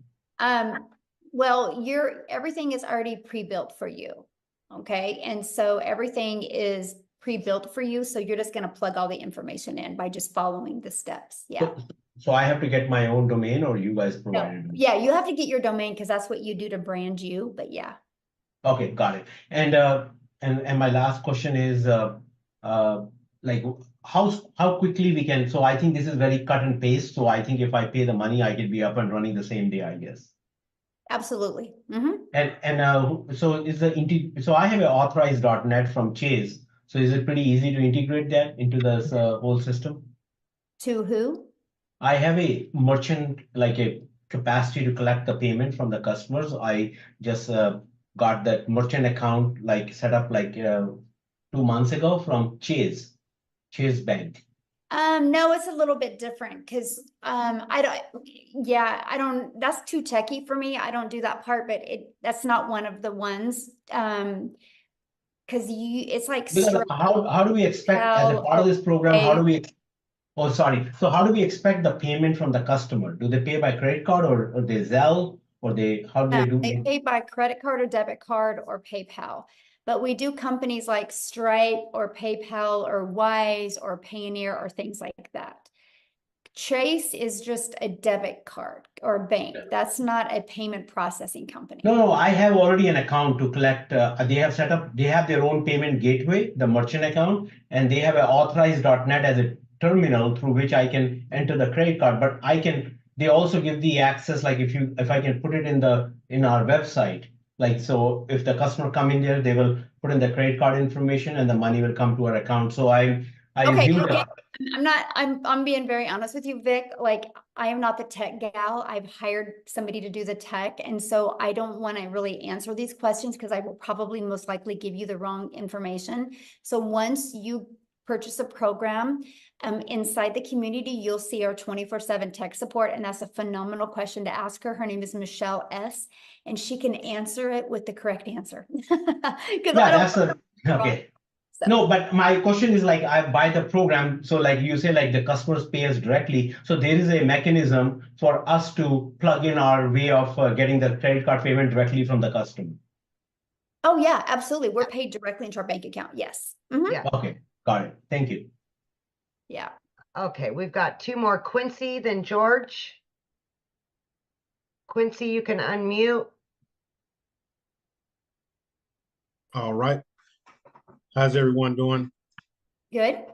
Well, everything is already pre-built for you. Okay. And so everything is pre-built for you. So you're just going to plug all the information in by just following the steps. Yeah. So I have to get my own domain, or you guys provide it? Yeah, you have to get your domain because that's what you do to brand you. But yeah. Okay, got it. And my last question is like how quickly we can. So I think this is very cut and paste. So I think if I pay the money, I can be up and running the same day, I guess. Absolutely. So I have an authorized.net from Chase. So is it pretty easy to integrate that into this whole system? To who? I have a merchant, like a capacity to collect the payment from the customers. I just got that merchant account set up 2 months ago from Chase Bank. No, it's a little bit different because I don't, that's too techy for me. I don't do that part, but that's not one of the ones. Because it's like how do we expect as a part of this program, so how do we expect the payment from the customer? Do they pay by credit card or they Zelle or how do they do they pay by credit card or debit card or PayPal. But we do companies like Stripe or PayPal or Wise or Payoneer or things like that. Chase is just a debit card or bank. That's not a payment processing company. No, I have already an account to collect. They have their own payment gateway, the merchant account, and they have an authorized.net as a terminal through which I can enter the credit card, but I can they also give the access, like if I can put it in our website, like, so if the customer come in there, they will put in the credit card information and the money will come to our account. So I Okay, assume okay. that. I'm being very honest with you, Vic. Like, I am not the tech gal. I've hired somebody to do the tech. And so I don't want to really answer these questions because I will probably most likely give you the wrong information. So once you purchase a program, inside the community, you'll see our 24/7 tech support. And that's a phenomenal question to ask her. Her name is Michelle S. And she can answer it with the correct answer. Yeah, okay. No, but my question is, like, I buy the program. So like you say, like the customers pay us directly. So there is a mechanism for us to plug in our way of getting the credit card payment directly from the customer. Oh yeah, absolutely. We're paid directly into our bank account. Yes. Mhm. Yeah. Okay, got it. Thank you. Yeah. Okay, we've got two more, Quincy, then George. Quincy, you can unmute. All right. How's everyone doing? Good.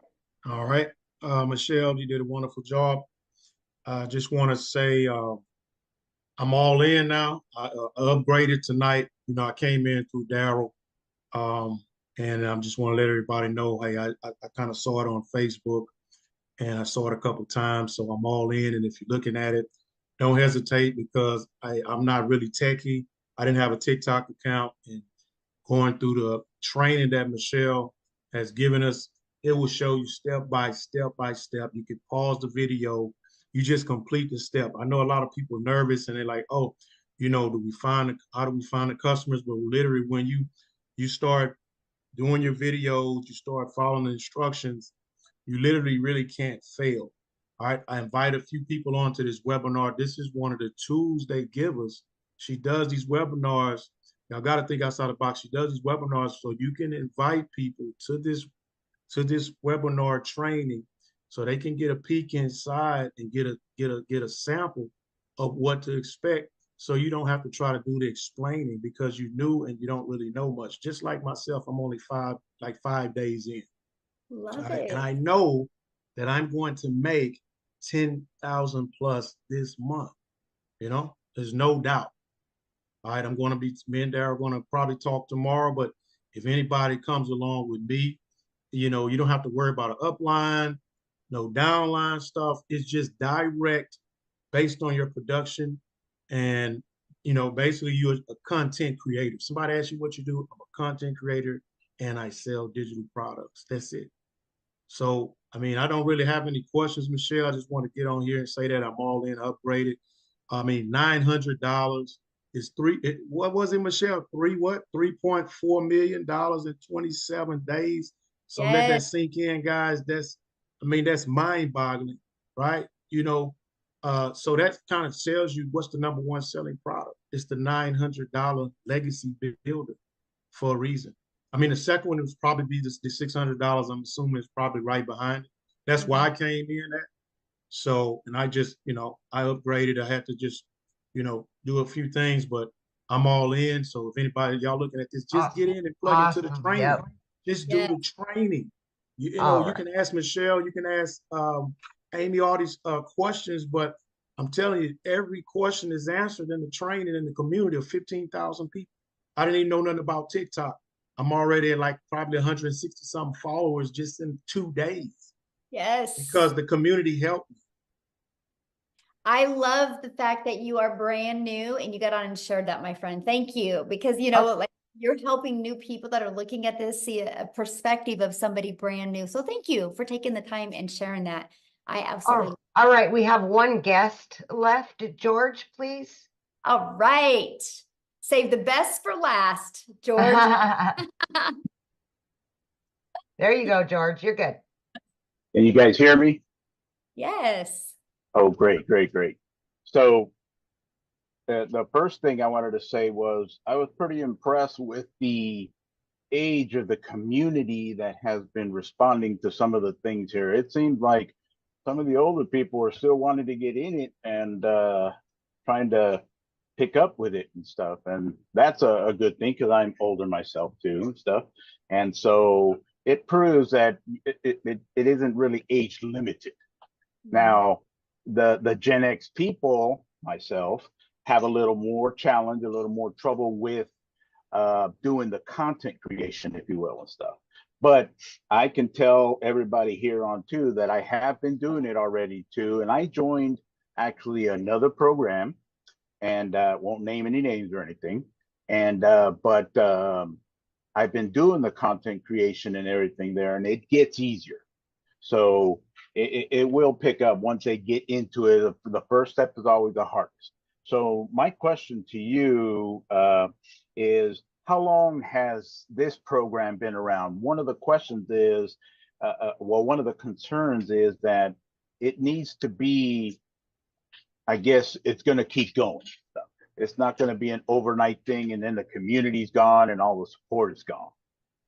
All right. Michelle, you did a wonderful job. I just want to say I'm all in now. I upgraded tonight. You know, I came in through Daryl. And I just want to let everybody know, hey, I kind of saw it on Facebook and I saw it a couple times. So I'm all in. And if you're looking at it, don't hesitate because I'm not really techie. I didn't have a TikTok account, and going through the training that Michelle has given us, it will show you step by step by step. You can pause the video. You just complete the step. I know a lot of people are nervous and they're like, oh, you know, how do we find the customers? But literally when you start doing your videos, you start following the instructions, you literally really can't fail. All right. I invite a few people onto this webinar. This is one of the tools they give us. She does these webinars. Y'all got to think outside the box. She does these webinars so you can invite people to this webinar training so they can get a peek inside and get a sample of what to expect, so you don't have to try to do the explaining because you knew and you don't really know much. Just like myself, I'm only 5 days in. Love And it. I know that I'm going to make 10,000 plus this month. You know, there's no doubt. All right, me and Darryl are going to probably talk tomorrow, but if anybody comes along with me, you know, you don't have to worry about an upline, no downline stuff. It's just direct based on your production. And, you know, basically you're a content creator. Somebody asks you what you do, I'm a content creator and I sell digital products. That's it. So, I mean, I don't really have any questions, Michelle. I just want to get on here and say that I'm all in, upgraded. I mean, $900 is what was it, Michelle? $3.4 million in 27 days. So let that Yes. sink in, guys. That's mind boggling, right? You know, so that kind of tells you what's the number one selling product. It's the $900 legacy builder for a reason. I mean, the second one was probably be the $600. I'm assuming it's probably right behind it. That's why I came in at. So, and I just, you know, I upgraded. I had to just, you know, do a few things, but I'm all in. So if anybody, y'all looking at this, just get in and plug into the training. Yep. Just do the training. You know, you can ask Michelle, you can ask Amy all these questions, but I'm telling you, every question is answered in the training in the community of 15,000 people. I didn't even know nothing about TikTok. I'm already at like probably 160 some followers just in 2 days Yes. because the community helped me. I love the fact that you are brand new and you got on and shared that, my friend. Thank you. Because, you know, like you're helping new people that are looking at this see a perspective of somebody brand new. So thank you for taking the time and sharing that. I absolutely. All right. We have one guest left. George, please. All right. Save the best for last, George. There you go, George. You're good. Can you guys hear me? Yes. Oh, great, great, great. So the first thing I wanted to say was I was pretty impressed with the age of the community that has been responding to some of the things here. It seemed like some of the older people are still wanting to get in it and trying to pick up with it and stuff. And that's a good thing because I'm older myself too and stuff. And so it proves that it isn't really age limited. Now, the Gen X people, myself, have a little more challenge, a little more trouble with doing the content creation, if you will, and stuff. But I can tell everybody here on too that I have been doing it already too, and I joined actually another program, and won't name any names or anything. And but I've been doing the content creation and everything there, and it gets easier. So it will pick up once they get into it. The first step is always the hardest. So my question to you is, how long has this program been around? One of the questions is, well, one of the concerns is that it needs to be, I guess it's going to keep going. It's not going to be an overnight thing and then the community's gone and all the support is gone.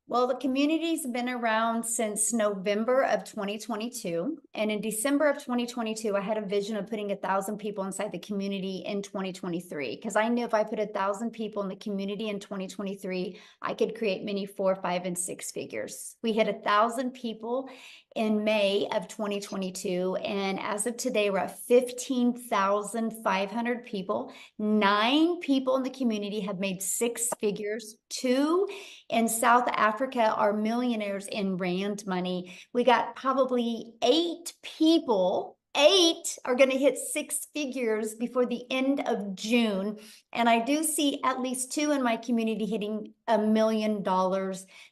Well, the community's been around since November of 2022. And in December of 2022, I had a vision of putting 1,000 people inside the community in 2023. Because I knew if I put 1,000 people in the community in 2023, I could create many 4, 5, and 6 figures. We hit 1,000 people in May of 2022. And as of today, we're at 15,500 people. 9 people in the community have made 6 figures. 2 in South Africa are millionaires in rand money. We got probably 8 people. 8 are going to hit 6 figures before the end of June. And I do see at least 2 in my community hitting $1 million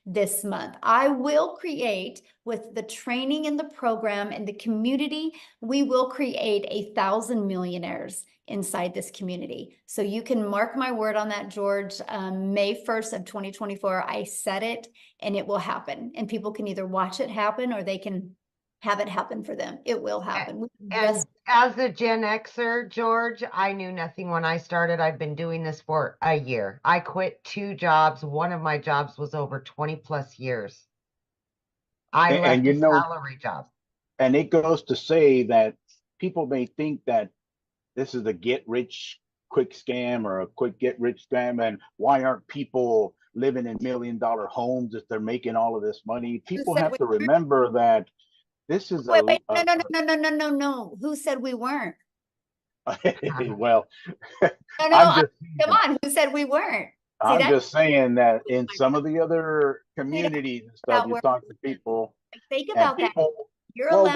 this month. I will create, with the training and the program and the community, we will create 1,000 millionaires inside this community. So you can mark my word on that, George. May 1st of 2024, I said it, and it will happen. And people can either watch it happen or they can have it happen for them. It will happen. And as a Gen Xer, George, I knew nothing when I started. I've been doing this for a year. I quit 2 jobs. One of my jobs was over 20 plus years. I left a salary job. And it goes to say that people may think that this is a get rich quick scam or a quick get rich scam, and why aren't people living in $1 million homes if they're making all of this money? People have to remember that this is no. Who said we weren't? Well, come on. Who said we weren't? I'm just saying that in some of the other communities and stuff, you talk to people. Think about that. You're well, alone.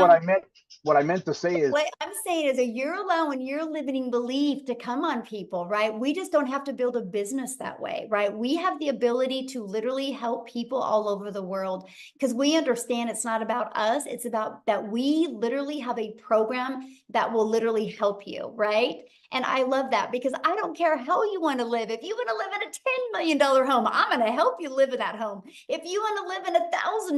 what I meant to say is, what I'm saying is you're allowing your limiting belief to come on people, right? We just don't have to build a business that way, right? We have the ability to literally help people all over the world because we understand it's not about us. It's about that we literally have a program that will literally help you, right? And I love that because I don't care how you want to live. If you want to live in a $10 million home, I'm going to help you live in that home. If you want to live in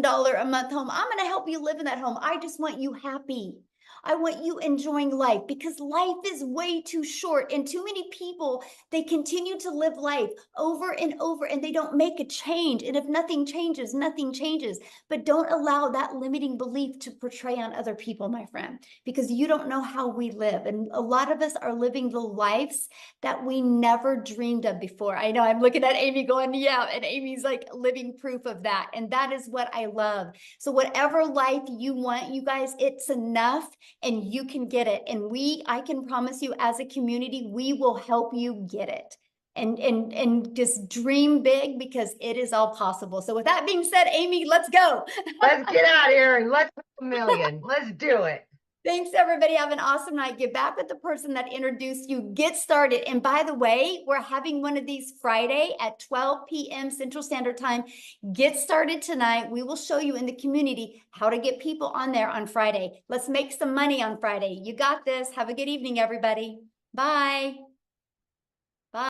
$1,000 a month home, I'm going to help you live in that home. I just want you happy. I want you enjoying life because life is way too short and too many people, they continue to live life over and over and they don't make a change. And if nothing changes, nothing changes. But don't allow that limiting belief to portray on other people, my friend, because you don't know how we live. And a lot of us are living the lives that we never dreamed of before. I know I'm looking at Amy going, yeah, and Amy's like living proof of that. And that is what I love. So whatever life you want, you guys, it's enough. And you can get it. And I can promise you as a community, we will help you get it. And just dream big because it is all possible. So with that being said, Amy, let's go. Let's get out of here and let's make $1 million. Let's do it. Thanks, everybody. Have an awesome night. Get back with the person that introduced you. Get started. And by the way, we're having one of these Friday at 12 p.m. Central Standard Time. Get started tonight. We will show you in the community how to get people on there on Friday. Let's make some money on Friday. You got this. Have a good evening, everybody. Bye.